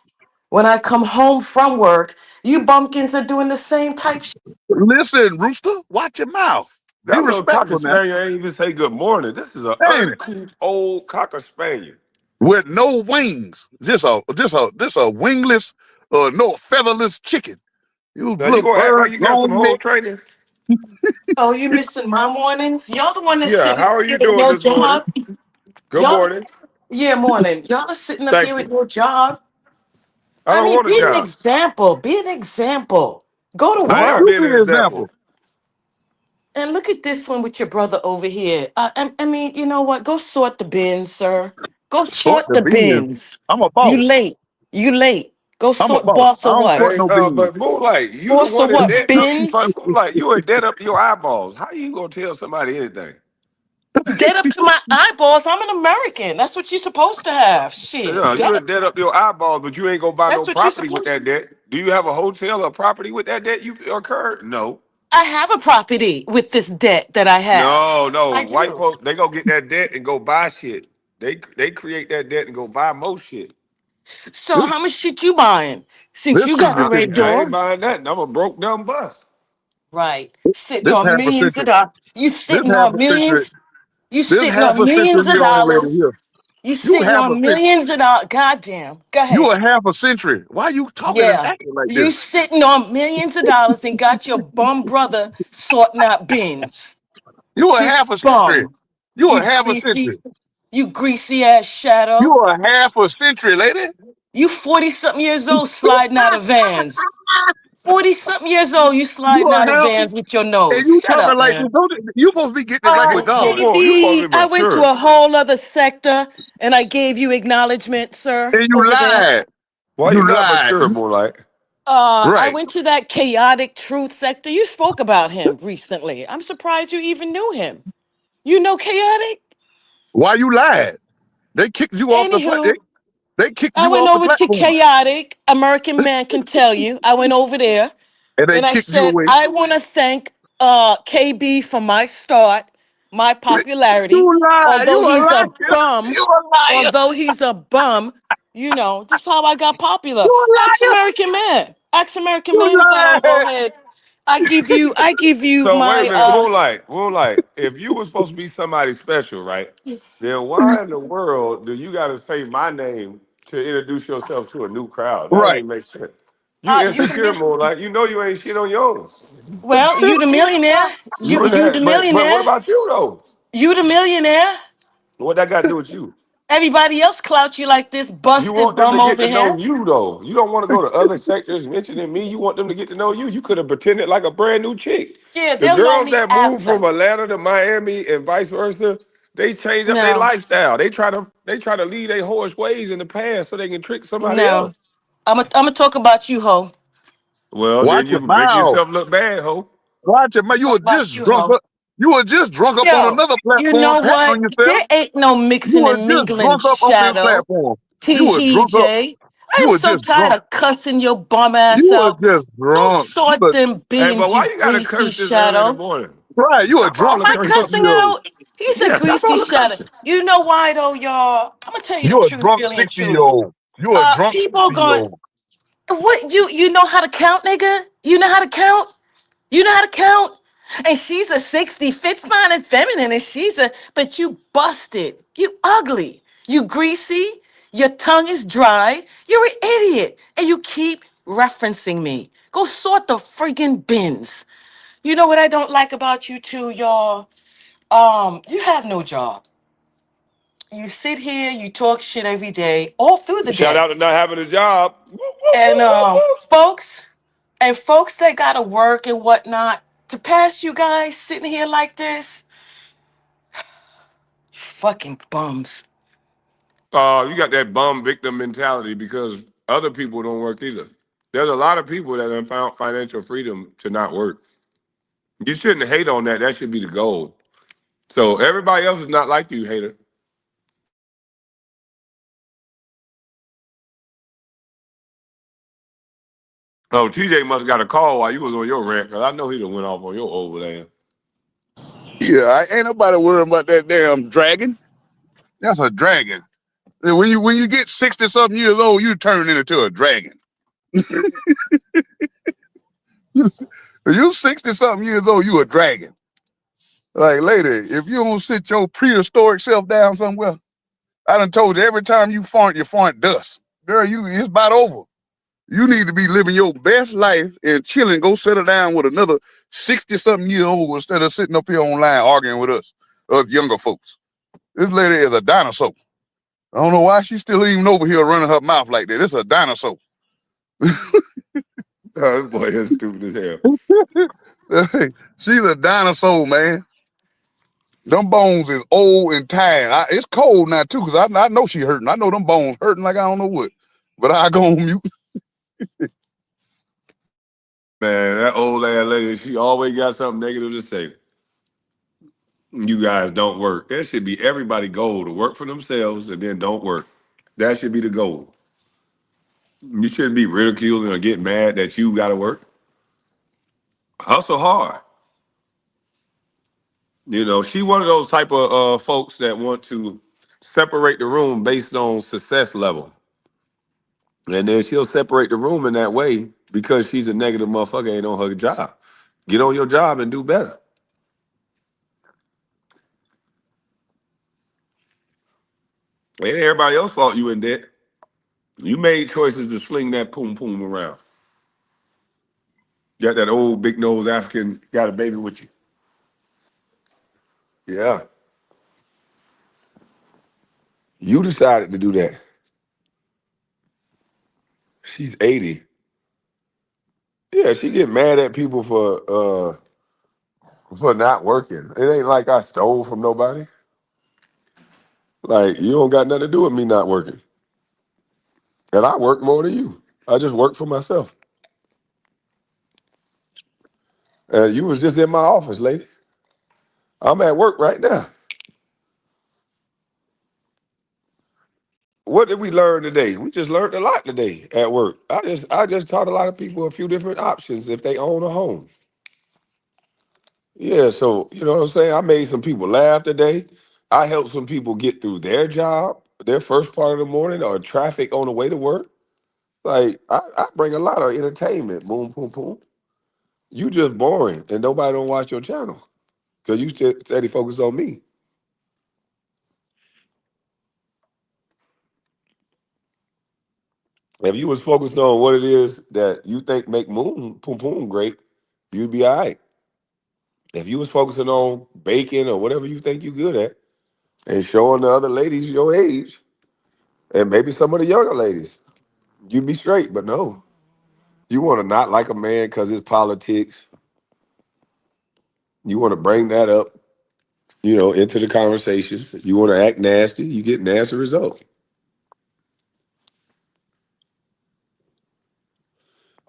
When I come home from work, you bumpkins are doing the same type shit. Listen, Rooster, watch your mouth. Be That little cocker respectful now. spaniel ain't even say good morning. This is an Ain't it? uncouth old cocker spaniel. With no wings. Just a wingless, no featherless chicken. You Now you little gonna act bird, like you got some long whole neck. training? Oh, you missing my mornings? Y'all the one that's Yeah. sitting How are here you with doing no this morning? job. Good Y'all, morning. yeah, morning. Y'all are sitting up here Thank with you. no job. I I don't mean, want a be an job. example. Be an example. Go to I Why am work. you being be an an example. example? And look at this one with your brother over here. I mean, you know what? Go sort the bins, sir. Go Sort sort the the beans. bins. I'm a You boss. late. You late. Go I'm a sort boss. boss I or don't what? sort Hey, no beans. but Moonlight, you the Boss or one that's what? dead up. But Bins. Moonlight, you are dead up your eyeballs. How you gonna tell somebody anything? Dead up to my eyeballs. I'm an American. That's what you're supposed to have. Shit. Yeah, Dead you are up. dead up your eyeballs, but you ain't gonna buy no That's what you're property with supposed that to. debt. Do you have a hotel or property with that debt you incurred? No. I have a property with this debt that I have. No. I White do. folks, they go get that debt and go buy shit. They create that debt and go buy more shit. So This how much shit you buying? Since this you got a secret is red I door. ain't buying nothing. I'm a broke dumb bust. Right. Sitting this on half a millions of century. dollars. You This sitting half on a century. millions. You This sitting half on a century millions of young lady dollars. here. You You sitting half a on century. millions of dollars. Goddamn. Go You ahead. a half a century. Why you talking and Yeah. acting like You this? sitting on millions of dollars and got your bum brother sorting out bins. You a His half a century. bum. You a You half a century. greasy, you greasy ass You shadow. a half a century, lady. You 40 something years old sliding out of vans. 40 something years old, you You sliding a out of half, vans with your and nose. you Shut talking up, like this. man. You supposed to be getting it like a god. You supposed to Baby, be I went to mature. a whole other sector and I gave you acknowledgement, sir, And you over there. lied. Why you You not lied. mature, Moonlight? I Right. went to that chaotic truth sector. You spoke about him recently. I'm surprised you even knew him. You know chaotic? Why you lied? They kicked you off the Anywho, they kicked I you went off the over to platform. chaotic. American man can tell you. I went over there And they and I kicked you said, away. I want to thank KB for my start. my popularity, You lie. You although a he's liar. a bum, You a liar. although he's a bum, this is how I got popular. You a Ask liar. American Man. Ask American You Man if I don't go lie. ahead. I give you So wait a my minute, Moonlight, Moonlight. If you were supposed to be somebody special, right? Then why in the world do you got to say my name to introduce yourself to a new crowd? That don't Right. even make sense. You you the insecure, mi- Moonlight. You know you ain't shit on yours. well, you the millionaire. You You and you the that, but what millionaire. about you though? You the millionaire. What that got to do with you? Everybody else clout you like this You busted want them bum to get over to know here. you though. You don't want to go to other sectors mentioning me. You want them to get to know you. You could have pretended like a brand new chick. Yeah, The they'll know girls me that move after. from Atlanta to Miami and vice versa, they change up their No, lifestyle. They try to leave their horse ways in the past so they can trick somebody no. else. I'm gonna talk about you, ho. Well, Watch then your you make mouth. yourself look bad, ho. Watch your mouth. You Talk were about just you, drunk ho. up. You were just drunk up on Yo, another you platform, know patting what? on yourself. There ain't no You mixing were and just mingling, drunk up on this Shadow. platform. You were T. drunk up. J. I You am were so just tired drunk. of cussing your bum You ass were out. just Go drunk. You sort were them Hey, but beans, why you you gotta greasy curse this early in the shadow. morning? right. You a Stop all drunk the Am I 60 something cursing. cussing year old. out? He's a Yeah, stop all greasy the shadow. cursing. You know why though, y'all? I'm gonna tell you the You a truth, drunk really and 60-year truly. old. You a drunk People 60-year going old. what you know how to count, nigga? You know how to count? You know how to count? And she's a 60, fit, fine, and feminine, and but you busted. You ugly. You greasy. Your tongue is dry. You're an idiot. And you keep referencing me. Go sort the freaking bins. You know what I don't like about you two, y'all? You have no job. You sit here, you talk shit every day, all through the Shout day. out to not having a job. Woo, woo, And woo, woo, woo. folks that gotta work and whatnot, to pass you guys sitting here like this, fucking bums. You got that bum victim mentality because other people don't work either. There's a lot of people that have found financial freedom to not work. You shouldn't hate on that. That should be the goal. So everybody else is not like you, hater. Oh, TJ must have got a call while you was on your rant because I know he done went off on your overland. Yeah, ain't nobody worrying about that damn dragon. That's a dragon. And when you get 60 something years old, you turn into a dragon. You 60 something years old, you a dragon. Like, lady, if you don't sit your prehistoric self down somewhere, I done told you every time you fart dust. Girl, it's about over. You need to be living your best life and chilling. Go settle down with another 60 something year old instead of sitting up here online arguing with us younger folks. This lady is a dinosaur. I don't know why she's still even over here running her mouth like that. This is a dinosaur. Oh, this boy is stupid as hell. She's a dinosaur, man. Them bones is old and tired. It's cold now too, cause I know she hurting. I know them bones hurting like I don't know what. But I go on mute. Man, that old ass lady, she always got something negative to say. You guys don't work. That should be everybody' goal to work for themselves and then don't work. That should be the goal. You shouldn't be ridiculing or get mad that you got to work. Hustle hard. She one of those type of folks that want to separate the room based on success level. And then she'll separate the room in that way because she's a negative motherfucker ain't on her job. Get on your job and do better. Ain't everybody else fault you in debt. You made choices to sling that poom poom around. Got that old big nose African got a baby with you. Yeah. You decided to do that. She's 80. Yeah, she get mad at people for not working. It ain't like I stole from nobody. Like you don't got nothing to do with me not working. And I work more than you. I just work for myself. And you was just in my office, lady. I'm at work right now. What did we learn today? We just learned a lot today at work. I just taught a lot of people a few different options if they own a home. Yeah, so you know what I'm saying? I made some people laugh today. I helped some people get through their job, their first part of the morning, or traffic on the way to work. Like I bring a lot of entertainment. Boom, boom, boom. You just boring and nobody don't watch your channel because you still steady focused on me. If you was focused on what it is that you think make Moon Poom Poom great, you'd be all right. If you was focusing on baking or whatever you think you good at and showing the other ladies your age and maybe some of the younger ladies, you'd be straight. But no, you want to not like a man because it's politics. You want to bring that up, into the conversation. You want to act nasty, you get nasty results.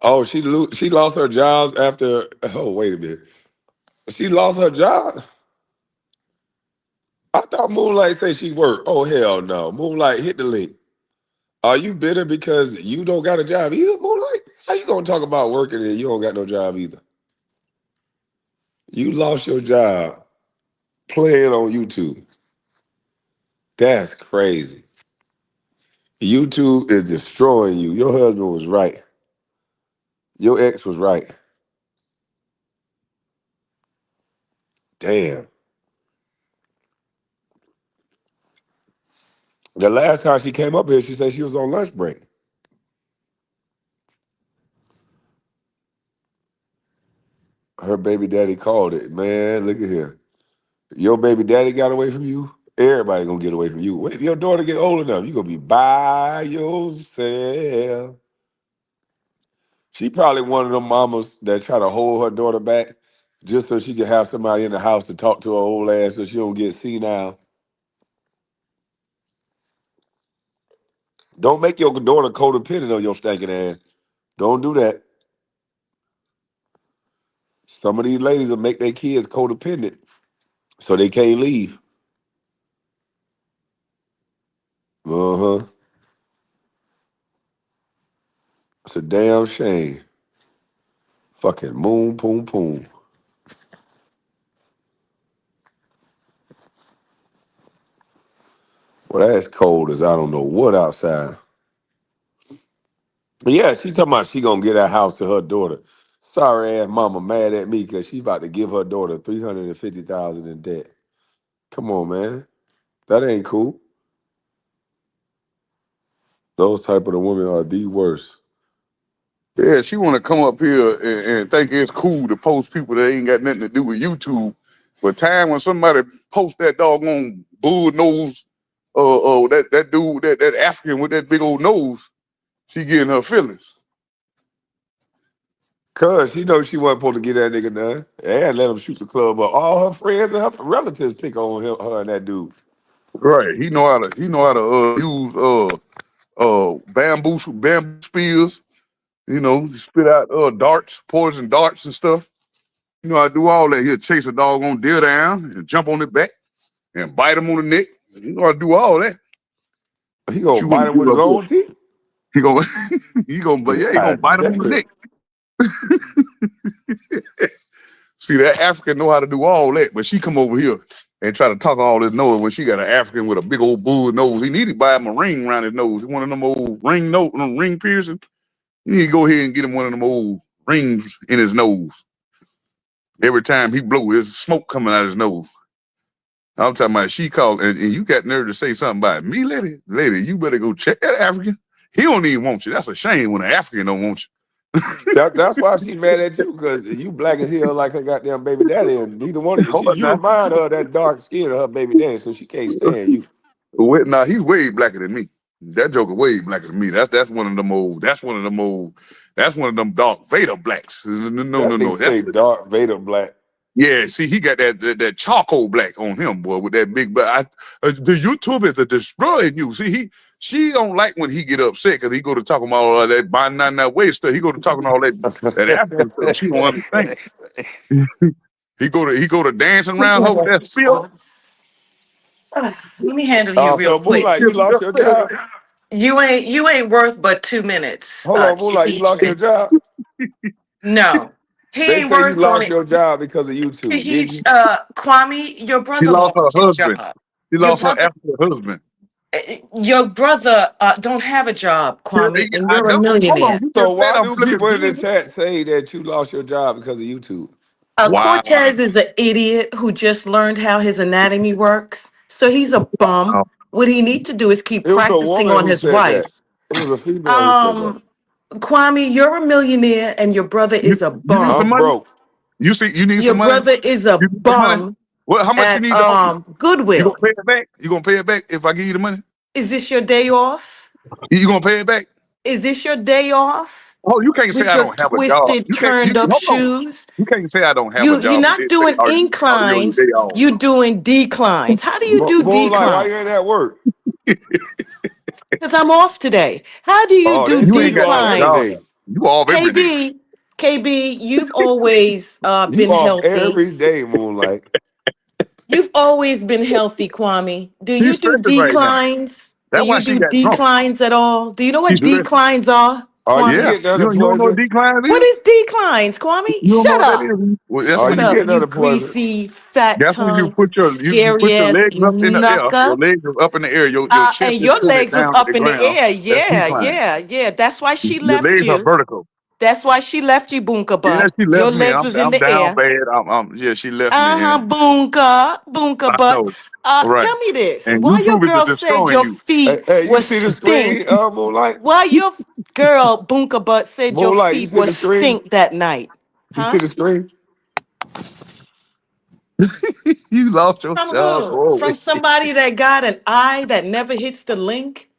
Oh, she lost her jobs after. Oh, wait a minute. She lost her job. I thought Moonlight said she worked. Oh hell no, Moonlight hit the link. Are you bitter because you don't got a job either, Moonlight? How you gonna talk about working and you don't got no job either? You lost your job playing on YouTube. That's crazy. YouTube is destroying you. Your husband was right. Your ex was right. Damn. The last time she came up here, she said she was on lunch break. Her baby daddy called it. Man, look at here. Your baby daddy got away from you. Everybody gonna get away from you. Wait, your daughter get old enough, you gonna be by yourself. She probably one of them mamas that try to hold her daughter back just so she can have somebody in the house to talk to her old ass so she don't get senile. Don't make your daughter codependent on your stinking ass. Don't do that. Some of these ladies will make their kids codependent so they can't leave. Uh-huh. It's a damn shame. Fucking moon, poom, poom. Well, that's cold as I don't know what outside. But yeah, she talking about she gonna get a house to her daughter. Sorry ass mama mad at me because she's about to give her daughter 350,000 in debt. Come on, man. That ain't cool. Those type of the women are the worst. Yeah, she want to come up here and think it's cool to post people that ain't got nothing to do with YouTube. But time when somebody post that doggone bull nose, that dude, that African with that big old nose, she getting her feelings. Cause she knows she wasn't supposed to get that nigga done. And let him shoot the club up. All her friends and her relatives pick on him, her and that dude. Right. He know how to use bamboo spears. Spit out darts, poison darts and stuff. You know how to do all that. He'll chase a doggone deer down and jump on it back and bite him on the neck. You know how to do all that. He What gonna you want bite to him with do his up here? own teeth? He gonna he gonna God bite him on the damn. neck. See, that African know how to do all that, but she come over here and try to talk all this nose when she got an African with a big old bull nose. He need to buy him a ring around his nose. One of them old ring piercing. You need to go ahead and get him one of them old rings in his nose. Every time he blow, there's smoke coming out his nose. I'm talking about she called, and you got nerve to say something about me, lady, you better go check that African. He don't even want you. That's a shame when an African don't want you. That's why she mad at you, because you black as hell like her goddamn baby daddy, and neither one of you. Hold You on remind her of that dark skin of her baby daddy, so she can't stand you. now he's way blacker than me. That joker way blacker than me. That's one of them old. That's one of them old. That's one of them dark Vader blacks. No, That nigga no. say Darth Vader black. Yeah, see, he got that charcoal black on him, boy, with that big. But the YouTube is a destroying you. See, she don't like when he get upset because he go to talking about all that binding on that way stuff. He go to talking all that African stuff. She don't understand. He go to dancing around her with that spear. Let me handle you real So quick. Moonlight, you lost your job. You ain't worth but 2 minutes, Hold on, Moonlight, you lost Keisha. your job. No. He They ain't say you worth on lost it. your job because of YouTube, He, didn't you? Kwame, your She brother lost her lost his husband. job. She Your lost her brother, African husband. your brother don't have a job, Yeah, Kwame, and I you're a know. Hold on. millionaire. You So just said why I'm do flipping people in the beans. chat say that you lost your job because of YouTube? Wow. Cortez is an idiot who just learned how his anatomy works. So he's a bum. Wow. What he need to do is keep It was a practicing woman on who his said that. wife. It was a female who said that. Um, Kwame, you're a millionaire and your brother You is a you need some bum. I'm money? broke. You need Your some money? brother is a You need some money? bum Well, how much you at need to hold it? You gonna Goodwill. pay it back? You gonna pay it back if I give you the money? Is this your day off? You gonna pay it back? Is this your day off? Oh, you can't say With I your don't have a job. twisted, You can't. You turned up hold on. shoes? You can't say I don't have a You're job and not then say, doing are you on your inclines, day off?" you doing declines. How do you do Moonlight, why you ain't at declines? work? Because I'm off today. How do you Oh, do they You say ain't you got no off every job. day. declines? You off every day. KB, you've always You been off healthy. every day, Moonlight. You've always been healthy, Kwame. Do She's you do stressing right now. declines? Do That's why you she do got drunk. declines at all? Do you know She's what Do stressing. declines are, are you Kwame? Yeah. getting You don't know what unemployment? decline What is? is declines, Kwame? You don't know Shut what that up. is? Well, that's Are Shut when you up, getting you unemployment? greasy, fat that's when tongue, you scary put your ass legs up in the air. Your knucker. legs are up in the air. Your chest And is your pointed legs was down to up the in the ground. air. That's Yeah, decline. yeah, yeah. That's why she Your left legs are you. vertical. That's why she left you, Bunka Yeah, butt. she Your left me. legs was in I'm the down air. bad. Yeah, she left me. Uh-huh, And bunka I butt. know. Right. Tell me this. And Why your YouTube is girl just said destroying your you. Hey, feet hey, you was see the stink? screen, Moonlight? Why your girl bunka butt said your Moonlight, you feet see was the screen? stink that night? You see Huh? the screen? You lost your From job. who? Oh, From somebody that got an eye that never hits the link?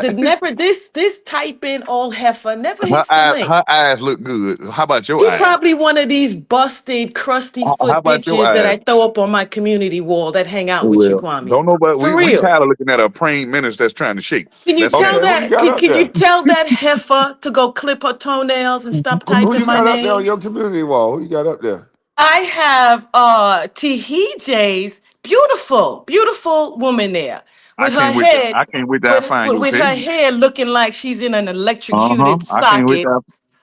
The that never this type in old heifer never hits the link. her eyes look good. How about your She eyes? probably one of these busted, crusty How foot about your bitches that eyes? I throw up on my community wall that hang out with you, Well, Kwame. don't nobody. For We real. tired of looking at a praying minister that's trying to shake. Can you That's tell Okay, all. who you that? got Can, up can you there? tell that heifer to go clip her toenails and stop Who typing you my got up there on name? your community wall? Who you got up there? I have J's beautiful, beautiful woman there I with her can't wait. head, I can't wait to find your with her page. hair looking like she's in an electrocuted I can't wait socket. to.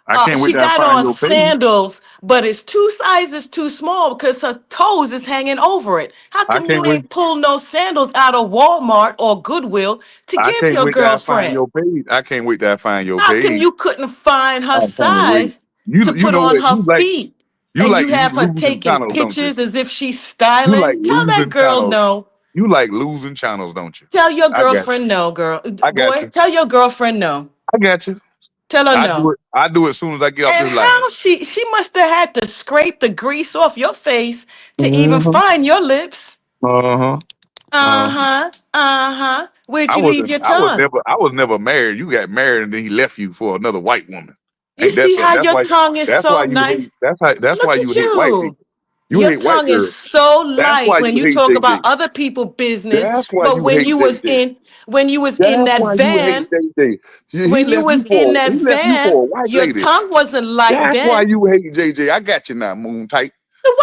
I can't wait She to got find on your page. sandals, but it's two sizes too small because her toes is hanging over it. How I come can't you wait. ain't pull no sandals out of Walmart or Goodwill to I give can't your wait to find girlfriend? your page. I can't wait to find your How come page. you couldn't find I her can't wait. size to You put know on what? her feet? You And you like have her losing taking channels, don't you? pictures as if she's You like styling. Tell that losing girl channels. no. You like losing channels, don't you? Tell your I got you. girlfriend no, girl. I got Boy, you. tell your girlfriend no. I got you. Tell her I do no. it. I do it as soon as I get off And this line. how she must have had to scrape the grease off your face to even Uh-huh. find your lips. Uh-huh. Uh, Uh-huh. Uh-huh. Where'd I you leave wasn't. your tongue? I was never married. You got married and then he left you for another white woman. You Ain't that see so? how your tongue is That's why so you hate. nice? That's why Look you at hate white you. people. You Your hate white tongue is girls. so That's light why when you you hate talk about JJ. other people business, That's why but you hate JJ. when you was in That's that why you hate van, JJ. He when you left you was in for. that He left you for van, a white your lady. tongue wasn't light That's why then. you hate JJ. I got you now, Moon Tight.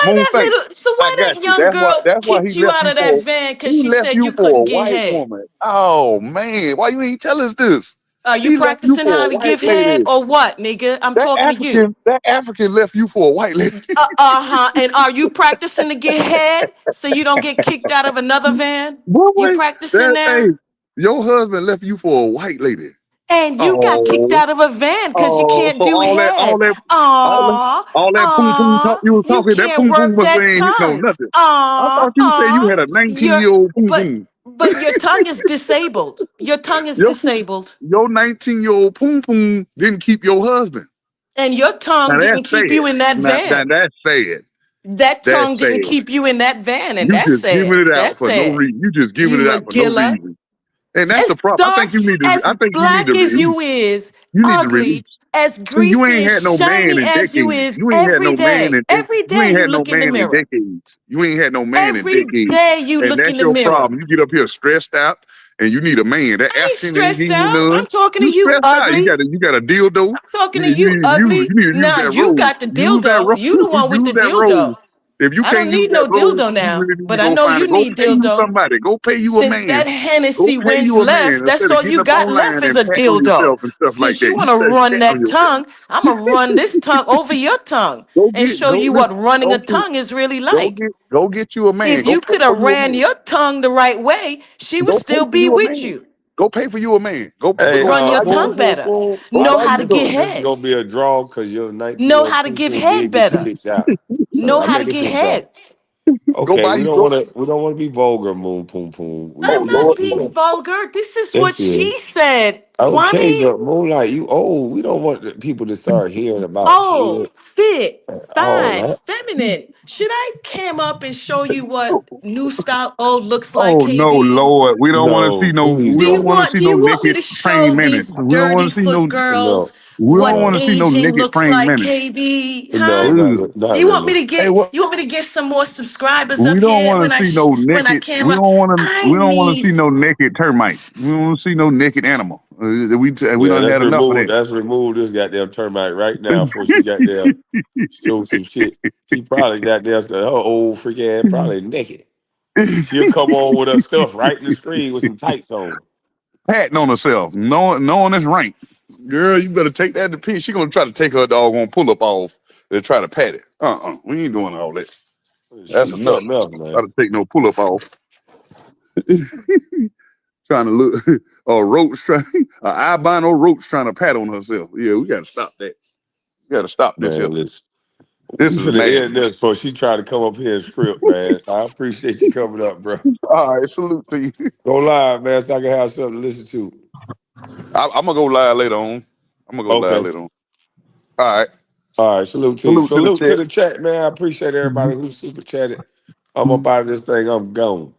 Moon Tight. So I why got that you. young girl That's why he kicked you left out you of that for. van He because she left said you you for a couldn't get white head? woman. Oh man, why you ain't tell us this? Are you He left you practicing for a how to white give head lady. or what, nigga? I'm talking to you. That African left you for a white lady. Uh-huh. And are you practicing to get head so you don't get kicked out of another van? What You was practicing that now? thing? Your husband left you for a white lady. And you got kicked Oh, out of a van because you oh, can't so do head. all that, Aw, all that poom poom talk aw, you was you talking, that can't poom poom work must that ain't hit no tongue. nothing. I Aw, thought you said you aw, had a you're 19-year-old poom but poom. your tongue is disabled. Your tongue is Your disabled. your 19-year-old poom poom didn't keep your husband. And your tongue Now that's didn't keep sad. you in that Now van. that's sad. That That's tongue didn't sad. keep you in that van, and You that's just giving sad. it out That's for no sad. reason. You just giving it You a out for no giller. reason. And that's the As problem. dark, as I think you need black to as release. you is, You need to release. ugly, as See, you greasy ain't and had no man shiny in as you decades. is, every day. Every You day ain't you had no look in the man in mirror. decades. You ain't had no man in Every decades. day you And look in that's the your mirror. problem. You get up here stressed out and you need a man. That I ain't African ain't stressed giving you out. none. I'm talking to You you, stressed out. ugly. You got a dildo. I'm talking to you, ugly. You need to use Now that you rose. got the dildo. You the one with Use the that rose. dildo. If you I don't can't use need that no road, dildo you now, really need to but I go know find you it. Go need pay you dildo. somebody. Go pay you a Since man. that Go Hennessy pay wench you a man left, that's instead of all you getting up got online left is and a pat on dildo. yourself and stuff like Since that. you You want to start run patting on that yourself. tongue, I'm going to run this tongue over your tongue Go and get show go you what listen. running a Go to tongue is really go like. get you a man. If Go you pay could for have you a ran man. your tongue the right way, she would Go pay still for be you a with man. you. Go pay for you a man. Go Hey, Run your buy you boom, tongue boom, better. boom. go Know buy I how to you think get this some. this is head. gonna be a draw because your Know 19-year-old how to poo give poo did head get you better. kicked out. So Know I how to think it's get a draw. head. Go Okay, buy you go. we don't want to be vulgar, moon, poom, poom. We I'm Oh don't need to not Lord. do being that. vulgar. This is Yes, what you. she said, Okay, Kwame. but Moonlight, you old. We don't want the people to start hearing about Oh, head, fit, all fine, that. feminine. Should I cam up and show you what new style old looks like, Oh no, KB? Lord. We don't want to No, see no please we don't want to see Do no you want me naked to show praying minutes. these We don't dirty want to see foot no girls no, we don't what want no, to see no aging naked looks praying like, minutes. KB? no, Huh? Ugh. not You want me really. to Hey, get what some more subscribers we up don't here want to see no when I naked cam up? I we don't want to need see no naked termite. We don't want to see no naked animal. We Yeah, don't had enough of that. let's remove this goddamn termite right now before she got there show some shit. She probably got there, her old freak ass probably naked. She'll come on with her stuff right in the screen with some tights on. Patting on herself, knowing it's rank. Girl, you better take that to pee. She gonna try to take her doggone pull up off and try to pat it. We ain't doing all that. That's She's enough. something else, Try man. to take no pull up off. Trying to look a roach trying a albino roach trying to pat on herself. Yeah, we gotta stop that. We gotta stop this here. Man, listen. This We is finna end madness. this before she try to come up here and script, man. I appreciate you coming up, bro. All right, salute to you. Go live, man, so I can have something to listen to. I'm gonna go live later on. I'm gonna go live Okay. later on. All right. All right. Salute to you. Salute to the Salute to chat. the chat, man. I appreciate everybody who super chatted. I'm up out of this thing. I'm gone.